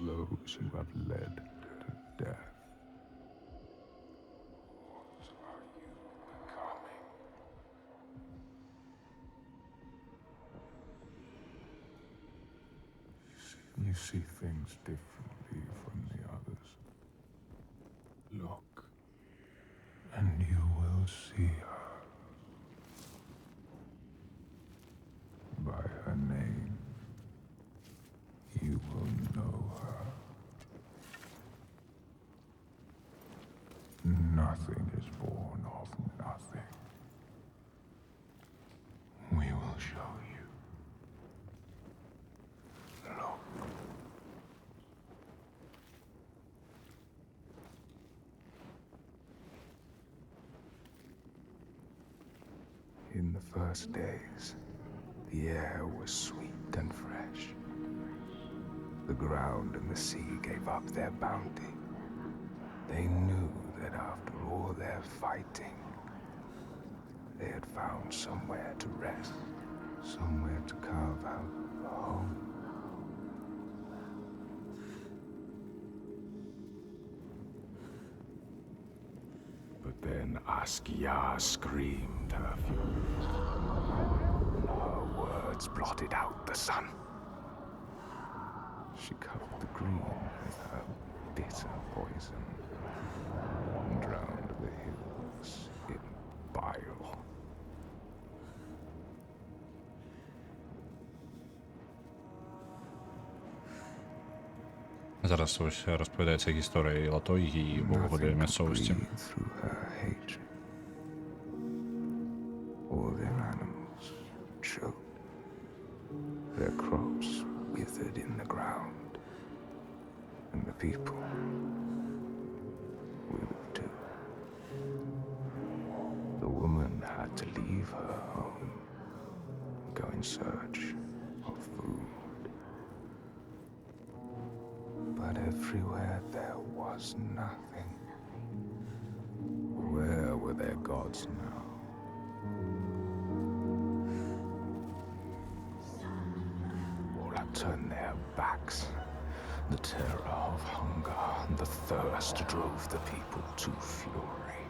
Those you have led to death. What are you becoming? You see things differently from the others. Look, and you will see her. By her name, you will know her. Nothing is born of nothing. We will show you. Look. In the first days, the air was sweet and fresh. The ground and the sea gave up their bounty. They knew that after all their fighting, they had found somewhere to rest, somewhere to carve out a home. But then Askia screamed her fury. Her words blotted out the sun. She covered the green with her bitter poison and drowned the hills in bile. Зараз ось розповідається історія і лато, і вогоди місцевості. Through her hatred. All their animals choked. Their crops withered in the ground. And the people withered too. The woman had to leave her home, go in search of food. But everywhere there was nothing. Where were their gods now? All had turned their backs. The terror of hunger and the thirst drove the people to fury.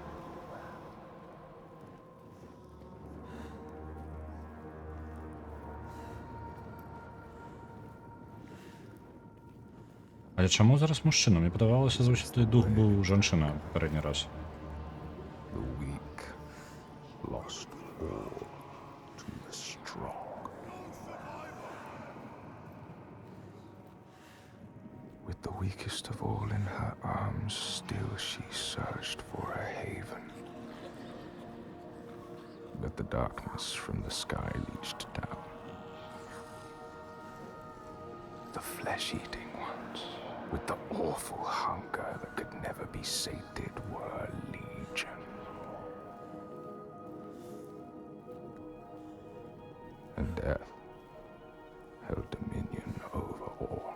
Але чому зараз мужчина? Мені подавалося, звучить, дух був жінчина попередній раз. The weak lost all to the strong. With the weakest of all in her arms, still she searched for a haven. But the darkness from the sky reached down. The flesh-eating ones, with the awful hunger that could never be sated, were legion. And death held dominion over all.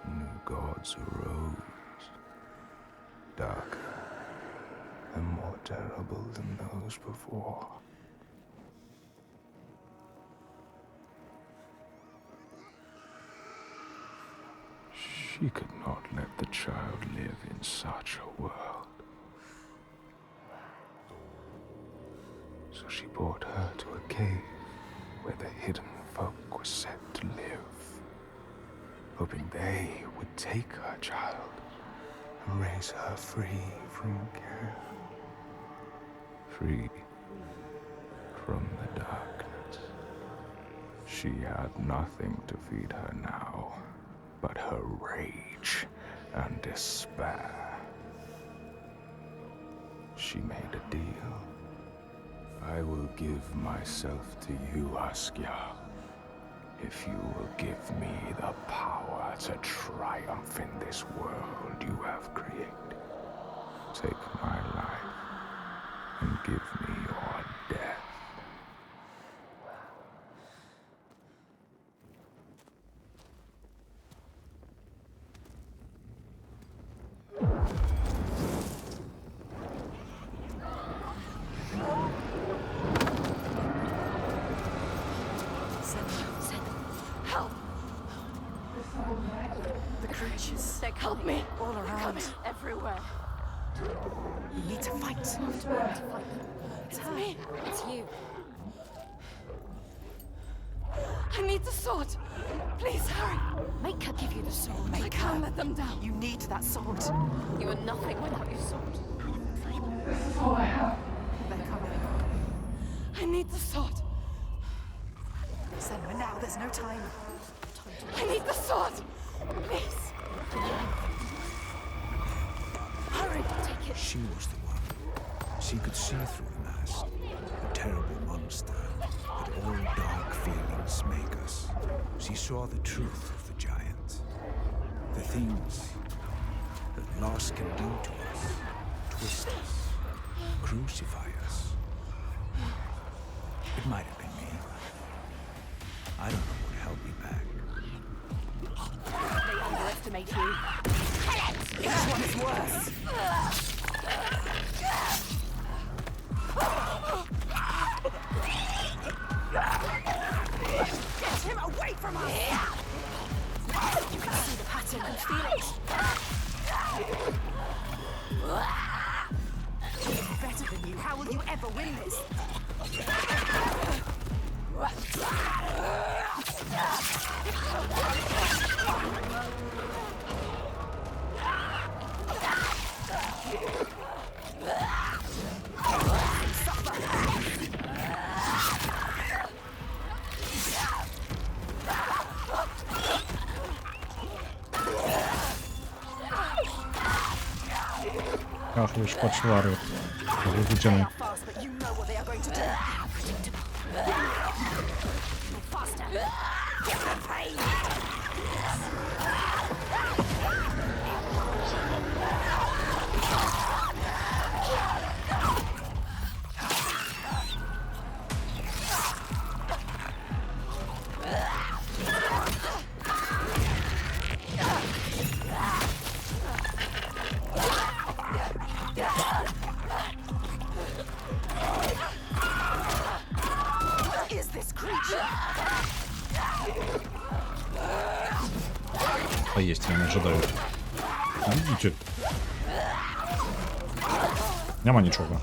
New gods arose, darker and more terrible than those before. She could not let the child live in such a world. So she brought her to a cave where the hidden folk were set to live, hoping they would take her child and raise her free from care, free from the darkness. She had nothing to feed her now but her rage and despair. She made a deal. I will give myself to you, Askia, if you will give me the power to triumph in this world you have created. Take my life and give me your death. Help! The creatures, they're help me! All around. Everywhere. You need to fight. You have to be able to fight them. It's me. It's you. I need the sword. Please hurry. Make her give you the sword. I can't let them down. You need that sword. You are nothing without your sword. This is all I have. They're coming. I need the sword. Senua, now, there's no time. I need the sword. Please. Hurry, take it. She was the one. She could see through the mask. A terrible monster that all dark feelings make us. She saw the truth of the giant. The things that loss can do to us. Twist us. Crucify us. It might have been me. I don't know what held me back. They underestimate you. Which one is worse? Get him away from us! You can see the pattern and feel it. He's better than you. How will you ever win this? Ach, już poczwary. Wybudzony. Fast, but you know what they are going to do. How predictable. Faster. Get the pain. What is this creature? Поесть я не ожидаю. Видите? Нема нічого.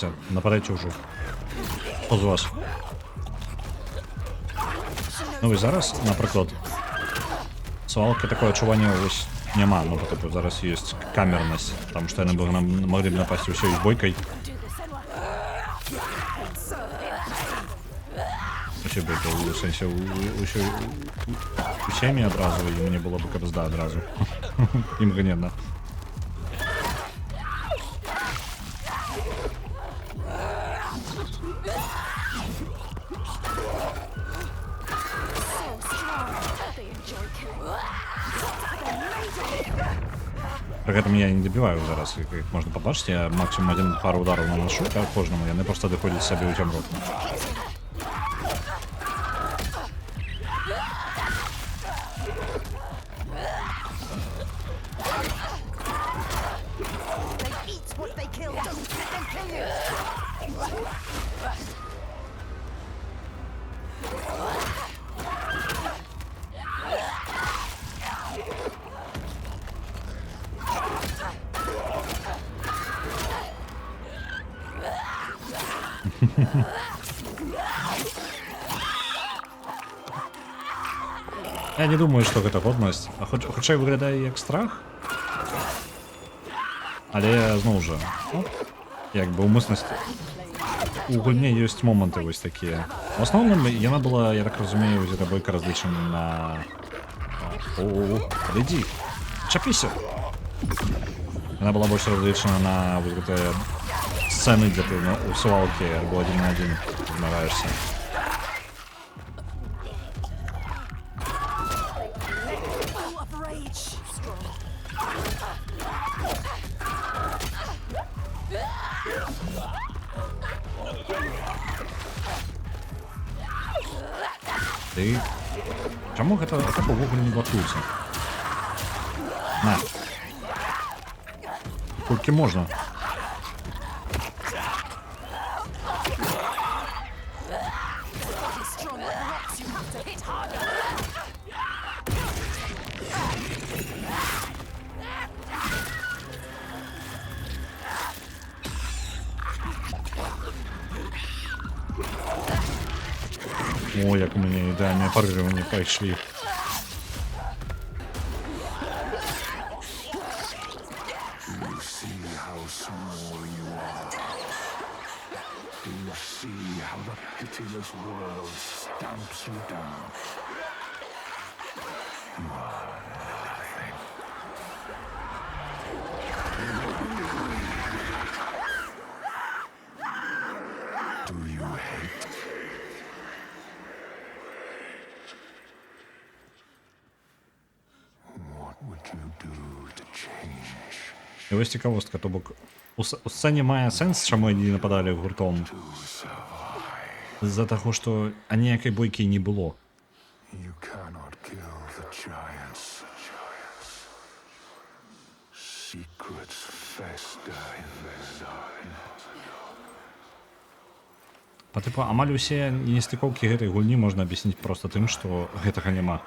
Давайте, нападайте уже. Хто з вас? Ну і зараз, наприклад, свалки такое адчування ось няма. Ну, типу, зараз є камерність, тому що вони могли б напасть усё і бойкой. Усі бойкой, у сенсі, усіми одразу, і мені було б кабзда одразу. І мгновенно. При этом я не добиваю зараз, як можна побачити, я максимум пару ударів наношу кожному, вони просто доходять собі у тямру. Я не думаю, що гэта годнасць, хоча й виглядає як страх. Але, зноў жа, ну, якби умисність. У гульні ёсць моманты вось такія. В основном яна была, я так разумею, гэта бойка разлічана на... О, подойди, чапіся! Яна была больш разлічана на вот гэтыя сцэны, дзе ты у свалке або адзін на адзін змагаешься. Ты... Чаму гэта увогуле не блокуецца? На. Колькі можна? О, як у мене ідеальне парирування пайшли. І ось цікавостка, то бок у сцені має сенс, чому вони нападали гуртом. З-за того, що ніякої бойки не було. Па типу, амаль усе нестыкоўкі гэтай гульні можна аб'ясніць проста тым, што гэтага няма.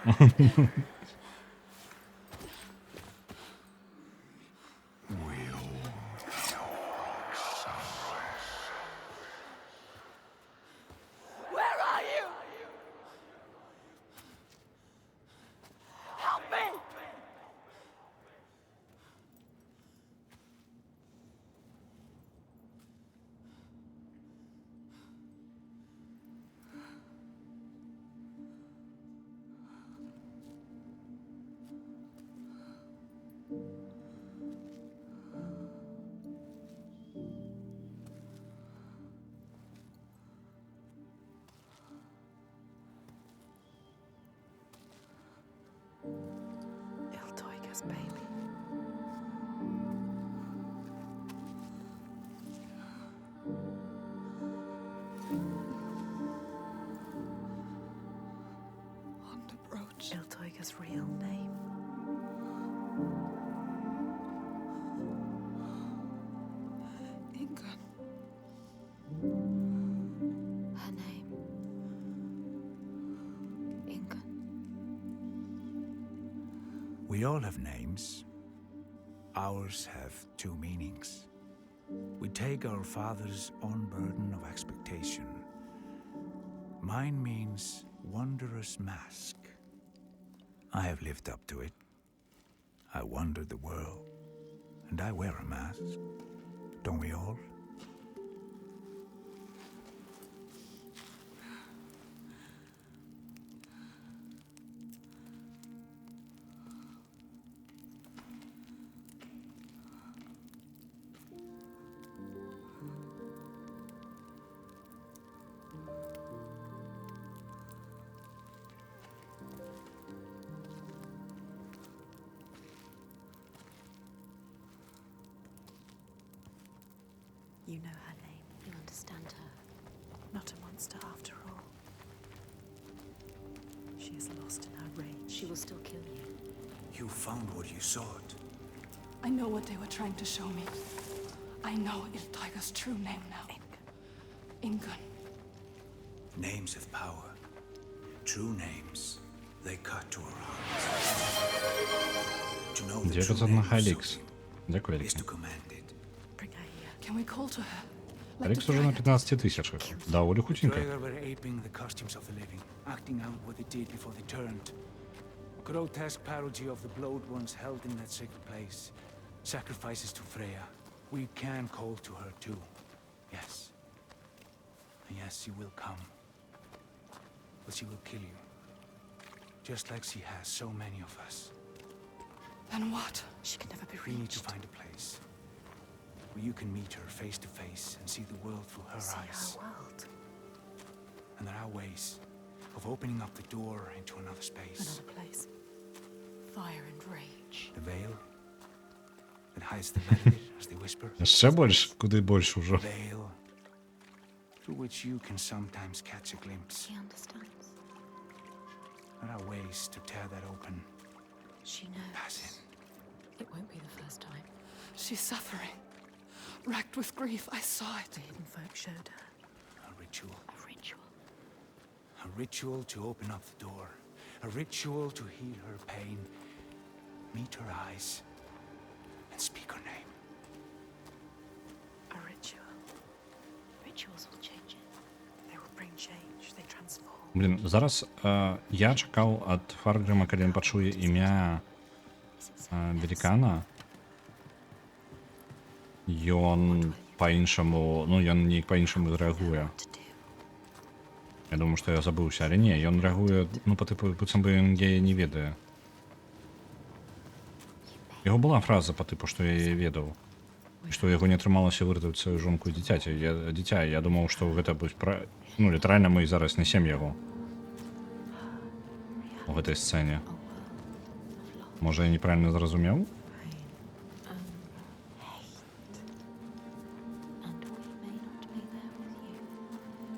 Iltoiga's baby. On the brooch. Iltoiga's real name. Ingun. Her name. Ingun. We all have names. Ours have two meanings. We take our father's own burden of expectation. Mine means wondrous mask. I have lived up to it. I wandered the world, and I wear a mask. Don't we all? You know her name. You understand her. Not a monster after all. She is lost in her rage. She will still kill you. You found what you sought. I know what they were trying to show me. I know Iltaiga's true name now. Ingun. Names of power. True names. They cut to our hearts. To know the Где true этот name на of Халикс? something Дякую, is Алексей. to command it. Bring her here. Can we call to her? Like Алекс the уже на dragon. 15 тысячах. Довольно худенько. Draugr were aping the costumes of the living, acting out what they did before they turned. Grotesque parody of the blowed ones held in that sacred place. Sacrifices to Freya. We can call to her too. Yes. And yes, she will come. But she will kill you. Just like she has so many of us. Then what? She can never be We need to reached. find a place where you can meet her face to face and see the world through her See eyes. her world. And there are ways of opening up the door into another space. Another place. Fire and rage. The veil that hides the benefit, as they whisper. Ще больше, куди больше уже. Veil through which you can sometimes catch a glimpse. She understands. There are ways to tear that open. She Pass knows. in. It won't be the first time. She's suffering. Racked with grief, I saw it. The hidden folk showed her. A ritual. A ritual. A ritual to open up the door. A ritual to heal her pain. Meet her eyes. And speak her name. A ritual. Rituals will change it. They will bring change. They transform. Блін, зараз я чекав ад Фаргрима, калі ён пачуе імя великана. Ён па-іншаму, ну ён неяк па-іншаму рэагуе. To do. Я думаю, што я забыўся, але не, ён рэагуе, ну па тыпу, быццам бы ён яе не ведае. Яго была фраза па тыпу, што я яе ведаў. І што ў яго не атрымалася выратаваць сваю жонку і дзіця. Я думаў, што гэта будзе ну, літаральна мы зараз нясем яго у гэтай сцэне. Можа, я неправільна зразумеў? Pain. Hate. And we may not be there with you.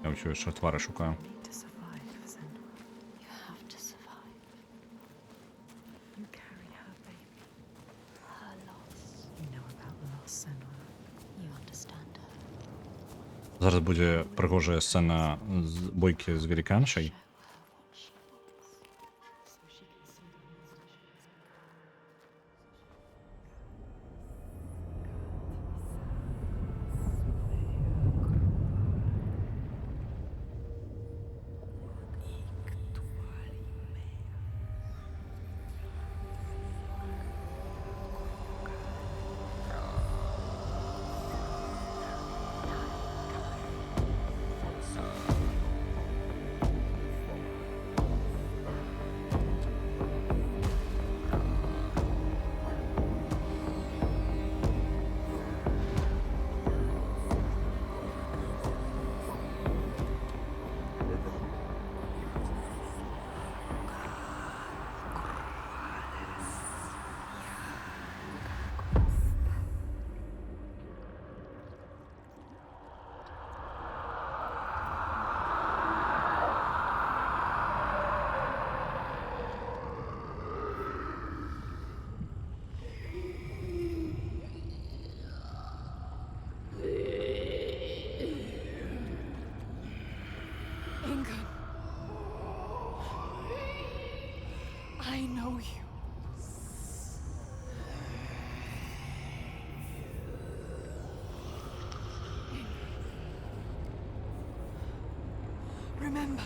Я ўсё яшчэ твары шукаю. Need to survive, Senua. You have to survive. You carry her baby. Her loss. You know about loss, Senua. You understand her. Зараз будзе прыгожая сцэна з бойкі з великаншай. Ingun. I know you. Remember.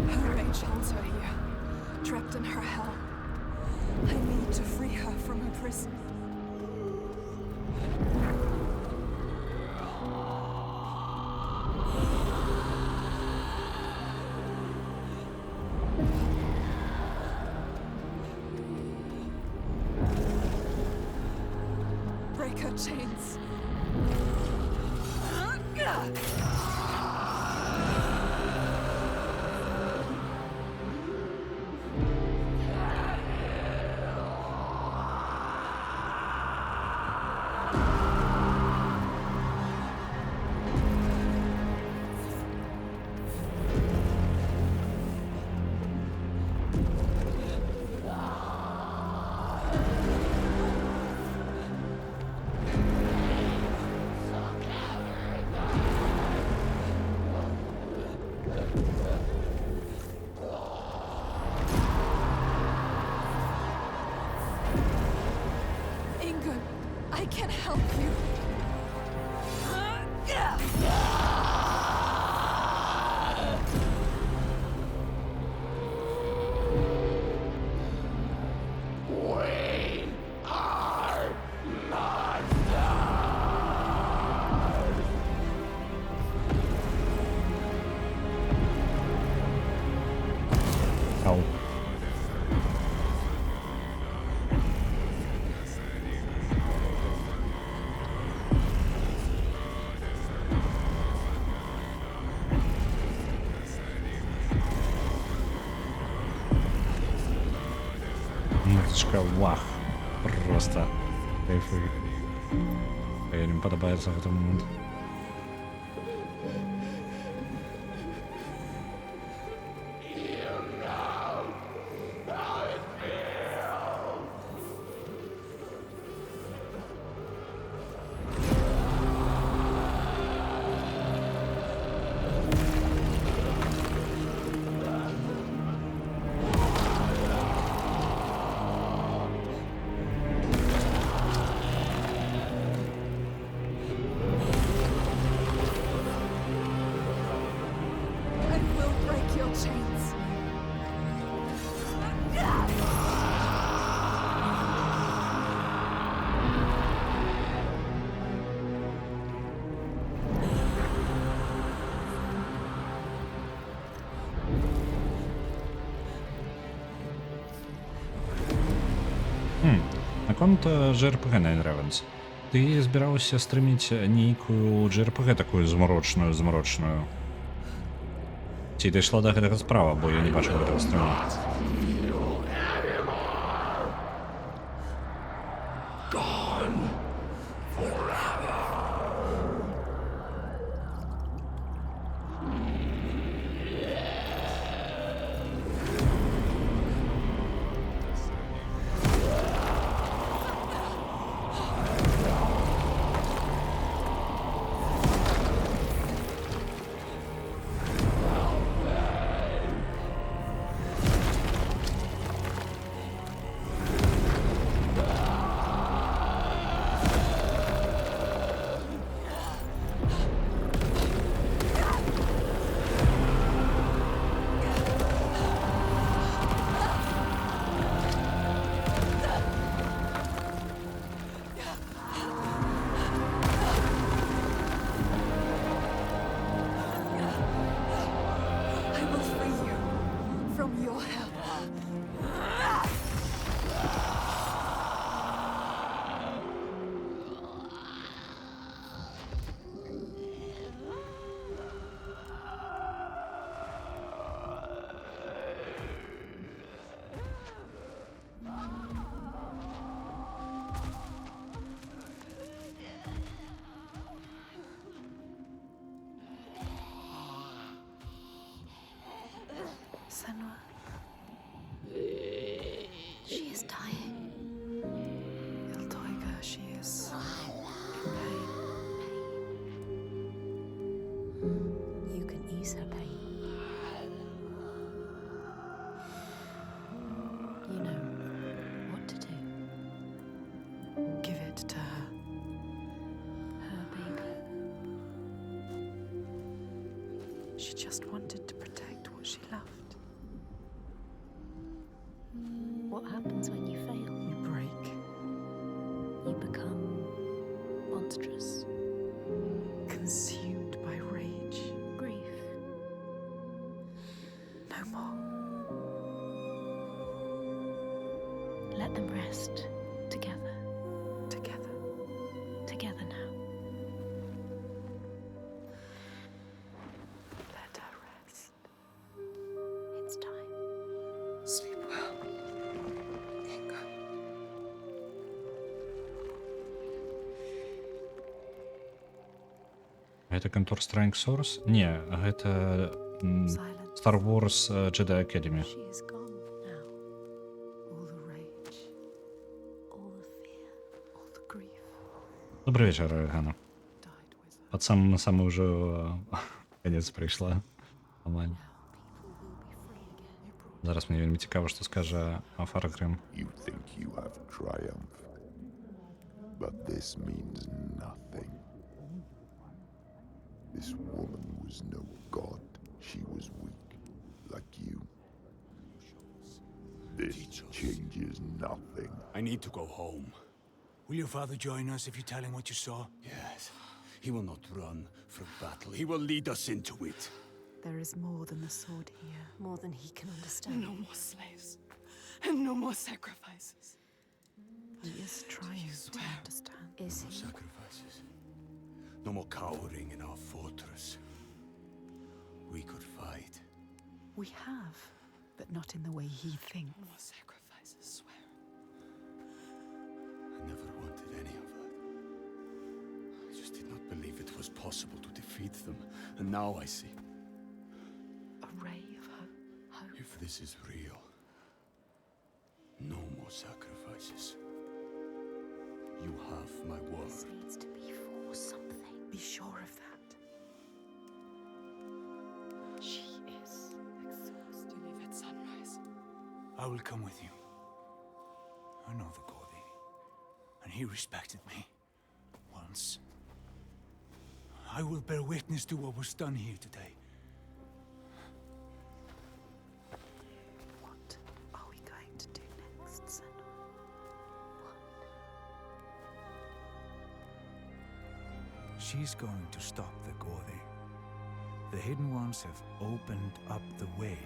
Her rage holds her here, trapped in her hell. I need to free her from her prison. Break her chains. Ingun, I can help you. Ау. Музычка вах. Просто кайфует. Я не подобается в этот момент. I will break your chains. Наконт JRPG на Enravens. Ты збіраўся стрыміць нейкую JRPG такую змрочную. Ці дайшла да гэтага справа, бо я не бачыў гэтага стрыма. Give it to her. Her baby. She just wanted to protect what she loved. What happens when you fail? You break. You become monstrous. Consumed by rage. Grief. No more. Let them rest together. Together. Together now. Let her rest. It's time. Sleep well. Inga. Гэта Counter-Strike Source? Не, гэта Silence. Star Wars Jedi Academy. She is gone now. All the rage. All the fear. All the grief Добрый вечер, Ганна. died with her. Под самый уже конец прийшла. Нормально. Зараз мені вельми цікаво, що скаже Far Cry. You think you have triumphed, but this means nothing. This woman was no god. She was weak, like you. This changes nothing. I need to go home. Will your father join us if you tell him what you saw? Yes. He will not run from battle. He will lead us into it. There is more than the sword here. More than he can understand. No more slaves. And no more sacrifices. He is trying to understand. Is No he? sacrifices. No more cowering in our fortress. We could fight. We have, but not in the way he thinks. No more sacrifices, swear. I never wanted any of that. I just did not believe it was possible to defeat them. And now I see. A ray of hope. If this is real, no more sacrifices. You have my word. This needs to be for something. Be sure of that. She is exposed to leave at sunrise. I will come with you. I know the Gordy, and he respected me once. I will bear witness to what was done here today. What are we going to do next, Senua? She's going to stop the Gordy. The Hidden Ones have opened up the way.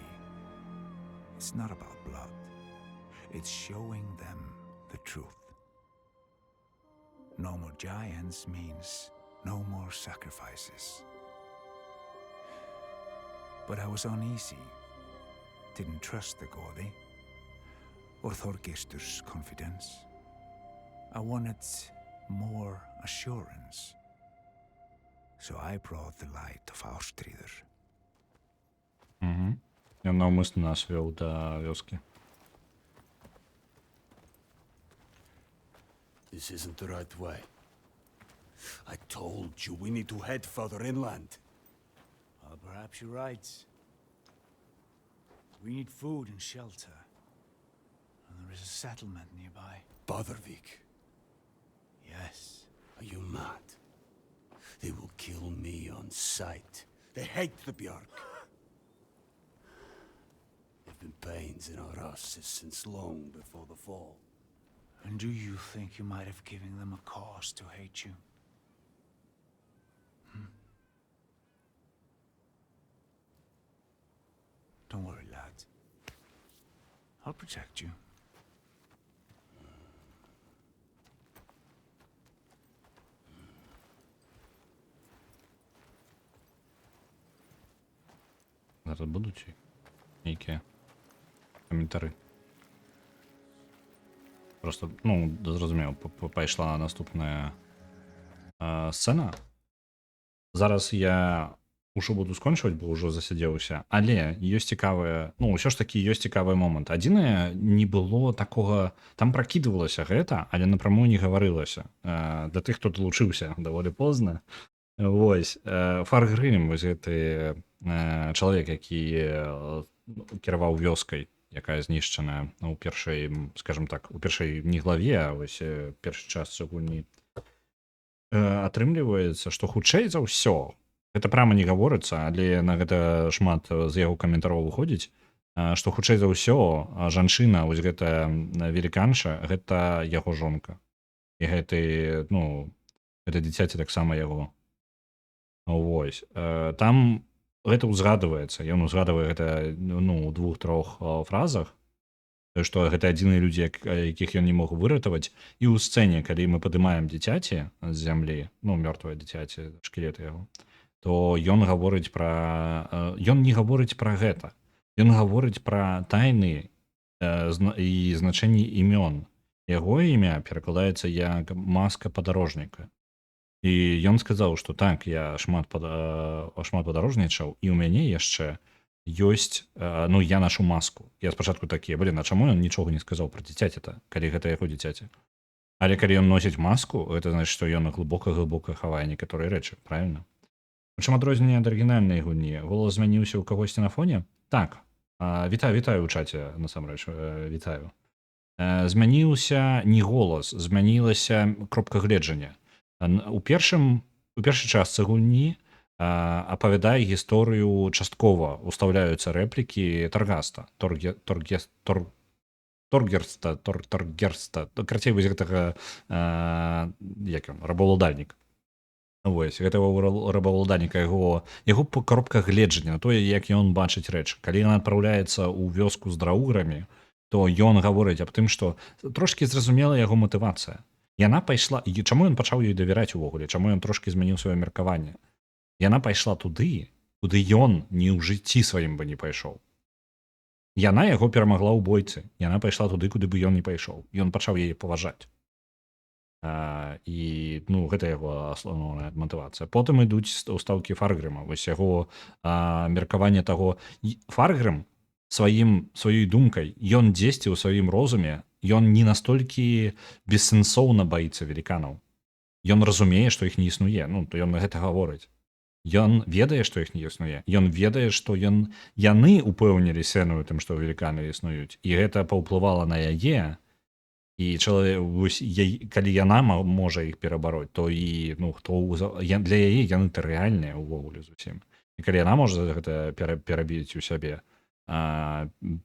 It's not about blood. It's showing them the truth. No more giants means no more sacrifices. But I was uneasy. Didn't trust the Gordy. Or Thorgestur's confidence. I wanted more assurance. So I brought the light of Ástríður. Угу. Ён наўмысна нас вёў да вёскі. This isn't the right way. I told you we need to head further inland. Well, perhaps you're right. We need food and shelter. And there is a settlement nearby. Bothervik. Yes. Are you mad? They will kill me on sight. They hate the Bjark. There've been pains in our houses since long before the fall. And do you think you might have given them a cause to hate you? Don't worry, lad. I'll protect you. Зараз будуть нейкія каментары. Просто, ну, зразумеў, пайшла наступная сцэна. Зараз я ўжо буду скончваць, бо ўжо засядзеўся, але ёсць цікавыя, ну, ўсё ж такі ёсць цікавы момант. Адзінае, не было такога, там пракідвалася гэта, але напрамую не гаварылася. Для тых, хто далучыўся даволі позна. Вось, Far Cry, вось гэты чалавек, які кіраваў вёскай, якая знішчаная у першай, скажем так, у першай не главе, а вось першай частцы гульні. Атрымліваецца, што хутчэй за ўсё, гэта прямо не гаворыцца, але на гэта шмат з яго каментароў выходзіць, што хутчэй за ўсё жанчына, вось гэтая веліканша, гэта яго жонка. І гэты, ну, гэта дзіцяці таксама яго. Вось. Там гэта ўзгадваецца, ён узгадвае гэта, ну, у 2-3 фразах, што гэта адзіныя людзі, якіх ён не мог выратаваць. І ў сцэне, калі мы падымаем дзіцяці з зямлі, ну, мёртвае дзіцяці, шкілеты яго, то ён гаворыць пра... Ён не гаворыць пра гэта. Ён гаворыць пра тайны і значэнні імён. Яго імя перакладаецца як маска падарожніка. І ён сказаў, што так, я шмат падарожнічаў, і ў мяне яшчэ ёсць, ну, я нашу маску. Я спачатку такі, а чаму ён нічога не сказаў пра дзіцяці-то, калі гэта яго дзіцяці? Але калі ён носіць маску, гэта значыць, што ён глыбока хавае некаторыя рэчы, правильно? Прычым адрозненне ад арыгінальнай гульні. Голас змяніўся ў кагосьці на фоне? Так. Вітаю ў чаце, насамрэч, вітаю. Змяніўся не голас, змянілася кропка гледжання. У першай частцы гульні апавядае гісторыю часткова, устаўляюцца рэплікі Таргаста, Торгерста, карцей вось гэтага, як ён, рабаўладальнік. Вось, гэтага рабаўладальніка, яго коробка гледжання на тое, як ён бачыць рэчы. Калі ён адпраўляецца ў вёску з драуграмі, то ён гаворыць аб тым, што трошкі зразумела яго матывацыя. Яна пайшла, і чаму ён пачаў ёй давяраць увогуле, чаму ён трошкі змяніў сваё меркаванне? Яна пайшла туды, куды ён ні ў жыцці сваім бы не пайшоў. Яна яго перамагла ў бойцы, яна пайшла туды, куды бы ён не пайшоў. Ён пачаў яе паважаць. І, ну, гэта яго асноўная матывацыя. Потым ідуць ўстаўкі Фаргрыма, вось яго меркаванне таго. Фаргрым сваёй думкай, ён дзесьці ў сваім розуме, ён не настолькі бессэнсоўна баіцца веліканаў. Ён разумее, што іх не існуе, ну, то ён гэта гаворыць. Ён ведае, што іх не існуе. Ён ведае, што яны упэўнілі сену тым, што веліканы існуюць. І гэта паўплывала на яе, і калі яна можа іх перабароць, то і, ну, для яе яны-то рэальныя ўвогуле зусім. І калі яна можа гэта перабіць у сябе,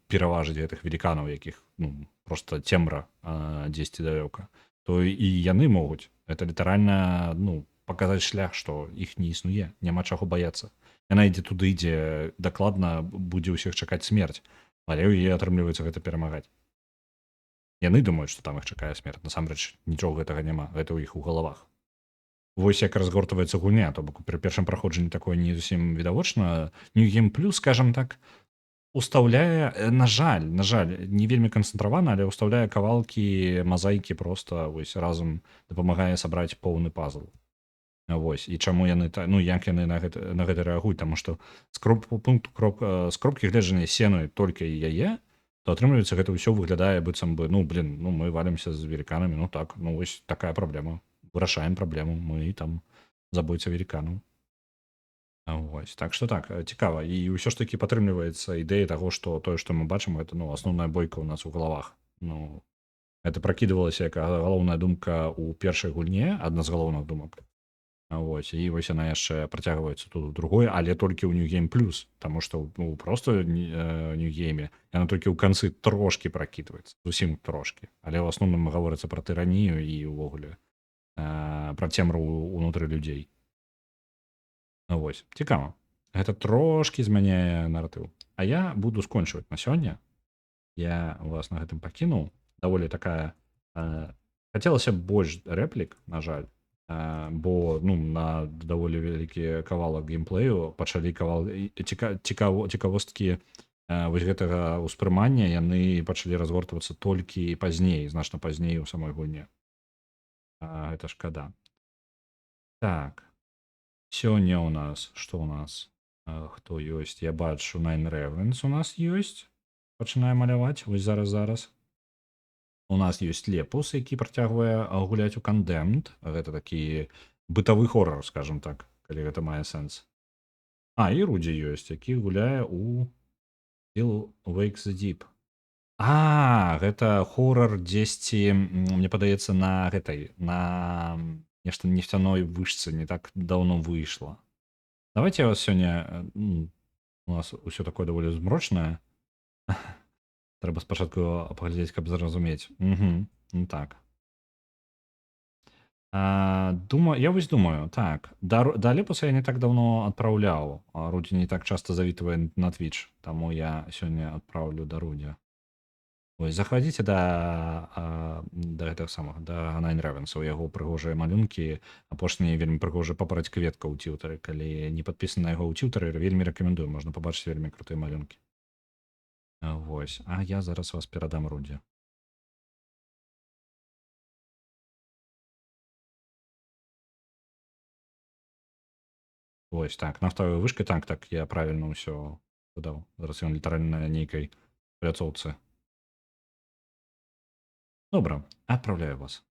пераважыць гэтых веліканаў, якіх, ну, просто цемра дзесьці далёка, то і яны могуць. Гэта літаральна, ну, паказаць шлях, што іх не існуе, няма чаго баяцца. Яна ідзе туды, дзе дакладна будзе ўсіх чакаць смерць, але ў яе атрымліваецца гэта перамагаць. Яны думаюць, што там іх чакае смерць. Насамрэч, нічога гэтага няма, гэта ў іх у галавах. Вось як разгортваецца гульня, то бок пры першым праходжанні такое не зусім відавочна. New Game Plus, скажам так, устаўляе, на жаль, не вельмі канцэнтравана, але ўстаўляе кавалкі мазаікі проста вось разам дапамагае сабраць поўны пазл. Вось, і чаму яны, ну, як яны на гэта рэагуюць, таму што з кропкі гледжання сену толькі яе, то атрымліваецца, гэта ўсё выглядае быццам бы, ну, мы валімся з веліканамі, ну так, ну вось такая праблема. Вырашаем праблему, мы там забойца веліканаў. Вось, так што так, цікава. І ўсё ж такі падтрымліваецца ідэя таго, што тое, што мы бачым, гэта, ну, асноўная бойка ў нас у галавах. Ну, гэта пракідвалася як галоўная думка ў першай гульне, адна з галоўных думак. Вось, і вось яна яшчэ працягваецца тут у другой, але толькі ў New Game Plus, таму што, ну, проста New Game яна толькі ў канцы трошкі пракідваецца, зусім трошкі. Але ў асноўным гаворыцца пра тыранію і ўвогуле пра цемру ўнутры людзей. Вось, цікава. Гэта трошкі змяняе наратыў. А я буду скончваць на сёння. Я вас на гэтым пакінуў. Даволі такая... Хацелася больш рэплік, на жаль, бо, ну, на даволі вялікі кавалак геймплею пачалі цікавосткі вось гэтага ўспрымання, яны пачалі разгортвацца толькі пазней, значна пазней у самой гульне. Гэта шкада. Так. Сёння ў нас, што ў нас? Хто ёсць? Я бачу, Nine Revenants у нас ёсць. Пачынае маляваць, вось зараз. У нас ёсць Лепус, які працягвае гуляць у Condemned. Гэта такі бытавы хоррор, скажам так, калі гэта мае сэнс. І Рудзі ёсць, які гуляе у Still Wakes the Deep. Гэта хорар дзесьці, мне падаецца, на гэтай, на нешта нефтяной вышцы не так даўно выйшла. Давайте я вас сёння, у нас усё такое даволі змрочнае. Трэба спачатку паглядзець, каб зразумець. Так. Я вось думаю, так, да Алепуса я не так даўно адпраўляў. Рудзі не так часта завітвае на Twitch, таму я сёння адпраўлю да Рудзя. Ось, заходите да гэтых самых, да Nine Ravens, у яго прыгожыя малюнкі, апошні вельмі прыгожы папараць кветка ў тьютары, калі не падпісаны на яго ў тьютары, вельмі рэкамендую, можна пабачыць вельмі крутыя малюнкі. Вось, а я зараз вас перадам Рудзі. Вось, так, нафтавая вышка, так, я правільна ўсё дадаў. Зараз ён літаральна на нейкай пляцоўцы. Добра, адпраўляю вас.